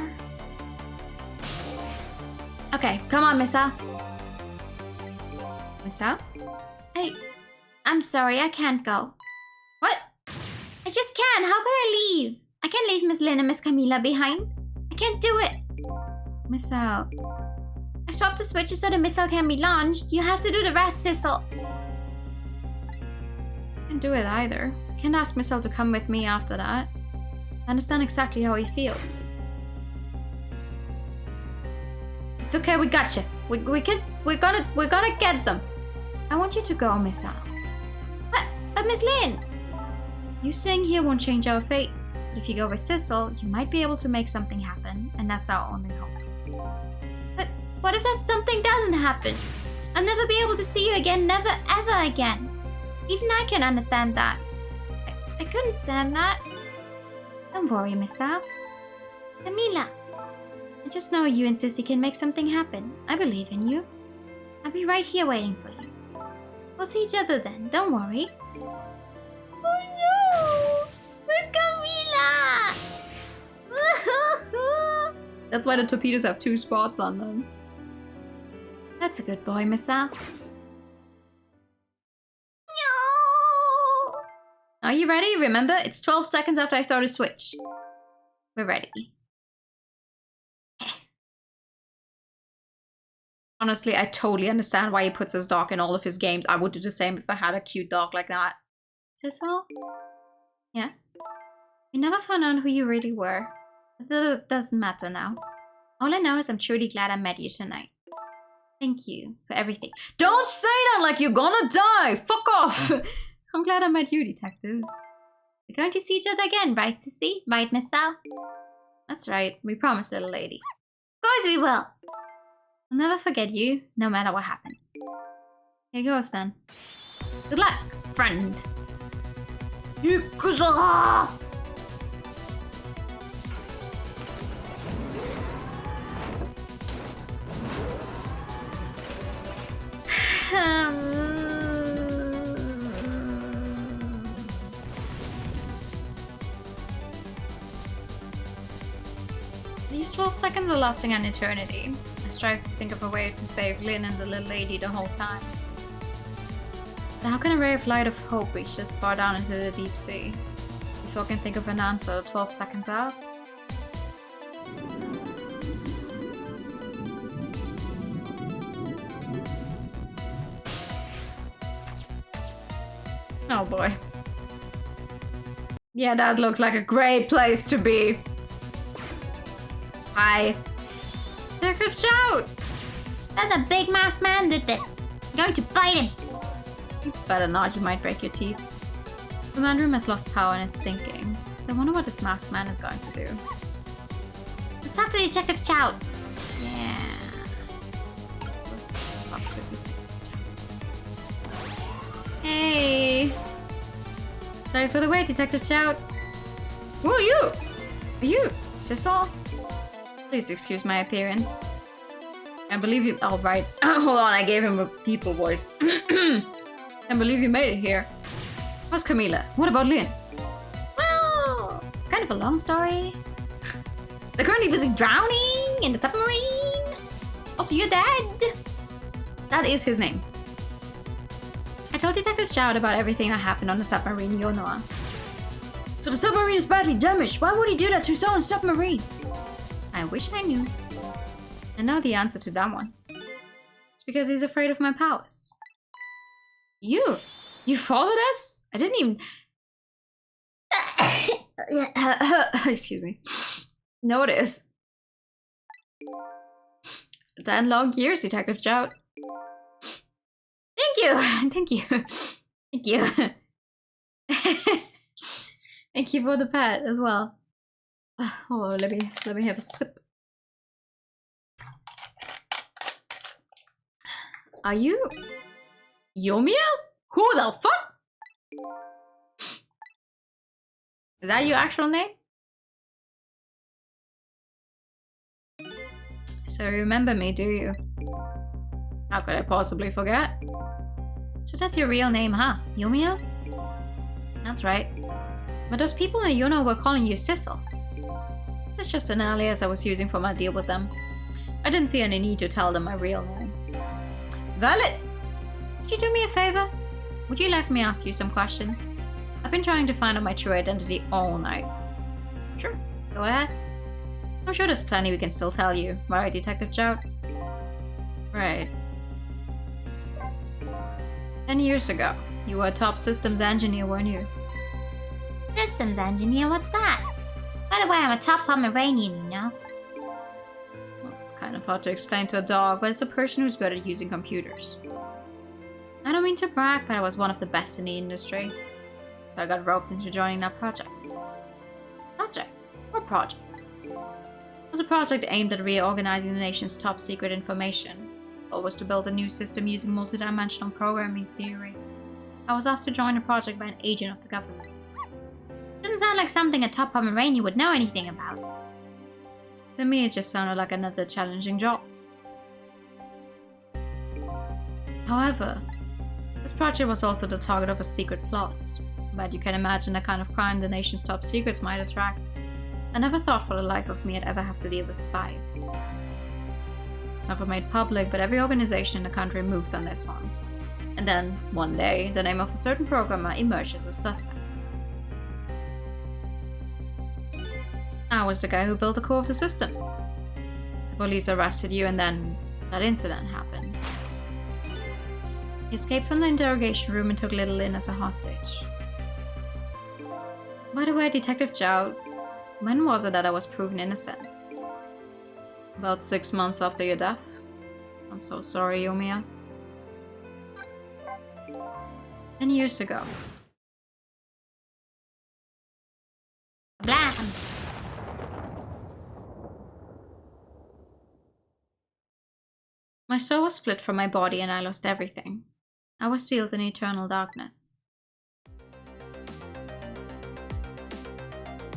Okay, come on, Missa. Missa? I'm sorry, I can't go. What? I just can't. How could I leave? I can't leave Miss Lynn and Miss Camila behind. I can't do it. Missa. I swapped the switches so the missile can be launched. You have to do the rest, Sissel. I can't do it either. I can't ask Missile to come with me after that. I understand exactly how he feels. It's okay, we got you. We're gonna get them. I want you to go, Missile. But Miss Lynn. You staying here won't change our fate. But if you go with Sissel, you might be able to make something happen, and that's our only hope. But what if that something doesn't happen? I'll never be able to see you again, never ever again. Even I can understand that. I couldn't stand that. Don't worry, Missa. Camila. I just know you and Sissy can make something happen. I believe in you. I'll be right here waiting for you. We'll see each other then, don't worry. Oh no! Miss Camila! That's why the torpedoes have 2 spots on them. That's a good boy, Missa. No! Are you ready? Remember, it's 12 seconds after I throw the switch. We're ready. Honestly, I totally understand why he puts his dog in all of his games. I would do the same if I had a cute dog like that. Sissel? Yes? We never found out who you really were. But that doesn't matter now. All I know is I'm truly glad I met you tonight. Thank you for everything. Don't say that like you're gonna die! Fuck off! I'm glad I met you, Detective. We're going to see each other again, right, Sissy? Right, Miss Sal? That's right. We promised, little lady. Of course we will! I'll never forget you, no matter what happens. Here goes then. Good luck, friend. Yakuza! These 12 seconds are lasting an eternity. I strive to think of a way to save Lynn and the little lady the whole time. But how can a ray of light of hope reach this far down into the deep sea? If I can think of an answer 12 seconds out. Oh boy. Yeah, that looks like a great place to be. Hi. Detective Shout! That the big masked man did this. I'm going to bite him. You better not, you might break your teeth. The command room has lost power and it's sinking. So I wonder what this masked man is going to do. Let's talk to Detective Chow. Yeah. Let's talk to Detective Chow. Hey! Sorry for the wait, Detective Chow. Who are you? Are you Sissel? Please excuse my appearance. I believe you. Oh, right. Hold on, I gave him a deeper voice. I believe you made it here. How's Camila? What about Lynn? Well, it's kind of a long story. They're currently busy drowning in the submarine. Also, you're dead. That is his name. I told Detective Chow about everything that happened on the submarine Yonoa. So the submarine is badly damaged. Why would he do that to his own submarine? I wish I knew. I know the answer to that one. It's because he's afraid of my powers. You followed us? I didn't even... Excuse me. Notice. It's been 10 long years, Detective Chow. Thank you! Thank you. Thank you. Thank you for the pet as well. Oh, let me have a sip. Are you Yomiya? Who the fuck? Is that your actual name? So you remember me, do you? How could I possibly forget? So that's your real name, huh? Yomiya? That's right. But those people in Yono were calling you Sissel. That's just an alias I was using for my deal with them. I didn't see any need to tell them my real name. Valid! Would you do me a favor? Would you let me ask you some questions? I've been trying to find out my true identity all night. Sure, go ahead. I'm sure there's plenty we can still tell you, right, Detective Chow? Right. 10 years ago, you were a top systems engineer, weren't you? Systems engineer, what's that? By the way, I'm a top Pomeranian, you know? It's kind of hard to explain to a dog, but it's a person who's good at using computers. I don't mean to brag, but I was one of the best in the industry. So I got roped into joining that project. Project? What project? It was a project aimed at reorganizing the nation's top secret information. The goal was to build a new system using multidimensional programming theory. I was asked to join the project by an agent of the government. Doesn't sound like something a top Pomeranian would know anything about. To me, it just sounded like another challenging job. However, this project was also the target of a secret plot. But you can imagine the kind of crime the nation's top secrets might attract. I never thought for the life of me I'd ever have to deal with spies. It's never made public, but every organization in the country moved on this one. And then, one day, the name of a certain programmer emerged as a suspect. I was the guy who built the core of the system. The police arrested you and then that incident happened. He escaped from the interrogation room and took little Lynn as a hostage. By the way, Detective Chow, when was it that I was proven innocent? About 6 months after your death. I'm so sorry, Yomiya. 10 years ago. Blah! My soul was split from my body and I lost everything. I was sealed in eternal darkness.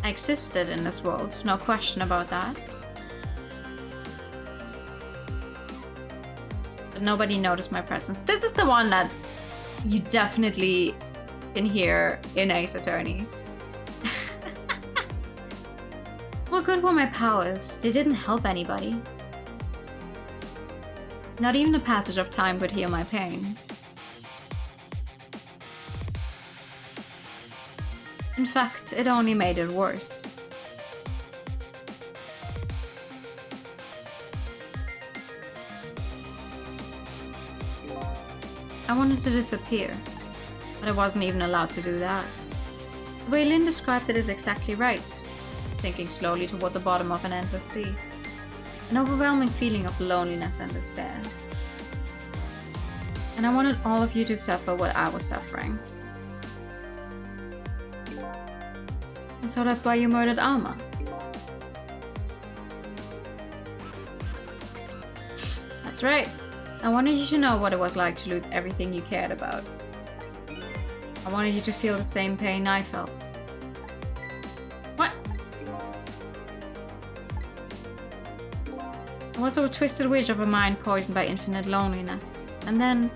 I existed in this world, no question about that. But nobody noticed my presence. This is the one that you definitely can hear in Ace Attorney. Well, good were my powers, they didn't help anybody. Not even the passage of time could heal my pain. In fact, it only made it worse. I wanted to disappear, but I wasn't even allowed to do that. The way Lynn described it is exactly right, sinking slowly toward the bottom of an endless sea. An overwhelming feeling of loneliness and despair. And I wanted all of you to suffer what I was suffering. And so that's why you murdered Alma. That's right. I wanted you to know what it was like to lose everything you cared about. I wanted you to feel the same pain I felt. What? I was a twisted wish of a mind poisoned by infinite loneliness. And then,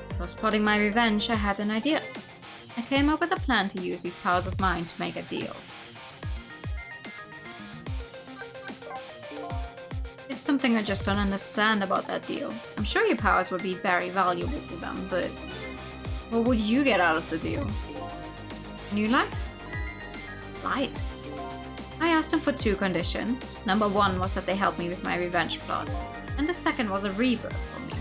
as I was plotting my revenge, I had an idea. I came up with a plan to use these powers of mine to make a deal. There's something I just don't understand about that deal. I'm sure your powers would be very valuable to them, but what would you get out of the deal? A new life? Life? I asked them for 2 conditions. Number 1 was that they helped me with my revenge plot, and the second was a rebirth for me.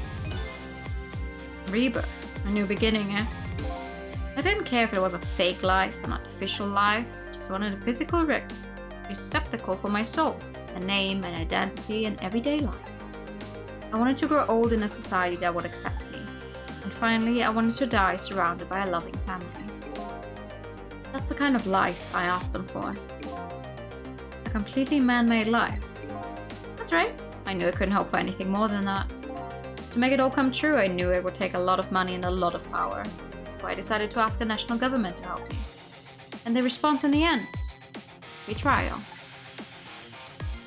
Rebirth? A new beginning, eh? I didn't care if it was a fake life, an artificial life. I just wanted a physical receptacle for my soul, a name, an identity, and everyday life. I wanted to grow old in a society that would accept me. And finally, I wanted to die surrounded by a loving family. That's the kind of life I asked them for. A completely man-made life. That's right. I knew I couldn't hope for anything more than that. To make it all come true, I knew it would take a lot of money and a lot of power. So I decided to ask the national government to help me. And the response in the end was betrayal.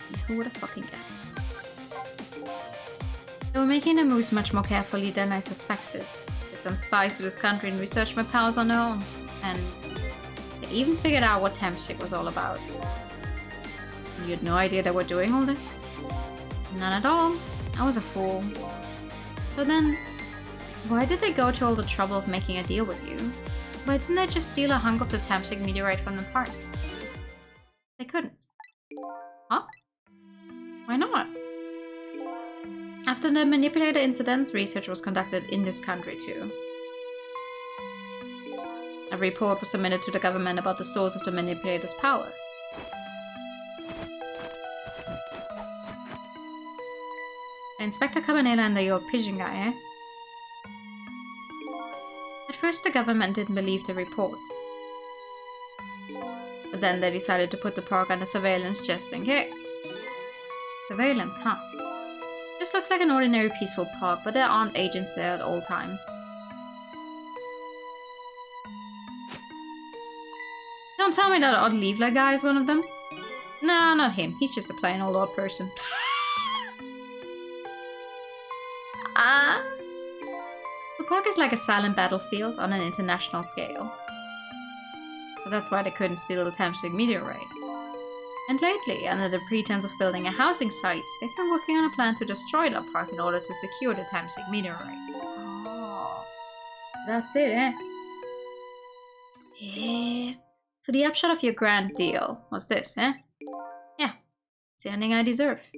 And who would have fucking guessed? They were making the moves much more carefully than I suspected. They sent spies to this country and researched my powers on their own. And they even figured out what Tempstic was all about. And you had no idea they were doing all this? None at all. I was a fool. So then, why did they go to all the trouble of making a deal with you? Why didn't they just steal a hunk of the Tempstic meteorite from the park? They couldn't. Huh? Why not? After the manipulator incidents, research was conducted in this country too. A report was submitted to the government about the source of the manipulator's power. Inspector Cabanela and the old pigeon guy, eh? At first the government didn't believe the report. But then they decided to put the park under surveillance just in case. Surveillance, huh? This looks like an ordinary peaceful park, but there aren't agents there at all times. Don't tell me that odd Leafler guy is one of them. Nah, not him. He's just a plain old odd person. The park is like a silent battlefield on an international scale. So that's why they couldn't steal the Tempstic meteorite. And lately, under the pretense of building a housing site, they've been working on a plan to destroy the park in order to secure the Tempstic meteorite. Oh, that's it, eh? Yeah. So the upshot of your grand deal was this, eh? Yeah, it's the ending I deserve.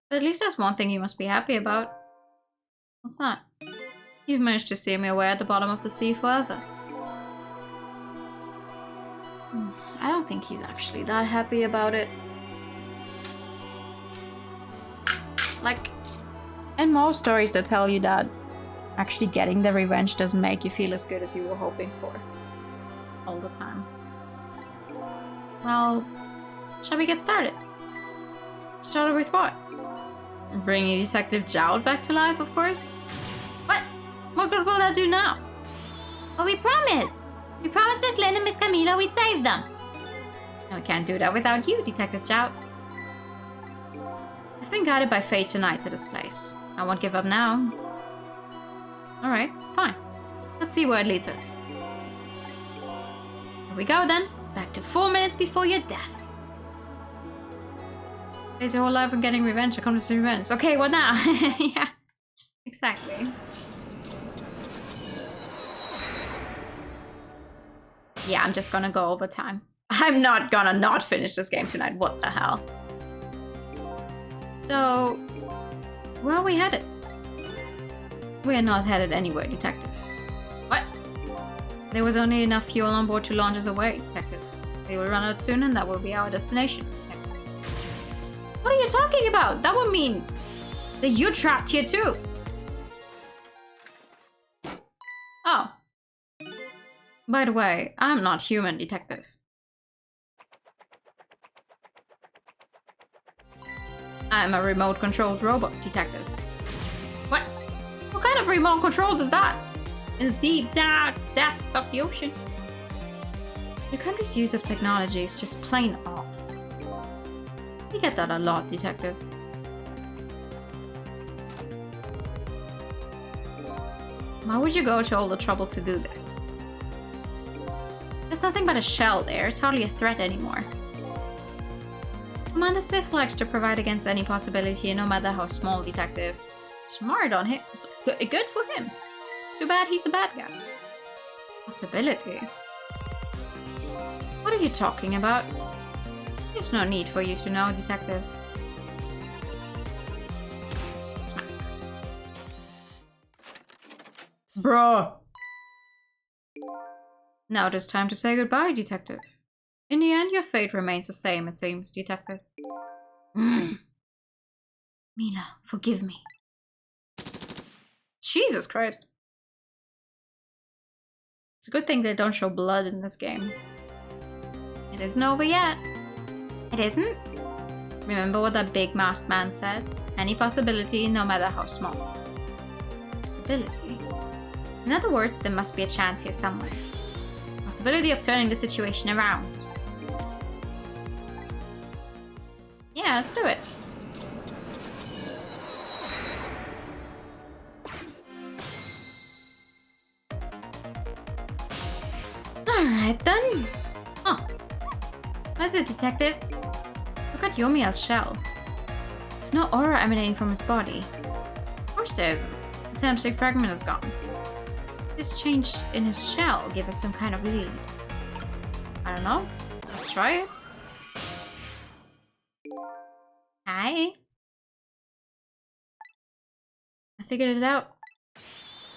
But at least there's one thing you must be happy about. What's that? You've managed to steer me away at the bottom of the sea forever. I don't think he's actually that happy about it. Like, in most stories they tell you that actually getting the revenge doesn't make you feel as good as you were hoping for. All the time. Well, shall we get started? Started with what? Bringing Detective Jowd back to life, of course. What? What good will that do now? Well, we promised. We promised Miss Lynn and Miss Camila we'd save them. No, we can't do that without you, Detective Jowd. I've been guided by fate tonight to this place. I won't give up now. Alright, fine. Let's see where it leads us. Here we go then. Back to 4 minutes before your death. It's your whole life of getting revenge. I come to see revenge. Okay, what now? Yeah, exactly. Yeah, I'm just gonna go over time. I'm not gonna not finish this game tonight. What the hell? So, where are we headed? We are not headed anywhere, Detective. What? There was only enough fuel on board to launch us away, Detective. We will run out soon and that will be our destination, Detective. What are you talking about? That would mean that you're trapped here too. Oh. By the way, I'm not human, Detective. I'm a remote-controlled robot, Detective. What? What kind of remote control is that? In the deep, dark depths of the ocean? Your country's use of technology is just plain off. You get that a lot, Detective. Why would you go to all the trouble to do this? There's nothing but a shell there. It's hardly a threat anymore. Commander Sith likes to provide against any possibility, no matter how small, Detective. Smart on him. Good for him. Too bad he's the bad guy. Possibility? What are you talking about? There's no need for you to know, Detective. Smack. Bruh. Now it is time to say goodbye, Detective. In the end, your fate remains the same, it seems, Detective. Mila, forgive me. Jesus Christ. It's a good thing they don't show blood in this game. It isn't over yet. It isn't? Remember what that big masked man said? Any possibility, no matter how small. Possibility? In other words, there must be a chance here somewhere. Possibility of turning the situation around. Yeah, let's do it. Alright then. Oh. What is it, Detective? Look at Yomiel's shell. There's no aura emanating from his body. Of course there isn't. The Temstic fragment is gone. This change in his shell give us some kind of lead. I don't know. Let's try it. Hi. I figured it out.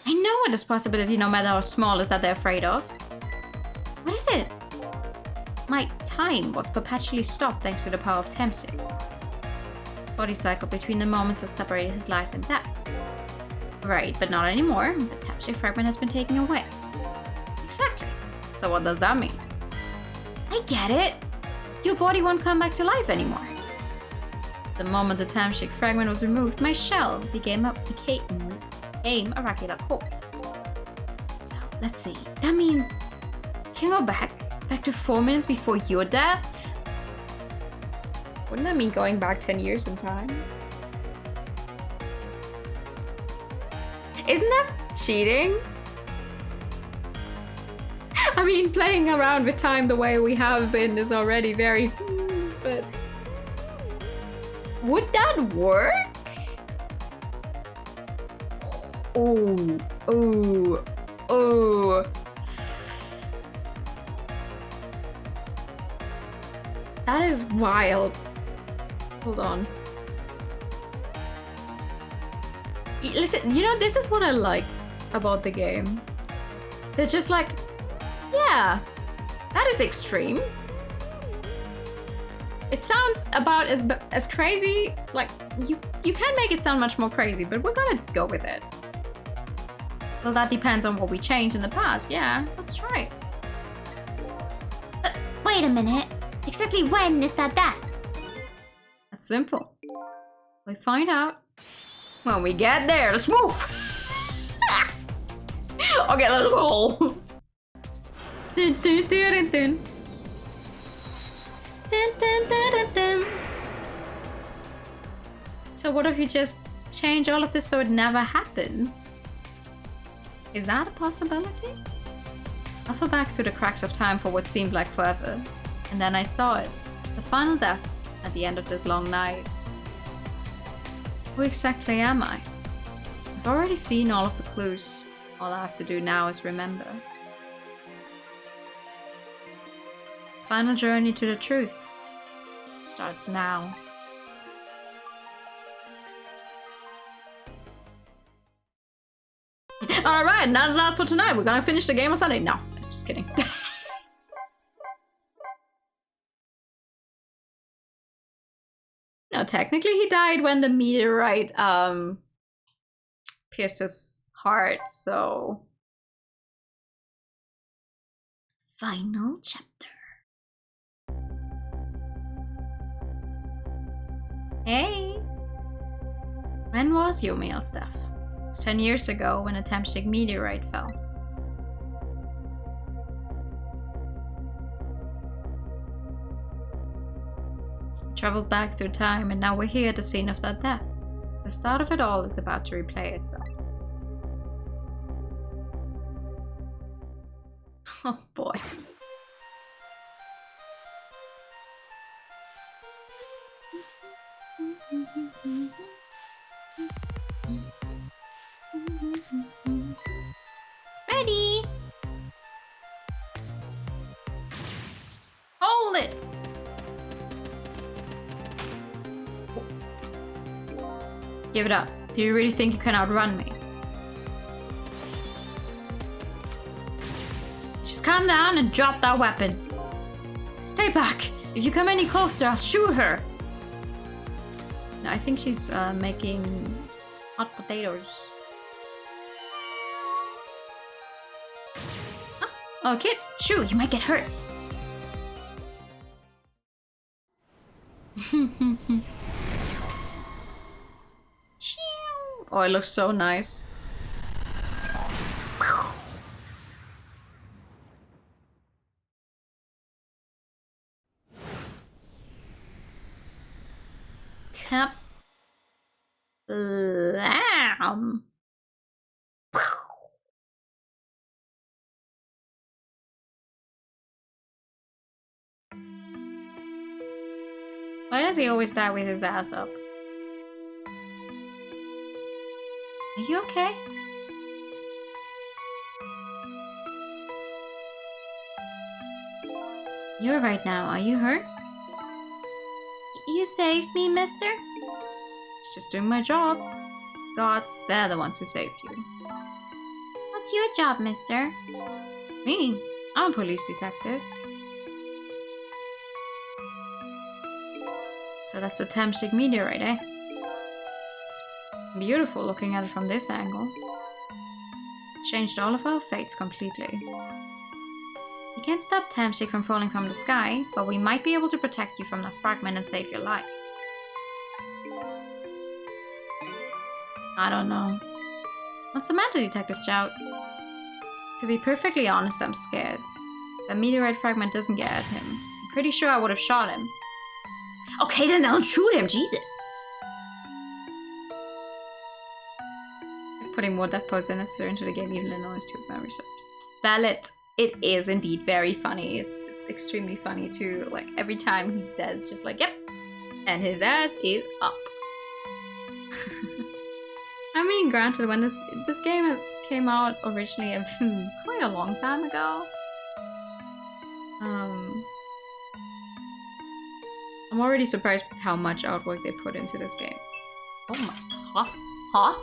I know what this possibility, no matter how small, is that they're afraid of. What is it? My time was perpetually stopped thanks to the power of Temstic. His body cycled between the moments that separated his life and death. Right, but not anymore. The Temstic fragment has been taken away. Exactly. So what does that mean? I get it. Your body won't come back to life anymore. The moment the Temstic fragment was removed, my shell became a regular corpse. So, let's see. That means you can go back to 4 minutes before your death? Wouldn't that mean going back 10 years in time? Isn't that cheating? I mean, playing around with time the way we have been is already very... but... would that work? Oh, oh, oh. That is wild. Hold on. Listen, you know, this is what I like about the game. They're just like, yeah, that is extreme. It sounds about as crazy, like, you can make it sound much more crazy, but we're gonna go with it. Well, that depends on what we changed in the past. Yeah, let's try it. Wait a minute. Exactly when is that? That's simple. We find out when we get there. Let's move. Okay, let's go. Dun, dun, dun, dun. Dun, dun, dun, dun, dun. So what if you just change all of this so it never happens? Is that a possibility? I fell back through the cracks of time for what seemed like forever. And then I saw it. The final death at the end of this long night. Who exactly am I? I've already seen all of the clues. All I have to do now is remember. Final journey to the truth starts now. Alright, that's all for tonight. We're gonna finish the game on Sunday. No, just kidding. No, technically he died when the meteorite pierced his heart, so... Final chapter. Hey! When was Yomiel stuff? It's 10 years ago when a Tamshik meteorite fell. Traveled back through time and now we're here at the scene of that death. The start of it all is about to replay itself. Oh boy. It's ready. Hold it! Give it up. Do you really think you can outrun me? Just calm down and drop that weapon. Stay back. If you come any closer, I'll shoot her. No, I think she's making hot potatoes. Huh? Oh, kid, shoot, you might get hurt. Oh, it looks so nice. Kablam! Why does he always die with his ass up? Are you okay? You're right now. Are you hurt? You saved me, mister? Just doing my job. Gods, they're the ones who saved you. What's your job, mister? Me? I'm a police detective. So that's the Tamshik meteorite, eh? It's beautiful looking at it from this angle. Changed all of our fates completely. We can't stop Tamshik from falling from the sky, but we might be able to protect you from that fragment and save your life. I don't know. What's the matter, Detective Chout? To be perfectly honest, I'm scared. The meteorite fragment doesn't get at him. I'm pretty sure I would have shot him. Okay, then don't shoot him, Jesus. Putting more death pose than necessary into the game, even in noise to memory serves. Valid. It is indeed very funny. It's extremely funny too. Like every time he's dead, it's just like, yep. And his ass is up. I mean, granted, when this game came out originally quite a long time ago. I'm already surprised with how much artwork they put into this game. Oh my, huh?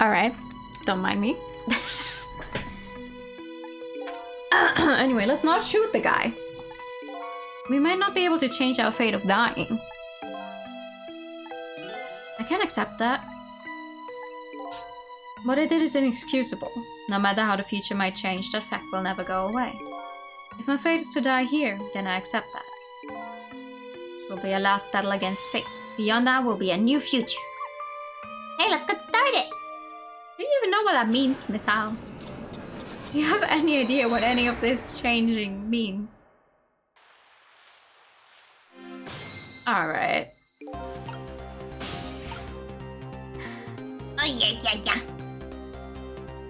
Alright, don't mind me. Anyway, let's not shoot the guy. We might not be able to change our fate of dying. I can't accept that. What I did is inexcusable. No matter how the future might change, that fact will never go away. If my fate is to die here, then I accept that. This will be our last battle against fate. Beyond that will be a new future. Hey, let's get started. Do you even know what that means, Miss Al? Do you have any idea what any of this changing means? Alright. Oh, yeah.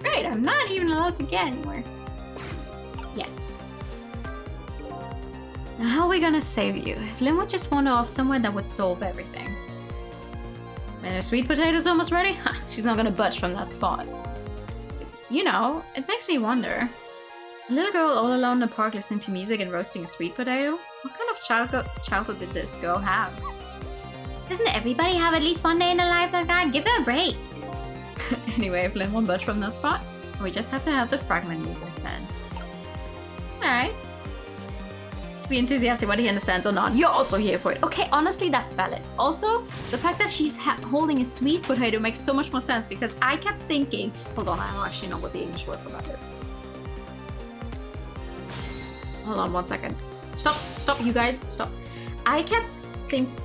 Great, I'm not even allowed to get anywhere. Yet. Now how are we gonna save you? If Lynn would just wander off somewhere, that would solve everything. When her sweet potato's almost ready? Ha, she's not gonna budge from that spot. You know, it makes me wonder. A little girl all alone in the park listening to music and roasting a sweet potato? What kind of childhood did this girl have? Doesn't everybody have at least one day in their life like that? Give her a break. Anyway, if Lynn won't budge from that spot, we just have to have the fragment move instead. Alright. To be enthusiastic whether he understands or not, you're also here for it. Okay, honestly, that's valid. Also, the fact that she's holding a sweet potato makes so much more sense because I kept thinking... Hold on, I don't actually know what the English word for that is. Hold on 1 second. Stop, you guys, stop. I kept thinking...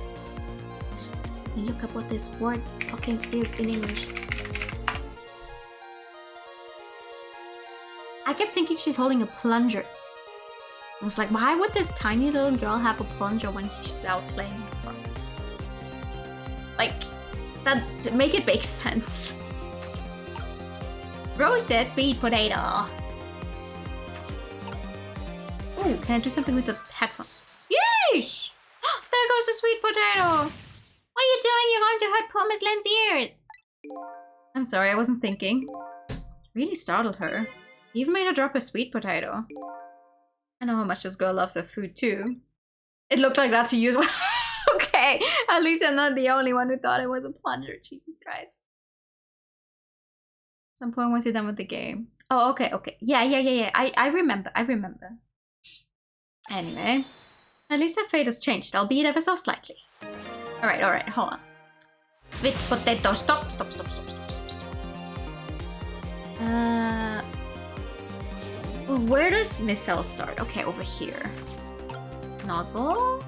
Look up what this word fucking is in English. I kept thinking she's holding a plunger. I was like, why would this tiny little girl have a plunger when she's out playing? Like, that to make it make sense. Roasted sweet potato. Ooh, can I do something with the headphones? Yeesh! There goes the sweet potato! What are you doing? You're going to hurt poor Miss Lynn's ears. I'm sorry, I wasn't thinking. It really startled her. He even made her drop her sweet potato. I know how much this girl loves her food too. It looked like that to you as well. Okay, at least I'm not the only one who thought it was a plunger. Jesus Christ. At some point once you're done with the game. Oh, okay. Yeah. I remember. Anyway, at least her fate has changed, albeit ever so slightly. Alright, hold on. Sweet potato, stop. Where does missile start? Okay, over here. Nozzle.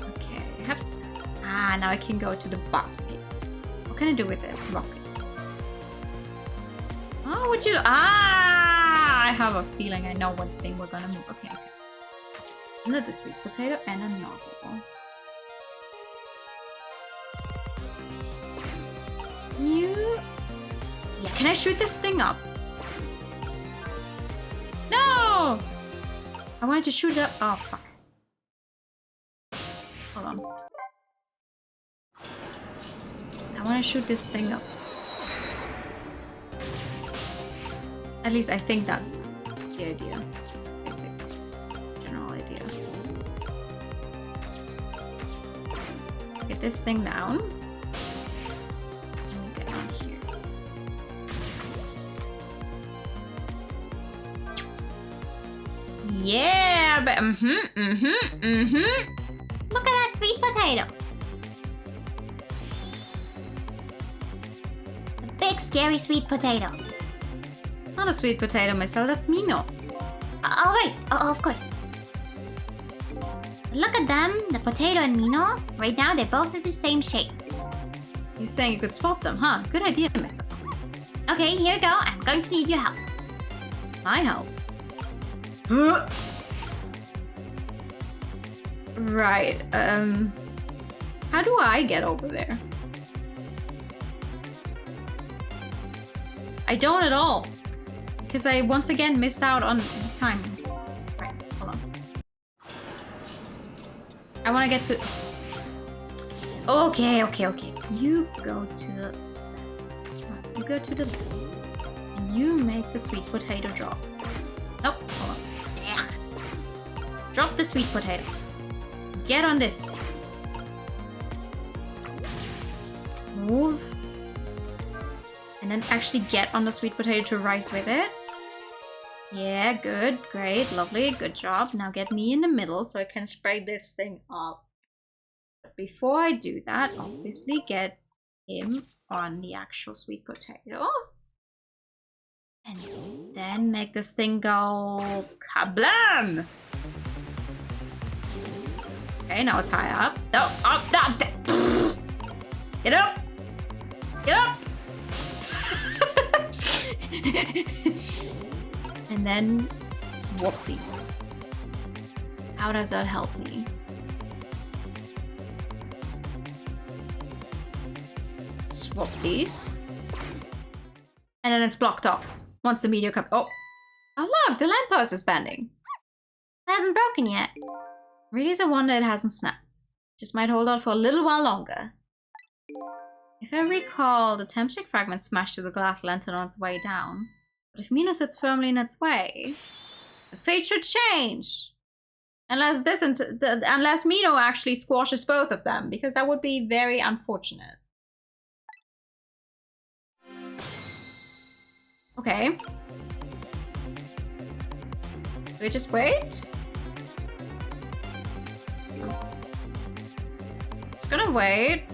Okay. Yep. Ah, now I can go to the basket. What can I do with it? Rocket. Oh, would you? I have a feeling I know what thing we're gonna move. Okay. Another sweet potato and a nozzle. Yeah, can I shoot this thing up? No! I wanted to shoot it up. Oh, fuck. Hold on. I want to shoot this thing up. At least I think that's the idea. Basic. General idea. Get this thing down. Yeah, but Look at that sweet potato. A big scary sweet potato. It's not a sweet potato, Missile, that's Mino. Oh, right. Oh, of course. Look at them, the potato and Mino. Right now, they both have the same shape. You're saying you could swap them, huh? Good idea, Missile. Okay, here we go. I'm going to need your help. My help? Right, how do I get over there? I don't at all. Because I once again missed out on the timing. Right, hold on. I want to get to... Okay. You go to the left. You go to the left. And you make the sweet potato drop. Nope, hold on. Drop the sweet potato. Get on this thing. Move. And then actually get on the sweet potato to rise with it. Yeah, good, great, lovely, good job. Now get me in the middle so I can spray this thing up. But before I do that, obviously get him on the actual sweet potato. And then make this thing go kablam! Okay, now it's high up. No, up, down, get up! Get up! And then swap these. How does that help me? Swap these. And then it's blocked off. Once the meteor comes. Oh! Oh look! The lamppost is bending. It hasn't broken yet. Really is a wonder it hasn't snapped. Just might hold on for a little while longer. If I recall, the tempstick fragment smashed through the glass lantern on its way down. But if Mino sits firmly in its way, the fate should change. Unless unless Mino actually squashes both of them, because that would be very unfortunate. Okay. Do we just wait? Just gonna wait.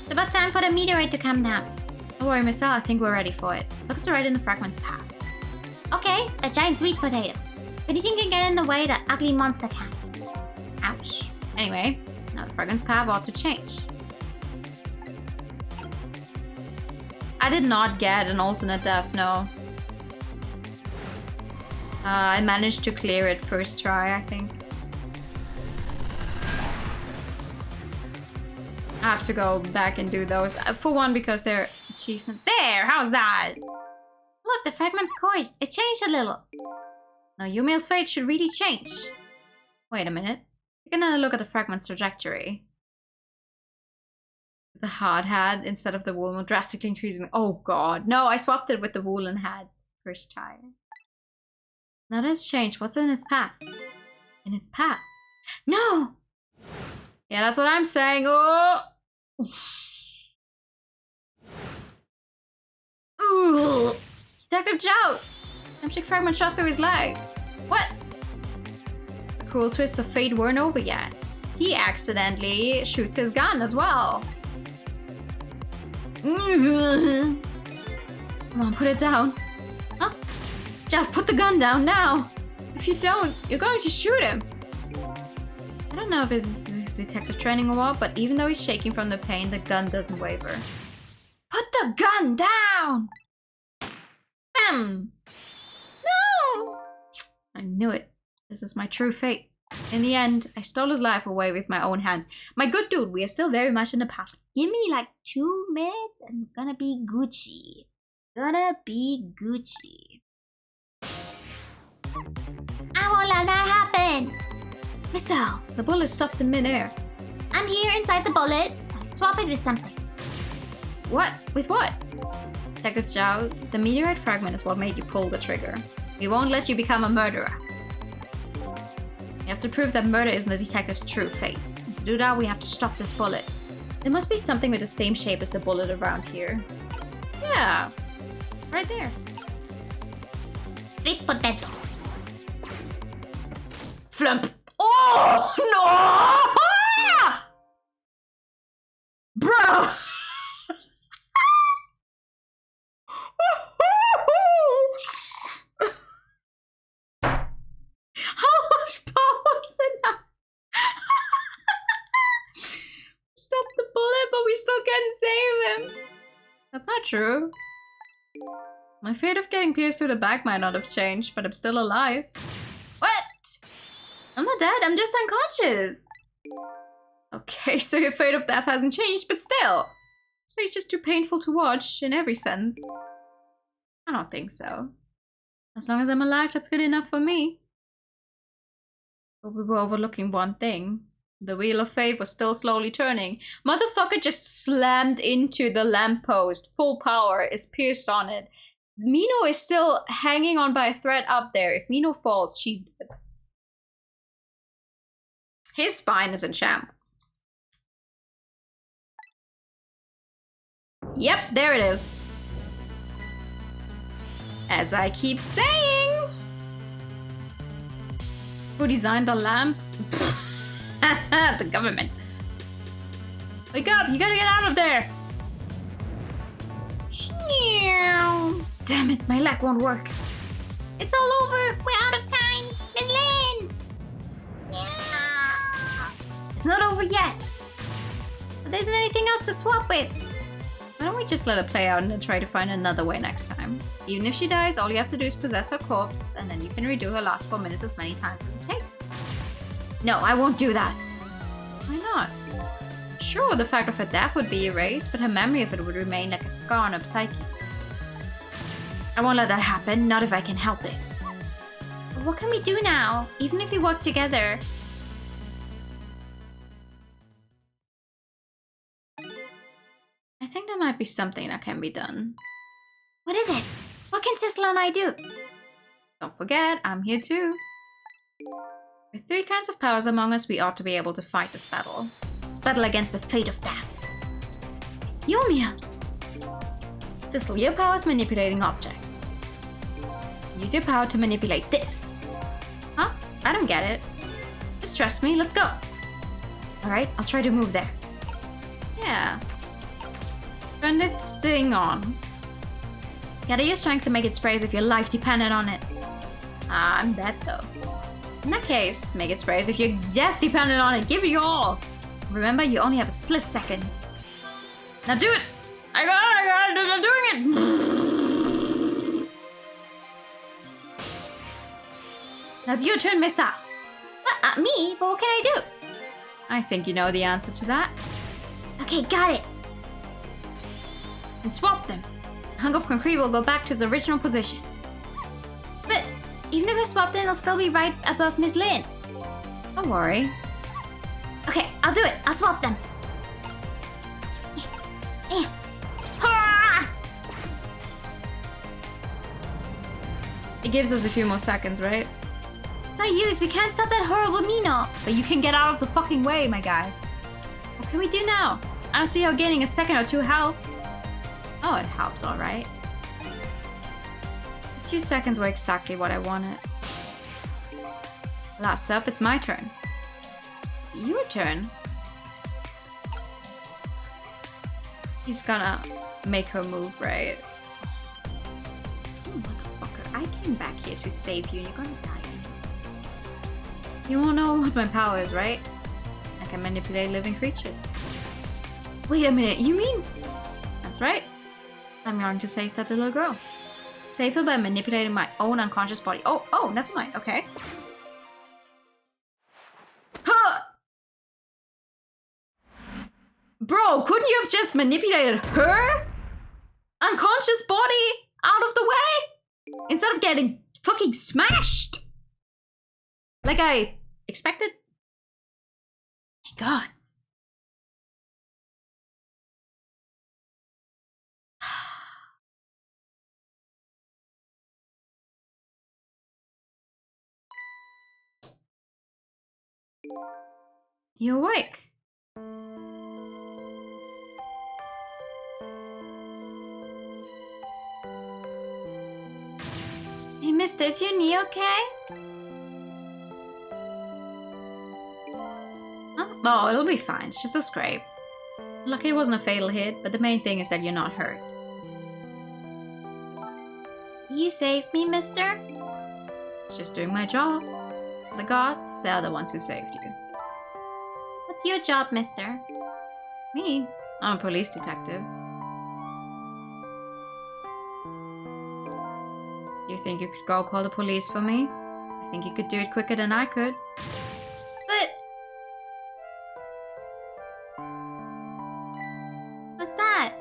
It's about time for the meteorite to come down. Don't worry, Miss Al, I think we're ready for it. Looks right in the fragment's path. Okay, a giant sweet potato. Anything can get in the way that ugly monster can. Ouch. Anyway, now the fragment's path ought to change. I did not get an alternate death, no. I managed to clear it first try, I think. I have to go back and do those. For one, because they're achievement. There! How's that? Look, the fragment's course. It changed a little. Now, Yumiel's fate should really change. Wait a minute. Take another look at the fragment's trajectory. The hard hat instead of the woolen drastically increasing. Oh god. No, I swapped it with the woolen hat first time. Now that it's changed, what's in its path? In its path? No! Yeah, that's what I'm saying. Oh! Ooh. Detective Jout! Tempstick fragment shot through his leg. What? The cruel twists of fate weren't over yet. He accidentally shoots his gun as well. Come on, put it down. Huh? Jout, put the gun down now. If you don't, you're going to shoot him. I don't know if it's his detective training or what, but even though he's shaking from the pain, the gun doesn't waver. Put the gun down! Bam! No! I knew it. This is my true fate. In the end, I stole his life away with my own hands. My good dude, we are still very much in the past. Give me like 2 minutes and I'm gonna be Gucci. Gonna be Gucci. I won't let that happen. Missile! The bullet stopped in midair. I'm here inside the bullet. I'll swap it with something. What? With what? Detective Zhao, the meteorite fragment is what made you pull the trigger. We won't let you become a murderer. You have to prove that murder isn't the detective's true fate. And to do that, we have to stop this bullet. There must be something with the same shape as the bullet around here. Yeah. Right there. Sweet potato. Flump. Oh, no! Bro! How much power was in that? Stop the bullet, but we still can't save him. That's not true. My fate of getting pierced through the back might not have changed, but I'm still alive. What? I'm not dead, I'm just unconscious. Okay, so your fate of death hasn't changed, but still. This fate's just too painful to watch, in every sense. I don't think so. As long as I'm alive, that's good enough for me. But we were overlooking one thing. The wheel of fate was still slowly turning. Motherfucker just slammed into the lamppost. Full power is pierced on it. Mino is still hanging on by a thread up there. If Mino falls, she's dead. His spine is in shambles. Yep, there it is. As I keep saying. Who designed the lamp? The government. Wake up, you gotta get out of there. Damn it, my leg won't work. It's all over. We're out of time. Miss Lynn. It's not over yet. But there isn't anything else to swap with. Why don't we just let it play out and then try to find another way next time? Even if she dies, all you have to do is possess her corpse, and then you can redo her last 4 minutes as many times as it takes. No, I won't do that. Why not? Sure, the fact of her death would be erased, but her memory of it would remain like a scar on her psyche. I won't let that happen, not if I can help it. But what can we do now, even if we work together? I think there might be something that can be done. What is it? What can Sissel and I do? Don't forget, I'm here too. With 3 kinds of powers among us, we ought to be able to fight this battle. This battle against the fate of death. Yumia! Sissel, your power is manipulating objects. Use your power to manipulate this. Huh? I don't get it. Just trust me, let's go. Alright, I'll try to move there. Yeah. Turn this thing on. Gather your strength to make it spray as if your life depended on it. I'm dead though. In that case, make it spray as if your death depended on it. Give it your all. Remember, you only have a split second. Now do it! I got it, I'm doing it! Now it's your turn, Missa. Not me, but what can I do? I think you know the answer to that. Okay, got it. And swap them. The hunk of concrete will go back to its original position. But even if I swap them, it'll still be right above Miss Lynn. Don't worry. Okay, I'll do it. I'll swap them. It gives us a few more seconds, right? It's no use. We can't stop that horrible Mino. But you can get out of the fucking way, my guy. What can we do now? I don't see how gaining a second or 2 helped. Oh, it helped, alright. These 2 seconds were exactly what I wanted. Last up, it's my turn. Your turn? He's gonna make her move, right? You motherfucker, I came back here to save you and you're gonna die. You won't know what my power is, right? I can manipulate living creatures. Wait a minute, you mean? That's right. I'm going to save that little girl. Save her by manipulating my own unconscious body. Oh, never mind, okay. Huh! Bro, couldn't you have just manipulated her unconscious body out of the way? Instead of getting fucking smashed? Like I expected? My gods. You awake? Hey, mister, is your knee okay? Huh? Oh, it'll be fine. It's just a scrape. Lucky it wasn't a fatal hit, but the main thing is that you're not hurt. You saved me, mister? It's just doing my job. The gods, they're the ones who saved you. What's your job, mister? Me? I'm a police detective. You think you could go call the police for me? I think you could do it quicker than I could. But... what's that?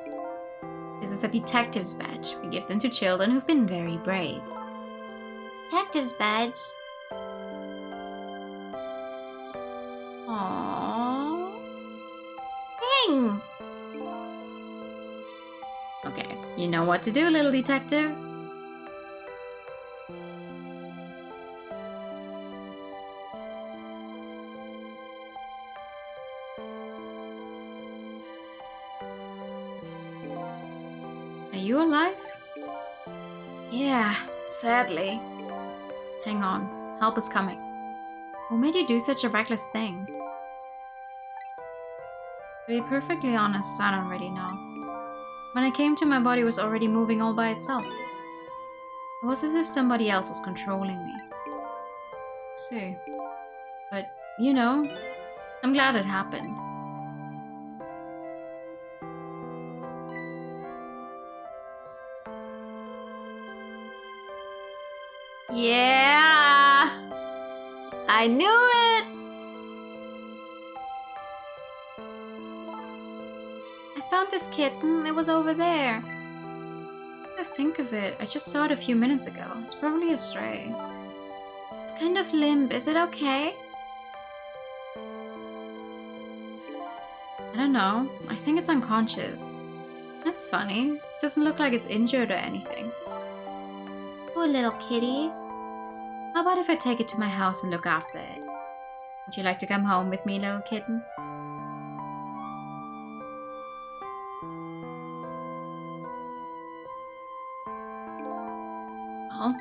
This is a detective's badge. We give them to children who've been very brave. Detective's badge? Aww. Thanks! Okay, you know what to do, little detective. Are you alive? Yeah, sadly. Hang on. Help is coming. What made you do such a reckless thing? To be perfectly honest, I don't really know. When I came to, my body was already moving all by itself. It was as if somebody else was controlling me. See. But, you know, I'm glad it happened. Yeah! I knew it! I found this kitten. It was over there. Now that I think of it, I just saw it a few minutes ago. It's probably a stray. It's kind of limp. Is it okay? I don't know. I think it's unconscious. That's funny. Doesn't look like it's injured or anything. Poor little kitty. How about if I take it to my house and look after it? Would you like to come home with me, little kitten? Oh.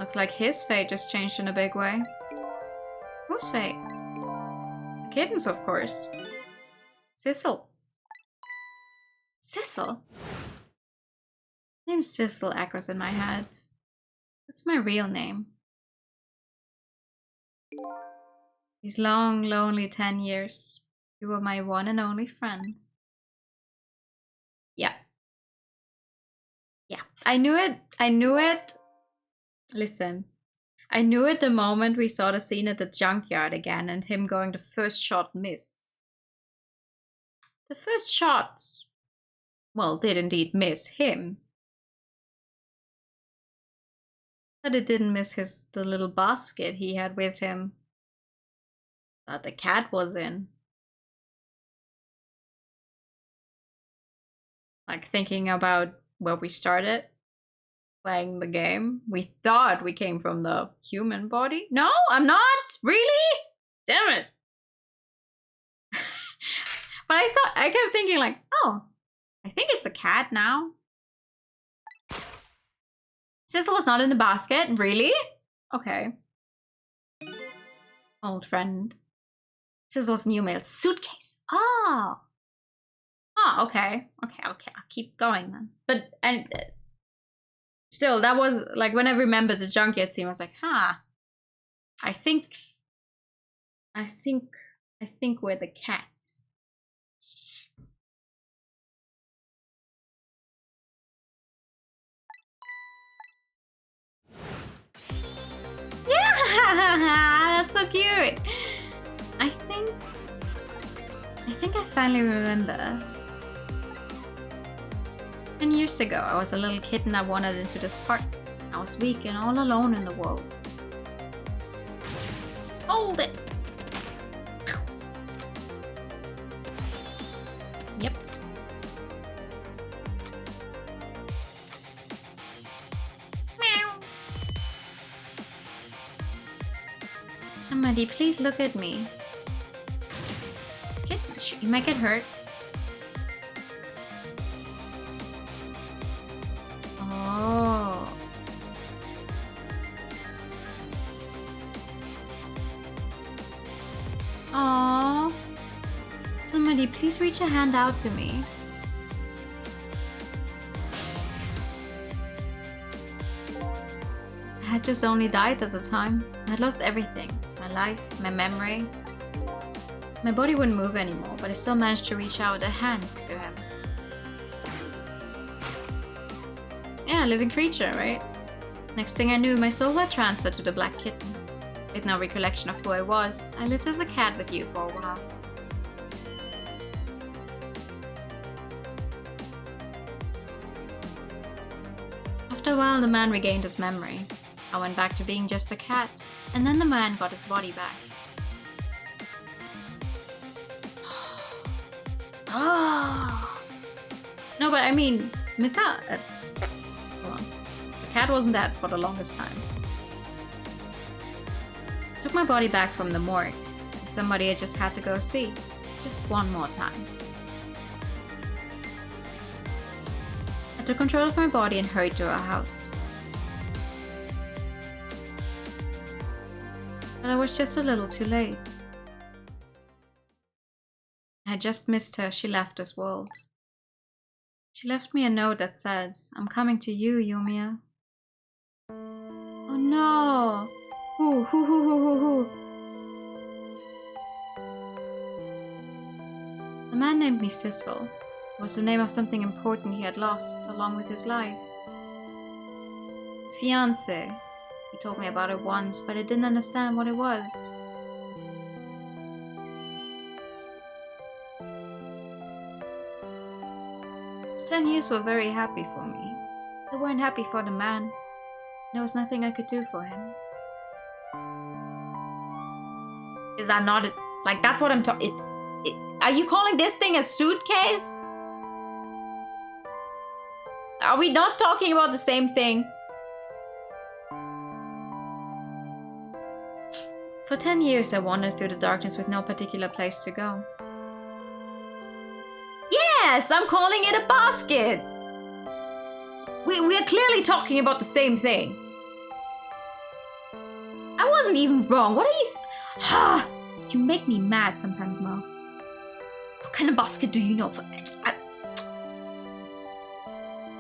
Looks like his fate just changed in a big way. Whose fate? The kitten's, of course. Sissel's. Sissel? The name Sissel echoes in my head. That's my real name. These long, lonely 10 years, you were my one and only friend. Yeah. Yeah. I knew it. I knew it. Listen. I knew it the moment we saw the scene at the junkyard again and him going the first shot missed. The first shot, well, did indeed miss him. But it didn't miss the little basket he had with him that the cat was in. Like thinking about where we started playing the game. We thought we came from the human body. No, I'm not! Really? Damn it. But I kept thinking like, oh, I think it's a cat now. Sissel was not in the basket, really? Okay. Old friend. Sissel's new mail suitcase. Oh. Oh, okay. Okay, I'll keep going then. But, and still, that was, like, when I remembered the junkyard scene, I was like, huh. I think we're the cat. Yeah, that's so cute. I think I finally remember. 10 years ago, I was a little kitten I wandered into this park. I was weak and all alone in the world. Hold it! Yep. Meow. Somebody, please look at me. Kitten, you might get hurt. Oh. Aww. Somebody, please reach a hand out to me. I had just only died at the time. I had lost everything. My life, my memory. My body wouldn't move anymore, but I still managed to reach out a hand to him. Yeah, living creature, right? Next thing I knew, my soul had transferred to the black kitten. With no recollection of who I was, I lived as a cat with you for a while. After a while, the man regained his memory. I went back to being just a cat, and then the man got his body back. Oh. No, but I mean, hold on. The cat wasn't dead for the longest time. Took my body back from the morgue. Somebody I just had to go see. Just one more time. I took control of my body and hurried to our house. But I was just a little too late. I had just missed her. She left this world. She left me a note that said, "I'm coming to you, Yumiya." Oh no! Who? The man named me Sissel. It was the name of something important he had lost, along with his life. His fiancée. He told me about it once, but I didn't understand what it was. Those 10 years were very happy for me. They weren't happy for the man. There was nothing I could do for him. Is that not it? Like, that's what I'm talking. Are you calling this thing a suitcase? Are we not talking about the same thing? For 10 years, I wandered through the darkness with no particular place to go. Yes, I'm calling it a basket. We're clearly talking about the same thing. I wasn't even wrong. What are you? You make me mad sometimes, Mo. What kind of basket do you know?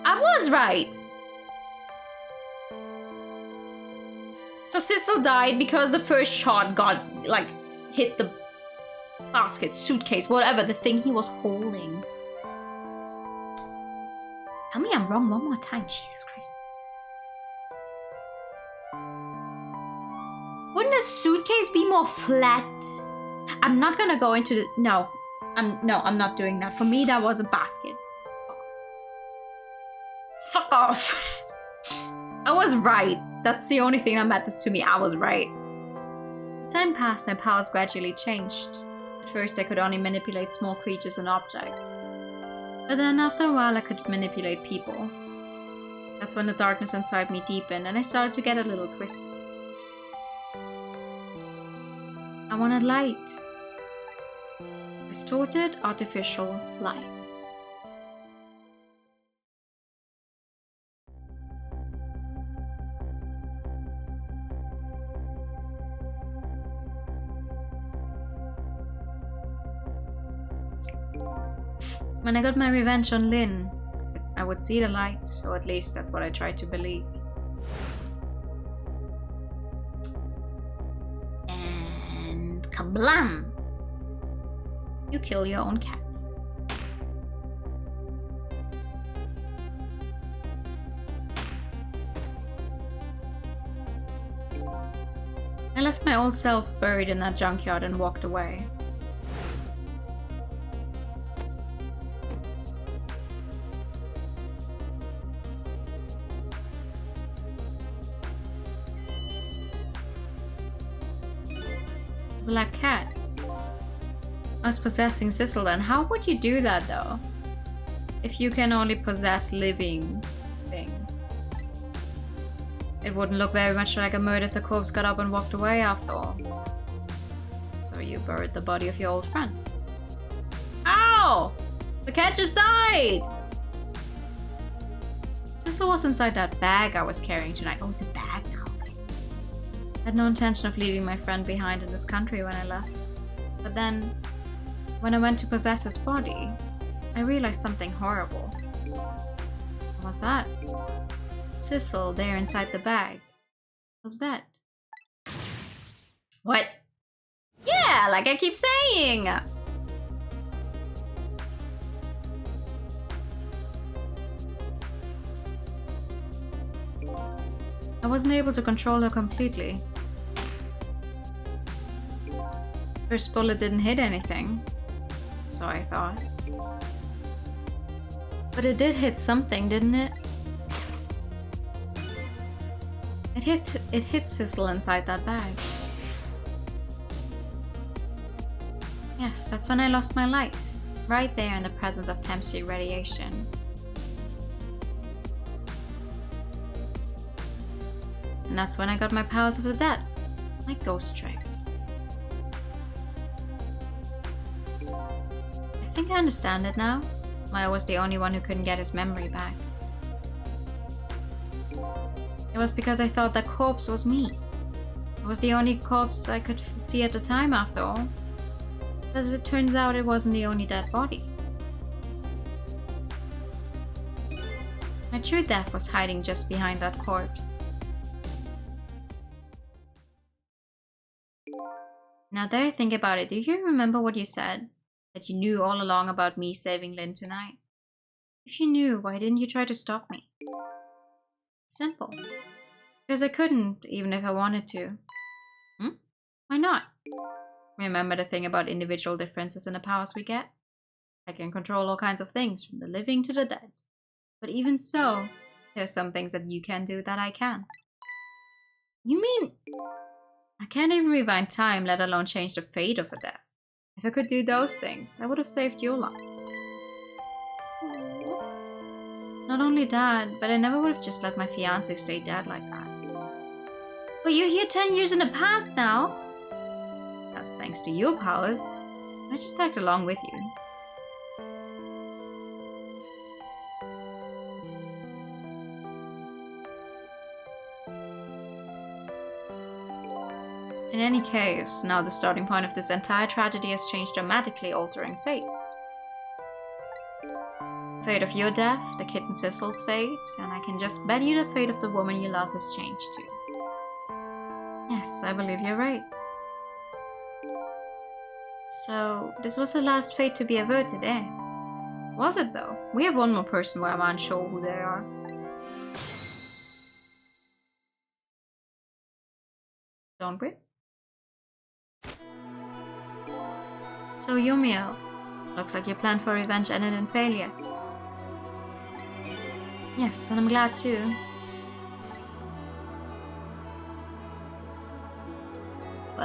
I was right. So Sissel died because the first shot hit the basket, suitcase, whatever, the thing he was holding. Tell me I'm wrong one more time, Jesus Christ. Wouldn't a suitcase be more flat? I'm not gonna go into the... No, I'm not doing that. For me, that was a basket. Fuck off. I was right. That's the only thing that matters to me. I was right. As time passed, my powers gradually changed. At first, I could only manipulate small creatures and objects. But then, after a while, I could manipulate people. That's when the darkness inside me deepened, and I started to get a little twisted. I wanted light. Distorted, artificial light. When I got my revenge on Lynn, I would see the light, or at least that's what I tried to believe. And kablam! You kill your own cat. I left my old self buried in that junkyard and walked away. Black cat. I was possessing Sissel then. How would you do that though? If you can only possess living thing. It wouldn't look very much like a murder if the corpse got up and walked away after all. So you buried the body of your old friend. Ow! The cat just died! Sissel was inside that bag I was carrying tonight. Oh, it's a bag now. I had no intention of leaving my friend behind in this country when I left. But then, when I went to possess his body, I realized something horrible. What was that? Sissel, there inside the bag, was dead. What? Yeah, like I keep saying! I wasn't able to control her completely. First bullet didn't hit anything, so I thought. But it did hit something, didn't it? It hit Sissel inside that bag. Yes, that's when I lost my life. Right there in the presence of Tempsy radiation. And that's when I got my powers of the dead. My ghost tricks. I think I understand it now. Maya was the only one who couldn't get his memory back. It was because I thought that corpse was me. It was the only corpse I could see at the time, after all. But as it turns out, it wasn't the only dead body. My true death was hiding just behind that corpse. Now that I think about it, do you remember what you said? That you knew all along about me saving Lynn tonight? If you knew, why didn't you try to stop me? Simple. Because I couldn't, even if I wanted to. Why not? Remember the thing about individual differences in the powers we get? I can control all kinds of things, from the living to the dead. But even so, there are some things that you can do that I can't. You mean... I can't even rewind time, let alone change the fate of a death. If I could do those things, I would have saved your life. Not only that, but I never would have just let my fiancé stay dead like that. But you're here 10 years in the past now. That's thanks to your powers. I just tagged along with you. In any case, now the starting point of this entire tragedy has changed dramatically, altering fate. The fate of your death, the kitten Sissel's fate, and I can just bet you the fate of the woman you love has changed too. Yes, I believe you're right. So, this was the last fate to be averted, eh? Was it though? We have one more person where I'm unsure who they are. Don't we? So, Yumiel, looks like your plan for revenge ended in failure. Yes, and I'm glad too.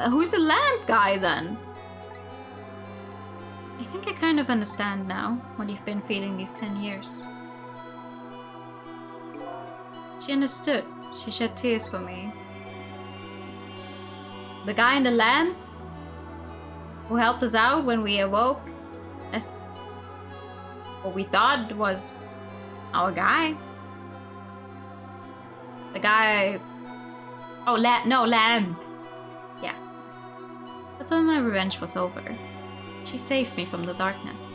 Who's the lamp guy then? I think I kind of understand now what you've been feeling these 10 years. She understood. She shed tears for me. The guy in the lamp? Who helped us out when we awoke as what we thought was our guy? The guy... Oh, lamp. Yeah. That's when my revenge was over. She saved me from the darkness.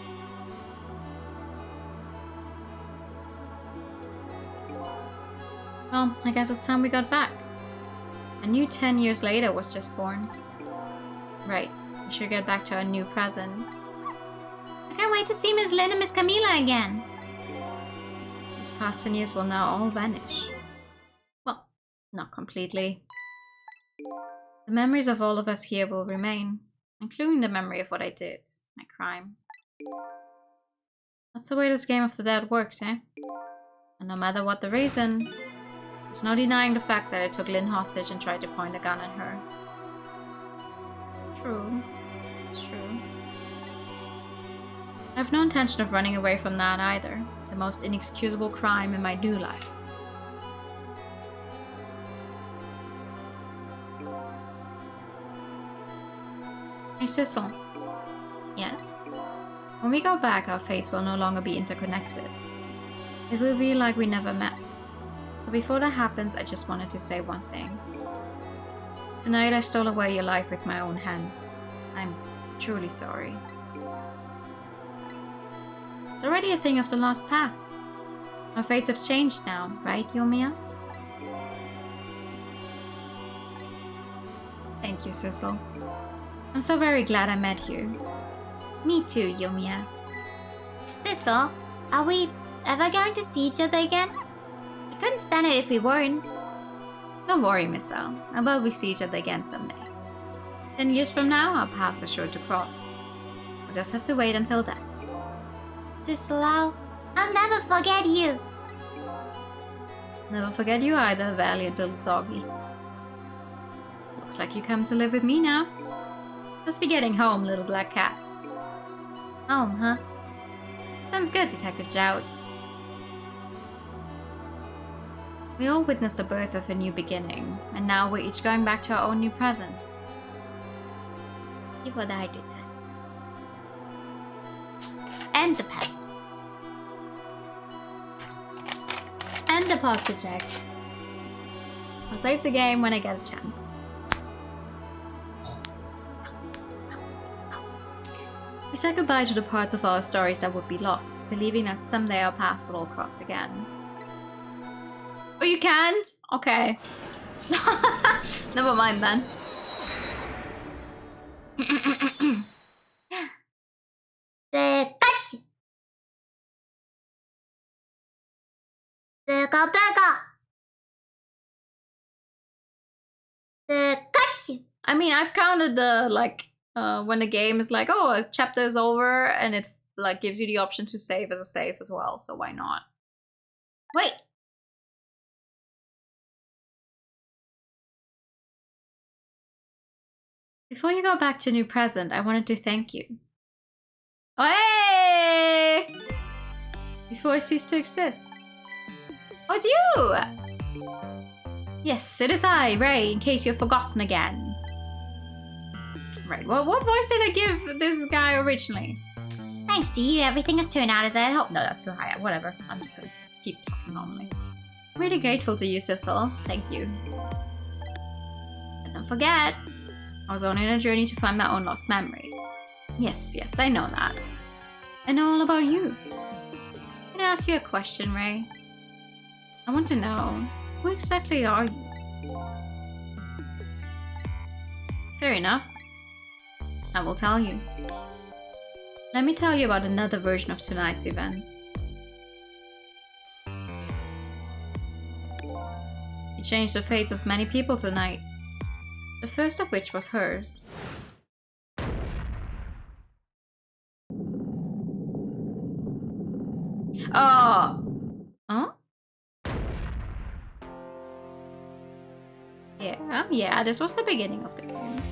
Well, I guess it's time we got back. A new 10 years later was just born. Right, we should get back to our new present. I can't wait to see Miss Lynn and Miss Camila again. These past 10 years will now all vanish. Well, not completely. The memories of all of us here will remain, including the memory of what I did, my crime. That's the way this game of the dead works, eh? And no matter what the reason, there's no denying the fact that I took Lynn hostage and tried to point a gun at her. True. It's true. I have no intention of running away from that either. The most inexcusable crime in my new life. Hey Sissel. Yes? When we go back, our fates will no longer be interconnected. It will be like we never met. So before that happens, I just wanted to say one thing. Tonight I stole away your life with my own hands. I'm truly sorry. It's already a thing of the lost past. Our fates have changed now, right, Yomiya? Thank you, Sissel. I'm so very glad I met you. Me too, Yomiya. Sissel, are we ever going to see each other again? I couldn't stand it if we weren't. Don't worry, Miss L. I bet we see each other again someday. 10 years from now, our paths are sure to cross. We'll just have to wait until then. Sissel, I'll never forget you. Never forget you either, valiant little doggy. Looks like you come to live with me now. Must be getting home, little black cat. Home, huh? Sounds good, Detective Jowd. We all witnessed the birth of a new beginning, and now we're each going back to our own new present. You would I do that. And the pet. And the posture check. I'll save the game when I get a chance. We said goodbye to the parts of our stories that would be lost, believing that someday our paths would all cross again. Oh, you can't? Okay. Never mind then. I mean, I've counted the, like, when the game is like, oh, a chapter is over, and it, like, gives you the option to save as a save as well, so why not? Wait! Before you go back to New Present, I wanted to thank you. Oh, hey! Before I cease to exist. Oh, it's you! Yes, it is I, Ray, in case you've forgotten again. Right, well, what voice did I give this guy originally? Thanks to you, everything has turned out as I had hoped. No, that's too high. Whatever. I'm just gonna keep talking normally. I'm really grateful to you, Cecil. Thank you. And don't forget, I was only on a journey to find my own lost memory. Yes, yes, I know that. I know all about you. Can I ask you a question, Ray? I want to know, who exactly are you? Fair enough. I will tell you. Let me tell you about another version of tonight's events. You changed the fates of many people tonight. The first of which was hers. Oh! Huh? Yeah, this was the beginning of the game.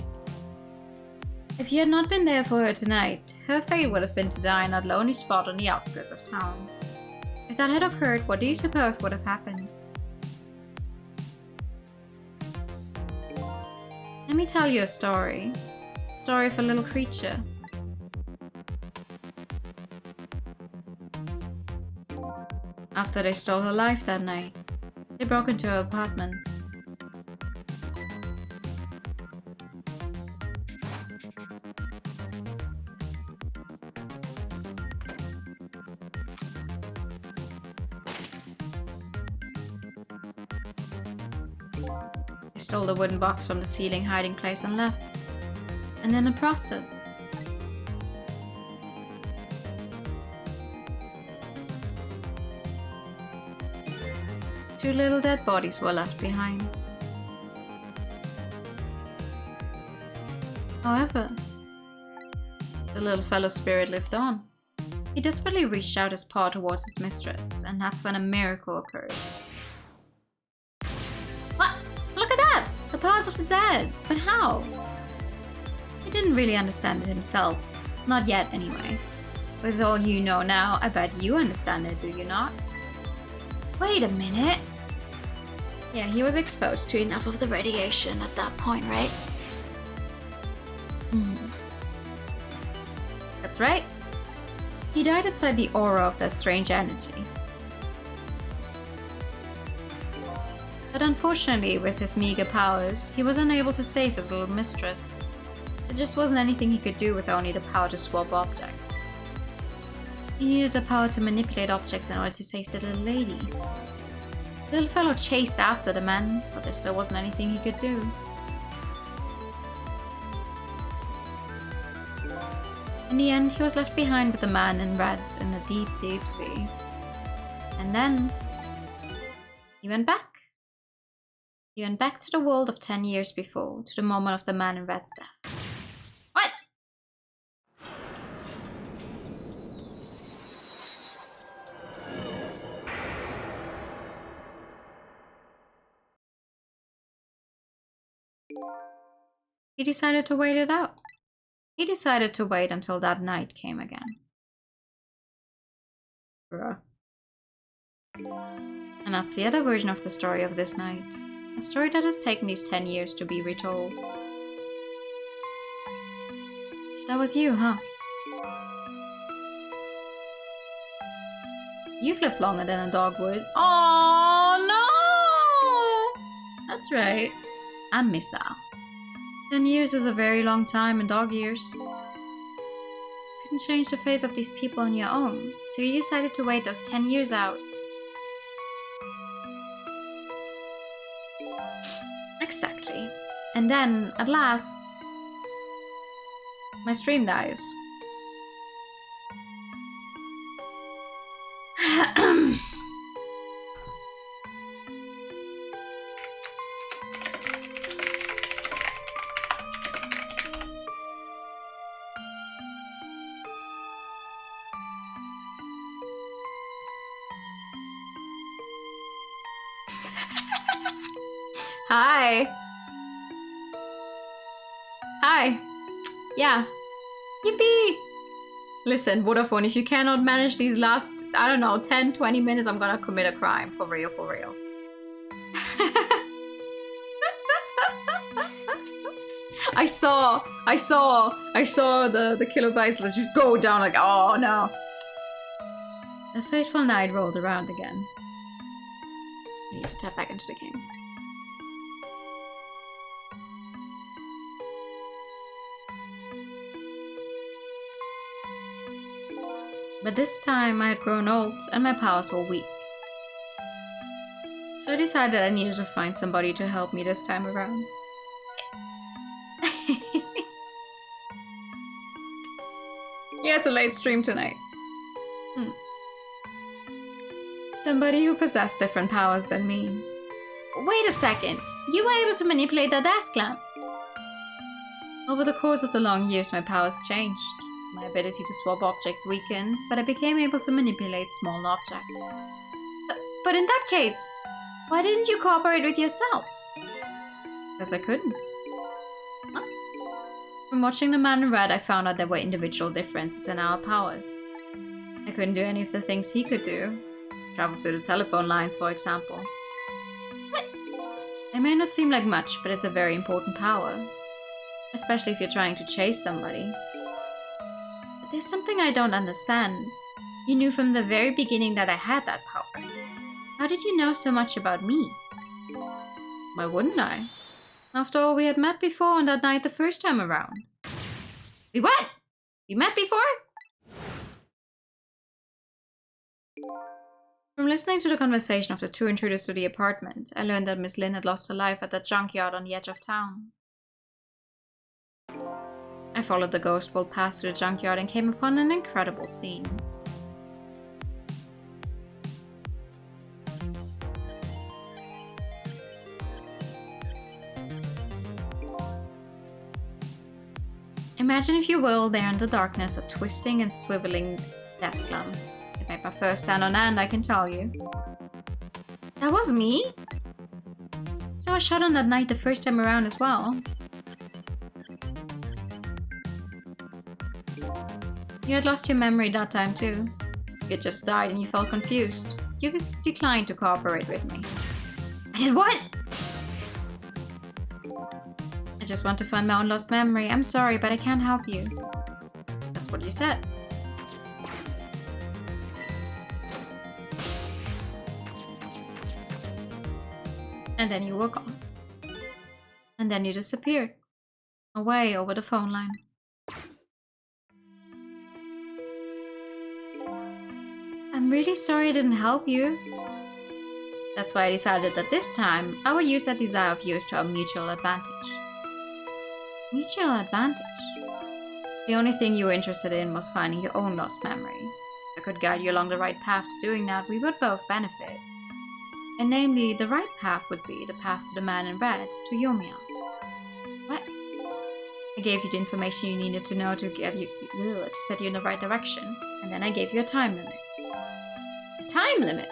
If you had not been there for her tonight, her fate would have been to die in that lonely spot on the outskirts of town. If that had occurred, what do you suppose would have happened? Let me tell you a story. A story of a little creature. After they stole her life that night, they broke into her apartment. They stole the wooden box from the ceiling hiding place and left. And in the process, two little dead bodies were left behind. However, the little fellow's spirit lived on. He desperately reached out his paw towards his mistress, and that's when a miracle occurred. What? Look at that! The powers of the dead! But how? He didn't really understand it himself. Not yet, anyway. With all you know now, I bet you understand it, do you not? Wait a minute. Yeah, he was exposed to enough of the radiation at that point, right? That's right. He died inside the aura of that strange energy. But unfortunately, with his meager powers, he was unable to save his little mistress. There just wasn't anything he could do with only the power to swap objects. He needed the power to manipulate objects in order to save the little lady. The little fellow chased after the man, but there still wasn't anything he could do. In the end, he was left behind with the man in red in the deep, deep sea. And then he went back. He went back to the world of 10 years before, to the moment of the man in red's death. What? He decided to wait it out. He decided to wait until that night came again. Bruh. And that's the other version of the story of this night. A story that has taken these 10 years to be retold. So that was you, huh? You've lived longer than a dog would. Oh no! That's right. I'm Miss Al. 10 years is a very long time in dog years. Couldn't change the fate of these people on your own, so you decided to wait those 10 years out. Exactly. And then, at last, my stream dies. Hi. Hi. Yeah. Yippee! Listen, Vodafone, if you cannot manage these last, I don't know, 10, 20 minutes, I'm gonna commit a crime. For real, for real. I saw the kilobytes just go down like, oh no. The fateful night rolled around again. I need to tap back into the game. But this time I had grown old and my powers were weak. So I decided I needed to find somebody to help me this time around. Yeah, it's a late stream tonight. Somebody who possessed different powers than me. Wait a second. You were able to manipulate that desk lamp. Over the course of the long years, my powers changed. My ability to swap objects weakened, but I became able to manipulate small objects. But in that case, why didn't you cooperate with yourself? Because I couldn't. From watching The Man in Red, I found out there were individual differences in our powers. I couldn't do any of the things he could do. Travel through the telephone lines, for example. It may not seem like much, but it's a very important power. Especially if you're trying to chase somebody. But there's something I don't understand. You knew from the very beginning that I had that power. How did you know so much about me? Why wouldn't I? After all, we had met before on that night the first time around. We what? We met before? From listening to the conversation of the two intruders to the apartment, I learned that Miss Lynn had lost her life at that junkyard on the edge of town. I followed the ghost bolt past to the junkyard and came upon an incredible scene. Imagine, if you will, there in the darkness, a twisting and swiveling desk lamp. It made my first stand on end, I can tell you. That was me? So I shot on that night the first time around as well. You had lost your memory that time too. You had just died and you felt confused. You declined to cooperate with me. I did what? I just want to find my own lost memory. I'm sorry, but I can't help you. That's what you said. And then you were gone. And then you disappeared. Away over the phone line. I'm really sorry I didn't help you. That's why I decided that this time I would use that desire of yours to our mutual advantage. Mutual advantage? The only thing you were interested in was finding your own lost memory. If I could guide you along the right path to doing that, we would both benefit. And namely, the right path would be the path to the Man in Red, to Yomiya. What? I gave you the information you needed to know to get you to set you in the right direction, and then I gave you a time limit. A time limit?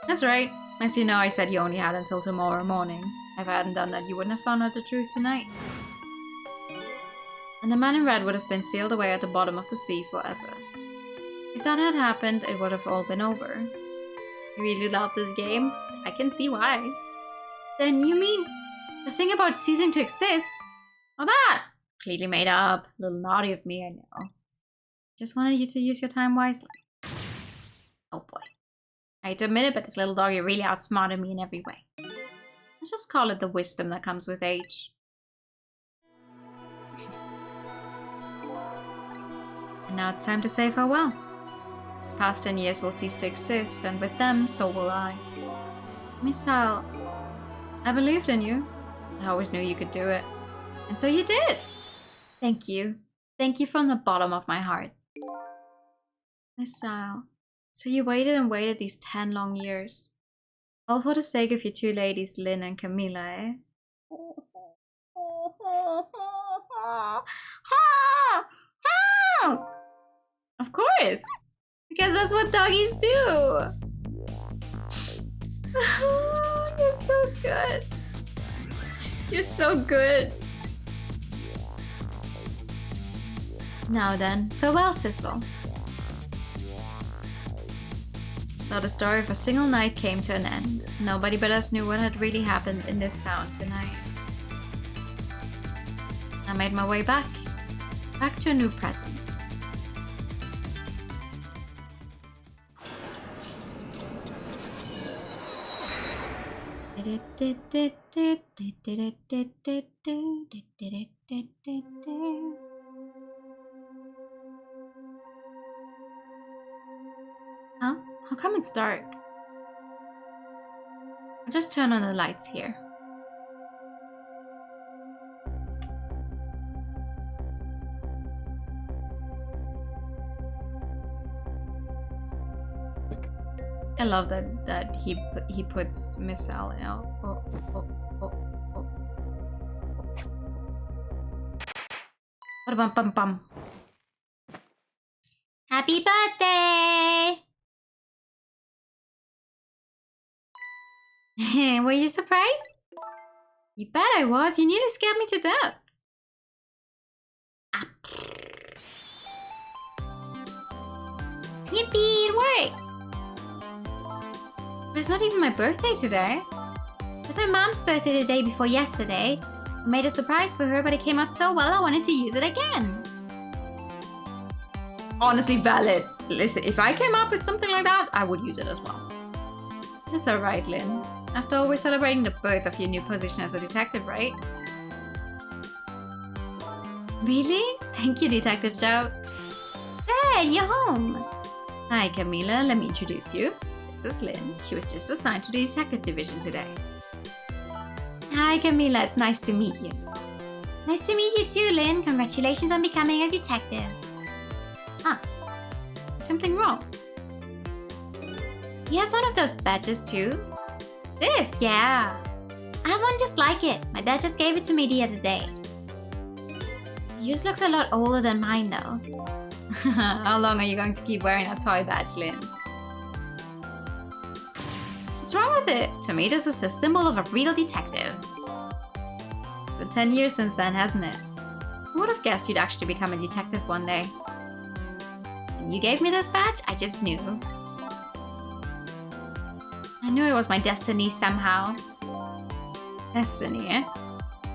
That's right. As you know, I said you only had until tomorrow morning. If I hadn't done that, you wouldn't have found out the truth tonight. And the Man in Red would have been sealed away at the bottom of the sea forever. If that had happened, it would have all been over. You really love this game? I can see why. Then you mean the thing about ceasing to exist? Oh, that! Completely made up. A little naughty of me, I know. Just wanted you to use your time wisely. Oh boy. I hate to admit it, but this little doggy really outsmarted me in every way. Let's just call it the wisdom that comes with age. And now it's time to say farewell. These past 10 years will cease to exist, and with them, so will I. Misao, I believed in you. I always knew you could do it. And so you did! Thank you. Thank you from the bottom of my heart. Misao, so you waited and waited these 10 long years. All for the sake of your two ladies, Lynn and Camilla, eh? Of course! Because that's what doggies do! You're so good. You're so good. Now then, farewell, Sissel. So the story of a single night came to an end. Nobody but us knew what had really happened in this town tonight. I made my way back to a new present. Huh? How come it's dark? I'll just turn on the lights here. I love that he puts Misal out. Bum. Happy birthday! Were you surprised? You bet I was. You nearly scared me to death. Yippee, it worked! But it's not even my birthday today. It was my mom's birthday the day before yesterday. I made a surprise for her, but it came out so well I wanted to use it again. Honestly valid. Listen, if I came up with something like that, I would use it as well. That's alright, Lynn. After all, we're celebrating the birth of your new position as a detective, right? Really? Thank you, Detective Zhao. Dad, you're home. Hi, Camila. Let me introduce you. This is Lynn. She was just assigned to the detective division today. Hi, Camila. It's nice to meet you. Nice to meet you too, Lynn. Congratulations on becoming a detective. Huh. Is something wrong? You have one of those badges too? This? Yeah. I have one just like it. My dad just gave it to me the other day. Yours looks a lot older than mine though. How long are you going to keep wearing a toy badge, Lynn? What's wrong with it? To me, this is a symbol of a real detective. It's been 10 years since then, hasn't it? Who would have guessed you'd actually become a detective one day? When you gave me this badge, I just knew. I knew it was my destiny somehow. Destiny, eh?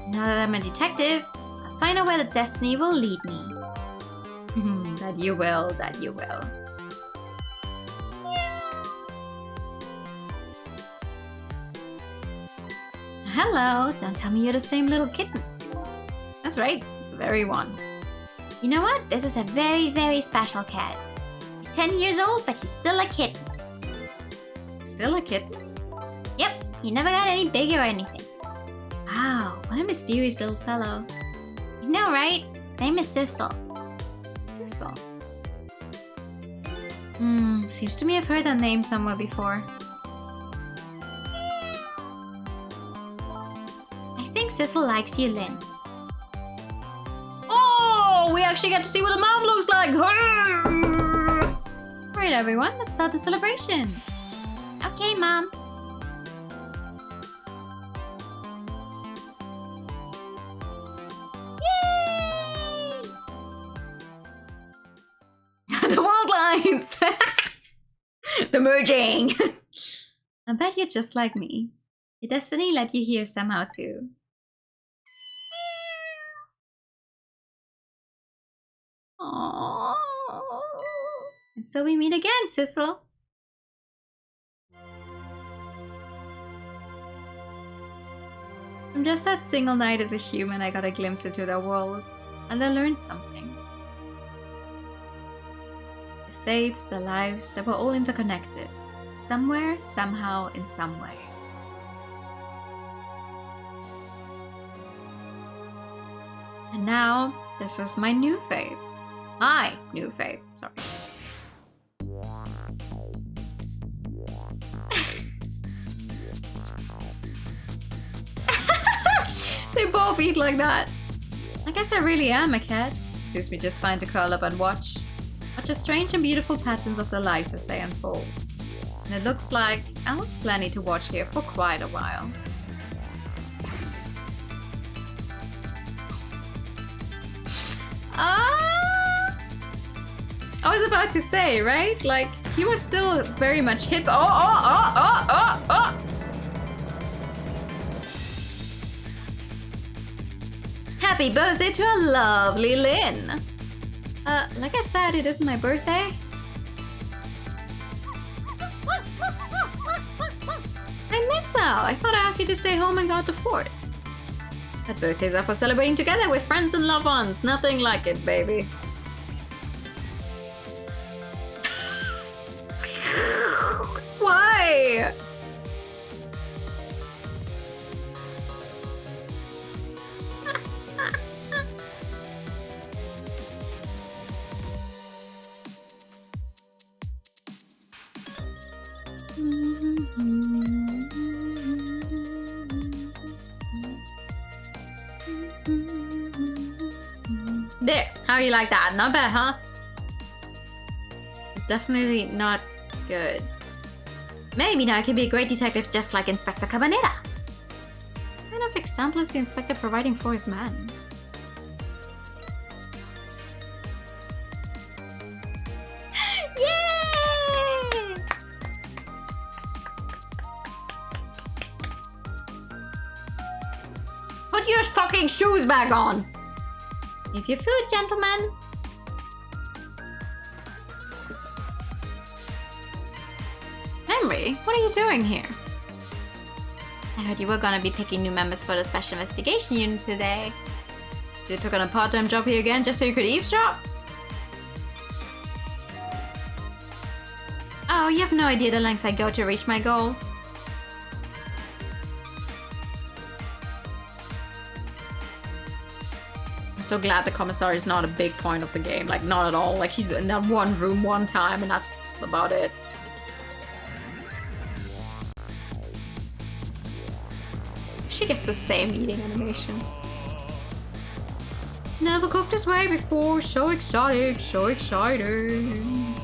Now that I'm a detective, I'll find out where the destiny will lead me. That you will, that you will. Hello, don't tell me you're the same little kitten. That's right, the very one. You know what? This is a very, very special cat. He's 10 years old, but he's still a kitten. Still a kitten? Yep, he never got any bigger or anything. Wow, what a mysterious little fellow. You know, right? His name is Sissel. Sissel? Seems to me I've heard that name somewhere before. I think Sissel likes you, Lynn. Oh, we actually get to see what a mom looks like! Alright everyone, let's start the celebration. Okay, Mom. Yay! The world lines! The merging! I bet you're just like me. Your destiny let you here somehow too. Aww. And so we meet again, Sissel. On just that single night as a human, I got a glimpse into their world, and I learned something. The fates, the lives, they were all interconnected. Somewhere, somehow, in some way. And now, this is my new fate. My new fate, sorry. They both eat like that. I guess I really am a cat. Suits me just fine to curl up and watch. Watch the strange and beautiful patterns of their lives as they unfold. And it looks like I'll have plenty to watch here for quite a while. I was about to say, right? Like, he was still very much hip. Oh! Happy birthday to our lovely Lynn! Like I said, it isn't my birthday. I miss out. I thought I asked you to stay home and got the fort. But birthdays are for celebrating together with friends and loved ones. Nothing like it, baby. Why? There, how do you like that? Not bad, huh? Definitely not good. Maybe now I can be a great detective just like Inspector Cabanera. What kind of example is the inspector providing for his man? Yay! Put your fucking shoes back on! Here's your food, gentlemen. Henry, what are you doing here? I heard you were gonna be picking new members for the Special Investigation Unit today. So you took on a part-time job here again just so you could eavesdrop? Oh, you have no idea the lengths I go to reach my goals. I'm so glad the commissar is not a big point of the game. Like, not at all. Like, he's in that one room one time and that's about it. She gets the same eating animation. Never cooked this way before. So exotic, so exciting.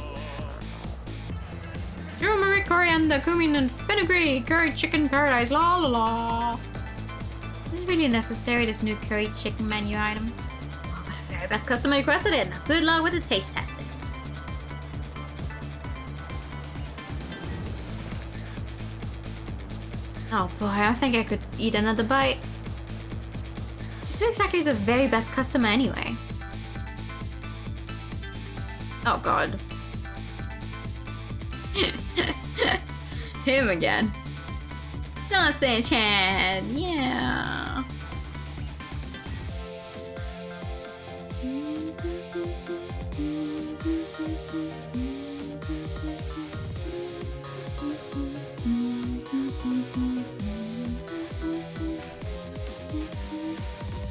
Turmeric, coriander, cumin, and fenugreek. Curry chicken paradise, la la la. Is this really necessary, this new curry chicken menu item? Oh, but the very best customer requested it. Good luck with the taste testing. Oh boy, I think I could eat another bite. Just who exactly is this very best customer anyway? Oh god. Him again. Sausage head, yeah.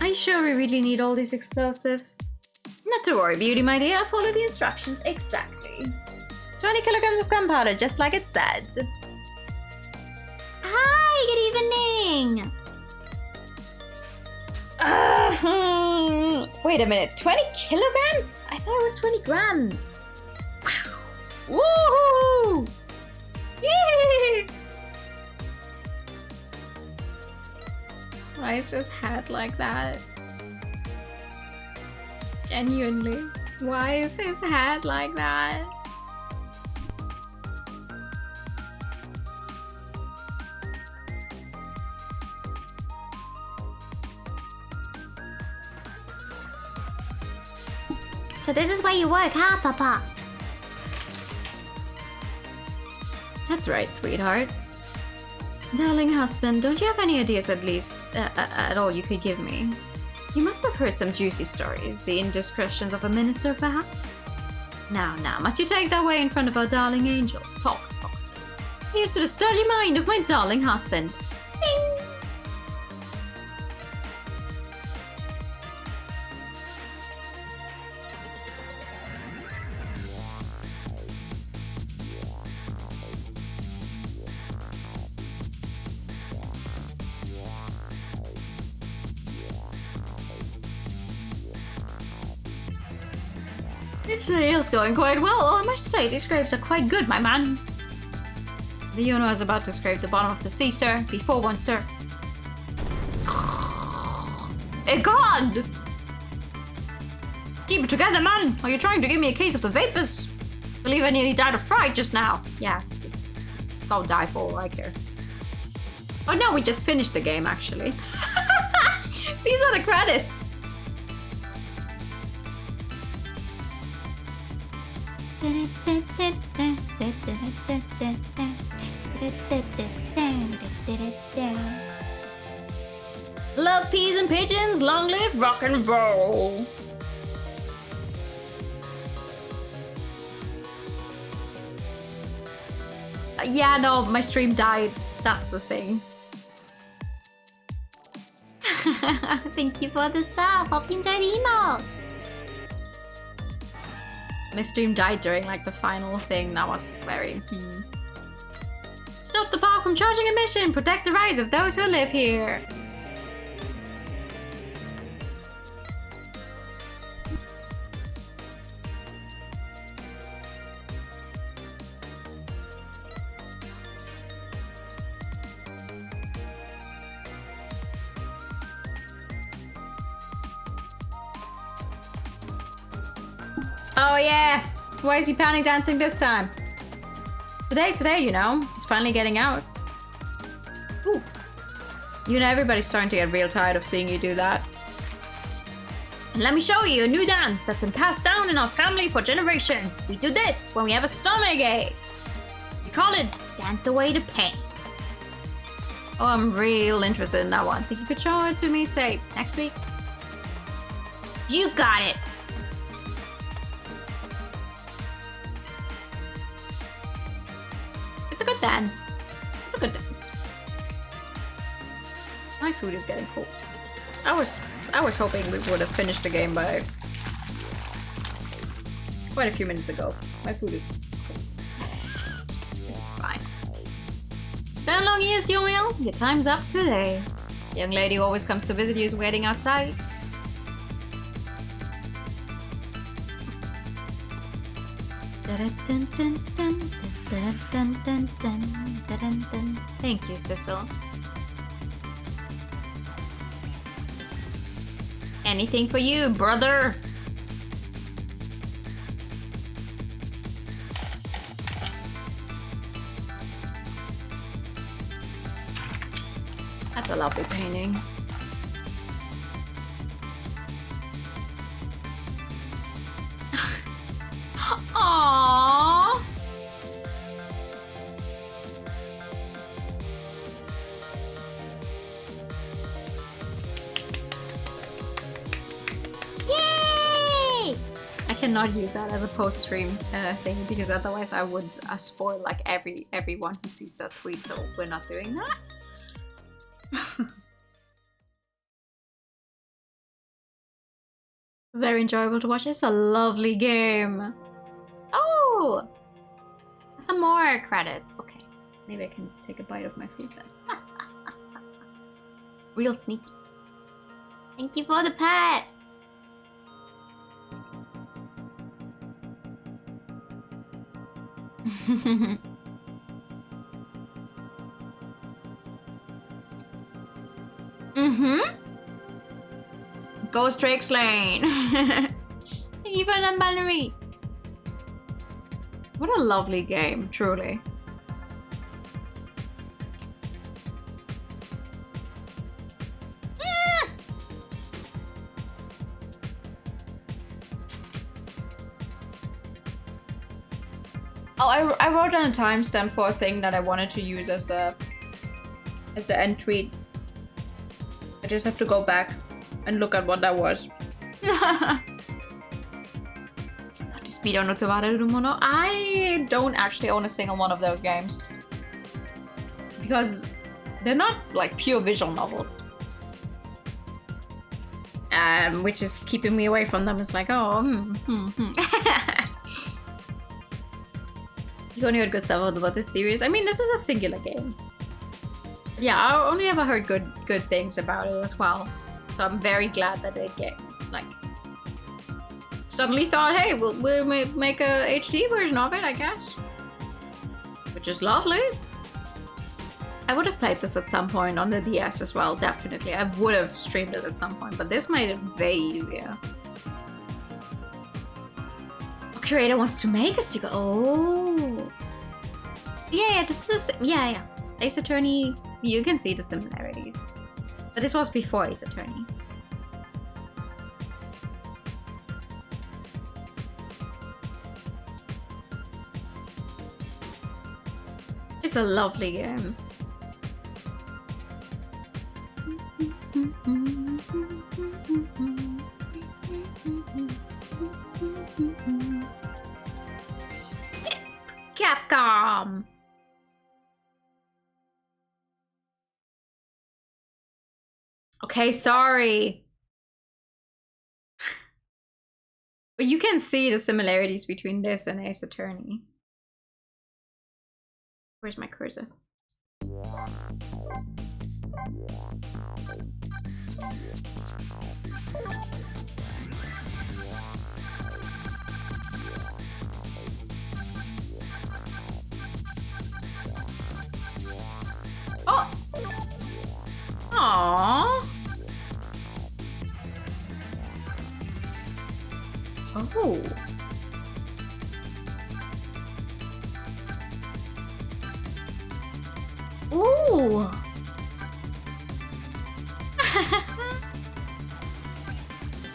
Are you sure we really need all these explosives? Not to worry, beauty, my dear. Follow the instructions exactly. 20 kilograms of gunpowder, just like it said. Hi, good evening. Wait a minute, 20 kilograms? I thought it was 20 grams. Woohoo! Yay! Why is his head like that? Genuinely. Why is his head like that? So this is where you work, huh, Papa? That's right, sweetheart. Darling husband, don't you have any ideas at least, at all you could give me? You must have heard some juicy stories, the indiscretions of a minister perhaps? Now, must you take that way in front of our darling angel? Talk. Here's to the sturdy mind of my darling husband. Ding! This is going quite well. Oh, I must say, these grapes are quite good, my man. The Yuno is about to scrape the bottom of the sea, sir. Before one, sir. Hey, God! Keep it together, man! Are you trying to give me a case of the vapors? Believe I nearly died of fright just now. Yeah. Don't die for all I care. Oh no, we just finished the game, actually. These are the credits. Love peas and pigeons, long live rock and roll. Yeah, no, my stream died. That's the thing. Thank you for the sub. Hope you enjoyed the email. My stream died during like the final thing. That was very... Stop the park from charging admission. Protect the rights of those who live here. Oh yeah! Why is he panic dancing this time? Today's today, you know. He's finally getting out. Ooh. You know, everybody's starting to get real tired of seeing you do that. Let me show you a new dance that's been passed down in our family for generations. We do this when we have a stomach ache. We call it Dance Away the Pain. Oh, I'm real interested in that one. Think you could show it to me, say, next week? You got it! It's a good dance. It's a good dance. My food is getting cold. I was hoping we would have finished the game by quite a few minutes ago. My food is cold. This is fine. 10 long years, you will. Your time's up today. The young lady who always comes to visit you is waiting outside. Thank you, Sissel. Anything for you, brother. That's a lovely painting. Aww. Yay! I cannot use that as a post-stream thing because otherwise I would spoil like everyone who sees that tweet. So we're not doing that. Very enjoyable to watch. It's a lovely game. Oh! Some more credit. Okay. Maybe I can take a bite of my food then. Real sneaky. Thank you for the pet. Ghost Drake Slain. Thank you for the binary. What a lovely game, truly. Oh, I wrote down a timestamp for a thing that I wanted to use as the as the end tweet. I just have to go back and look at what that was. I don't actually own a single one of those games. Because they're not like pure visual novels. Which is keeping me away from them. It's like, oh, You only heard good stuff about this series. I mean, this is a singular game. Yeah, I only ever heard good things about it as well. So I'm very glad that they suddenly thought, hey, we'll make a HD version of it, I guess. Which is lovely. I would have played this at some point on the DS as well, definitely. I would have streamed it at some point, but this made it way easier. A creator wants to make a sequel. Oh. Yeah, this is... Yeah. Ace Attorney, you can see the similarities. But this was before Ace Attorney. It's a lovely game. Capcom! Okay, sorry. But you can see the similarities between this and Ace Attorney. Where's my cursor? Oh! Aww! Oh! Ooh!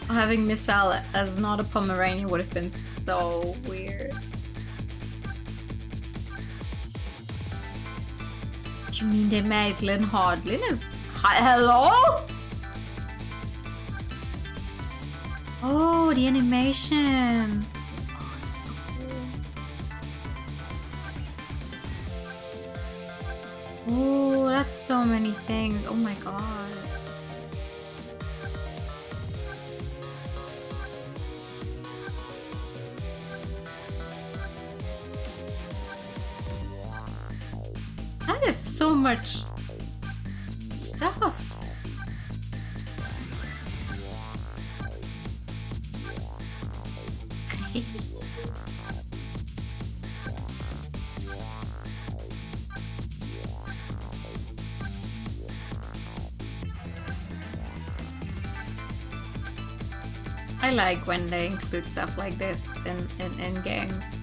Having Missile as not a Pomeranian would have been so weird. What you mean they made Lynn hard? Lynn is... Hello? Oh, the animations. Oh, that's so many things. Oh my god. That is so much stuff. I like when they include stuff like this in games.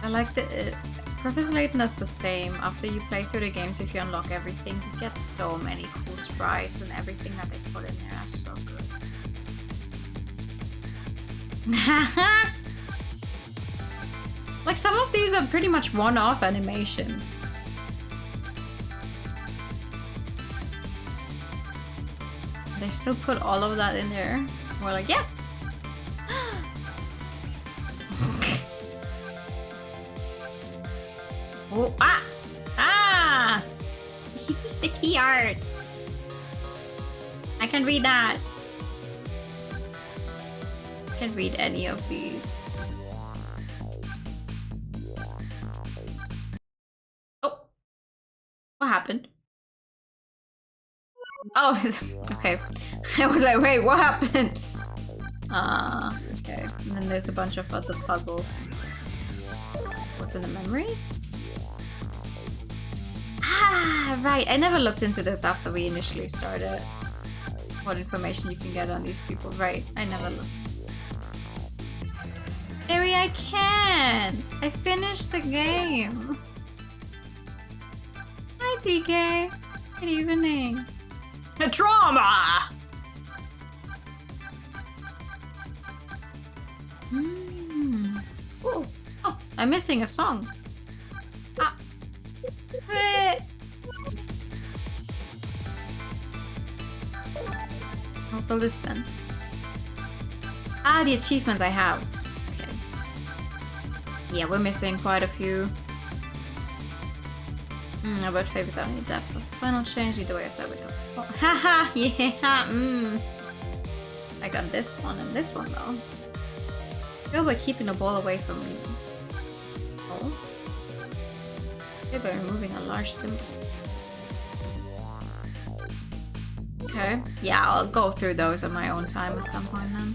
I like the... Professor Layton does the same. After you play through the games, if you unlock everything, you get so many cool sprites and everything that they put in there. That's so good. Like, some of these are pretty much one-off animations. They still put all of that in there. We're like, yeah. Oh, ah! Ah! The key art. I can read that. I can read any of these. Oh. What happened? Oh, okay. I was like, wait, what happened? Okay. And then there's a bunch of other puzzles. What's in the memories? Ah, right. I never looked into this after we initially started. What information you can get on these people. Right. I never looked. Ari, I can't. I finished the game. Hi, TK. Good evening. Trauma! Oh, I'm missing a song. Ah. What's all this then? Ah, the achievements I have. Okay. Yeah, we're missing quite a few. About favorite without any deaths. Final change, either way outside with top. Haha, yeah. I got this one and this one though. Feel by keeping the ball away from me. Oh. By removing a large symbol. Okay. Yeah, I'll go through those on my own time at some point then.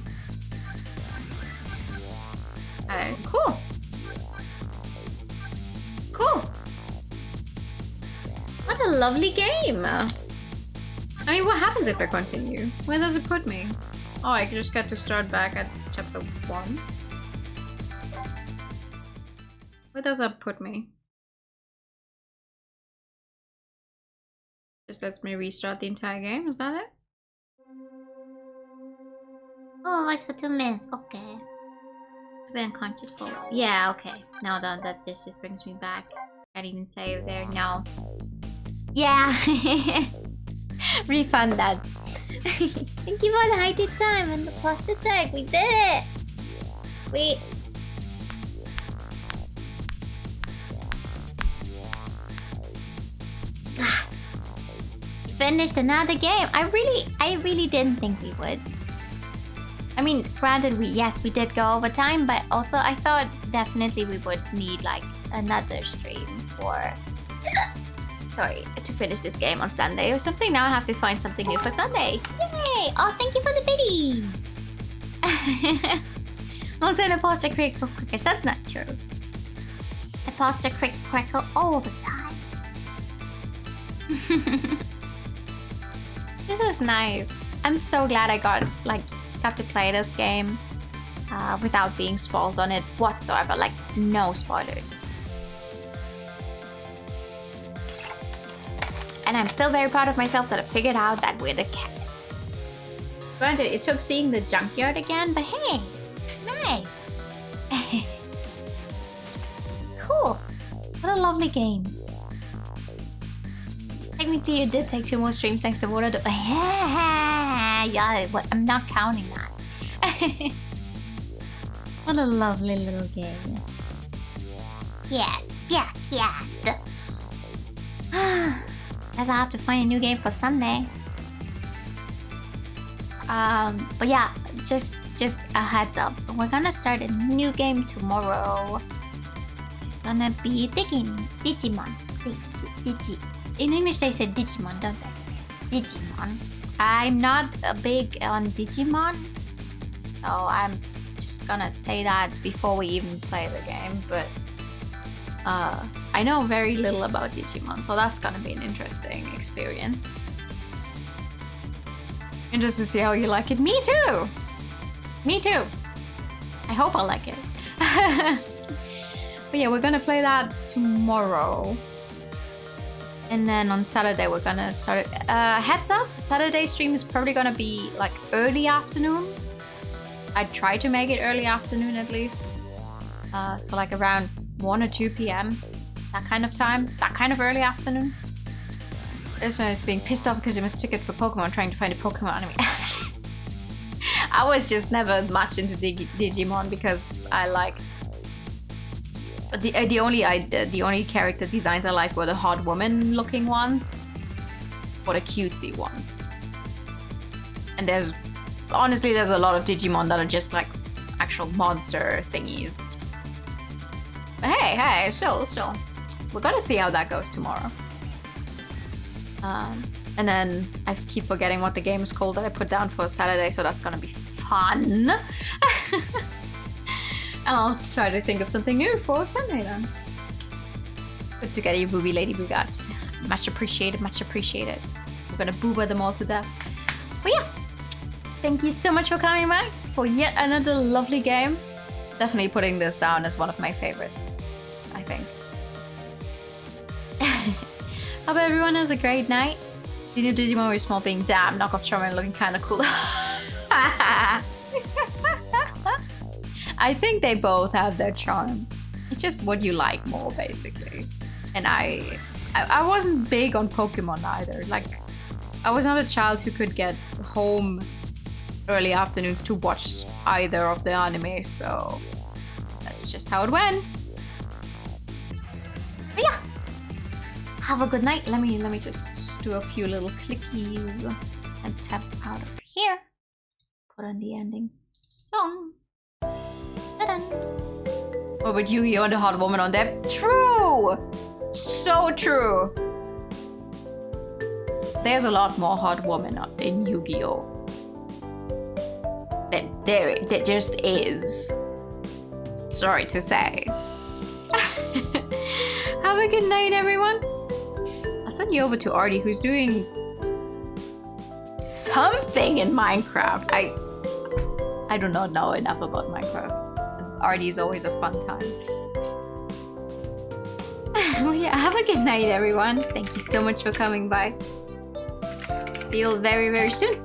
Okay, cool. Cool. What a lovely game. I mean, what happens if I continue? Where does it put me? Oh, I just get to start back at chapter 1. Where does that put me? Just lets me restart the entire game, is that it? Oh, it's for 2 minutes. Okay. To be unconscious for. Yeah, okay. Now that just it brings me back. Can't even save there. No. Yeah. Refund that. Thank you for the high-tech time and the pasta check. We did it. We. Finished another game. I really didn't think we would. I mean, granted, we did go over time, but also I thought definitely we would need like another stream for to finish this game on Sunday or something. Now I have to find something new for Sunday. Yay! Oh, thank you for the biddies. Also, an pasta crickle crickets. That's not true. A pasta crackle all the time. This is nice. I'm so glad I got to play this game without being spoiled on it whatsoever. Like, no spoilers. And I'm still very proud of myself that I figured out that we're the cat. Granted, it took seeing the junkyard again, but hey, nice. Cool. What a lovely game. Technically, it did take 2 more streams thanks to Water. Yeah, I'm not counting that. What a lovely little game. Cat. Guess I'll have to find a new game for Sunday. But yeah, just a heads up. We're gonna start a new game tomorrow. It's gonna be Digimon. In English they say Digimon, don't they? Digimon. I'm not big on Digimon, so I'm just gonna say that before we even play the game, but I know very little about Digimon, so that's gonna be an interesting experience. Interested to see how you like it. Me too! Me too! I hope I like it. But yeah, we're gonna play that tomorrow. And then on Saturday we're gonna start it. Heads up, Saturday stream is probably gonna be like early afternoon. I'd try to make it early afternoon at least. So like around 1 or 2 p.m. That kind of time, that kind of early afternoon. This one is being pissed off because he missed a ticket for Pokemon, trying to find a Pokemon anime. I was just never much into Digimon because I liked the only character designs I liked were the hot woman looking ones or the cutesy ones. And there's a lot of Digimon that are just like actual monster thingies. But hey, still, we're gonna see how that goes tomorrow. And then I keep forgetting what the game is called that I put down for Saturday, so that's gonna be fun. And I'll try to think of something new for Sunday then. Put together your booby lady boogats. Much appreciated, much appreciated. We're gonna booba them all to death. But yeah, thank you so much for coming back for yet another lovely game. Definitely putting this down as one of my favorites, I think. Hope everyone has a great night. The new Digimon were small being damn knockoff Charmander looking kinda cool. I think they both have their charm. It's just what you like more, basically. And I wasn't big on Pokemon either. Like, I was not a child who could get home early afternoons to watch either of the anime, so that's just how it went. But yeah, have a good night. Let me just do a few little clickies and tap out of here. Put on the ending song. Ta-da. Oh, but Yu-Gi-Oh! And the hot woman on there. True! So true! There's a lot more hot woman in Yu-Gi-Oh! There just is. Sorry to say. Have a good night, everyone. I'll send you over to Artie, who's doing something in Minecraft. I do not know enough about Minecraft. Artie is always a fun time. Well, yeah, have a good night, everyone. Thank you so much for coming by. See you very, very soon.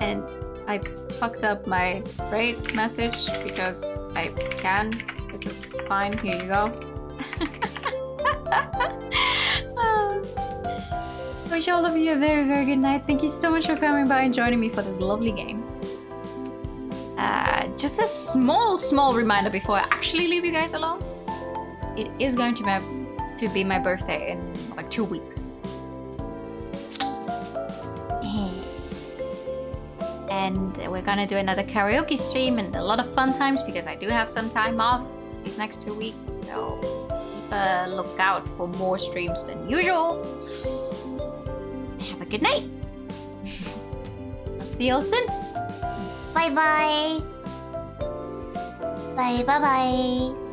And I fucked up my rate message because I can. This is fine. Here you go. Wish all of you a very, very good night. Thank you so much for coming by and joining me for this lovely game. Just a small reminder before I actually leave you guys alone. It is going to be my birthday in like 2 weeks. And we're gonna do another karaoke stream and a lot of fun times because I do have some time off these next 2 weeks, so keep a lookout for more streams than usual. Have a good night. I'll see you all soon. Bye bye. Bye bye bye.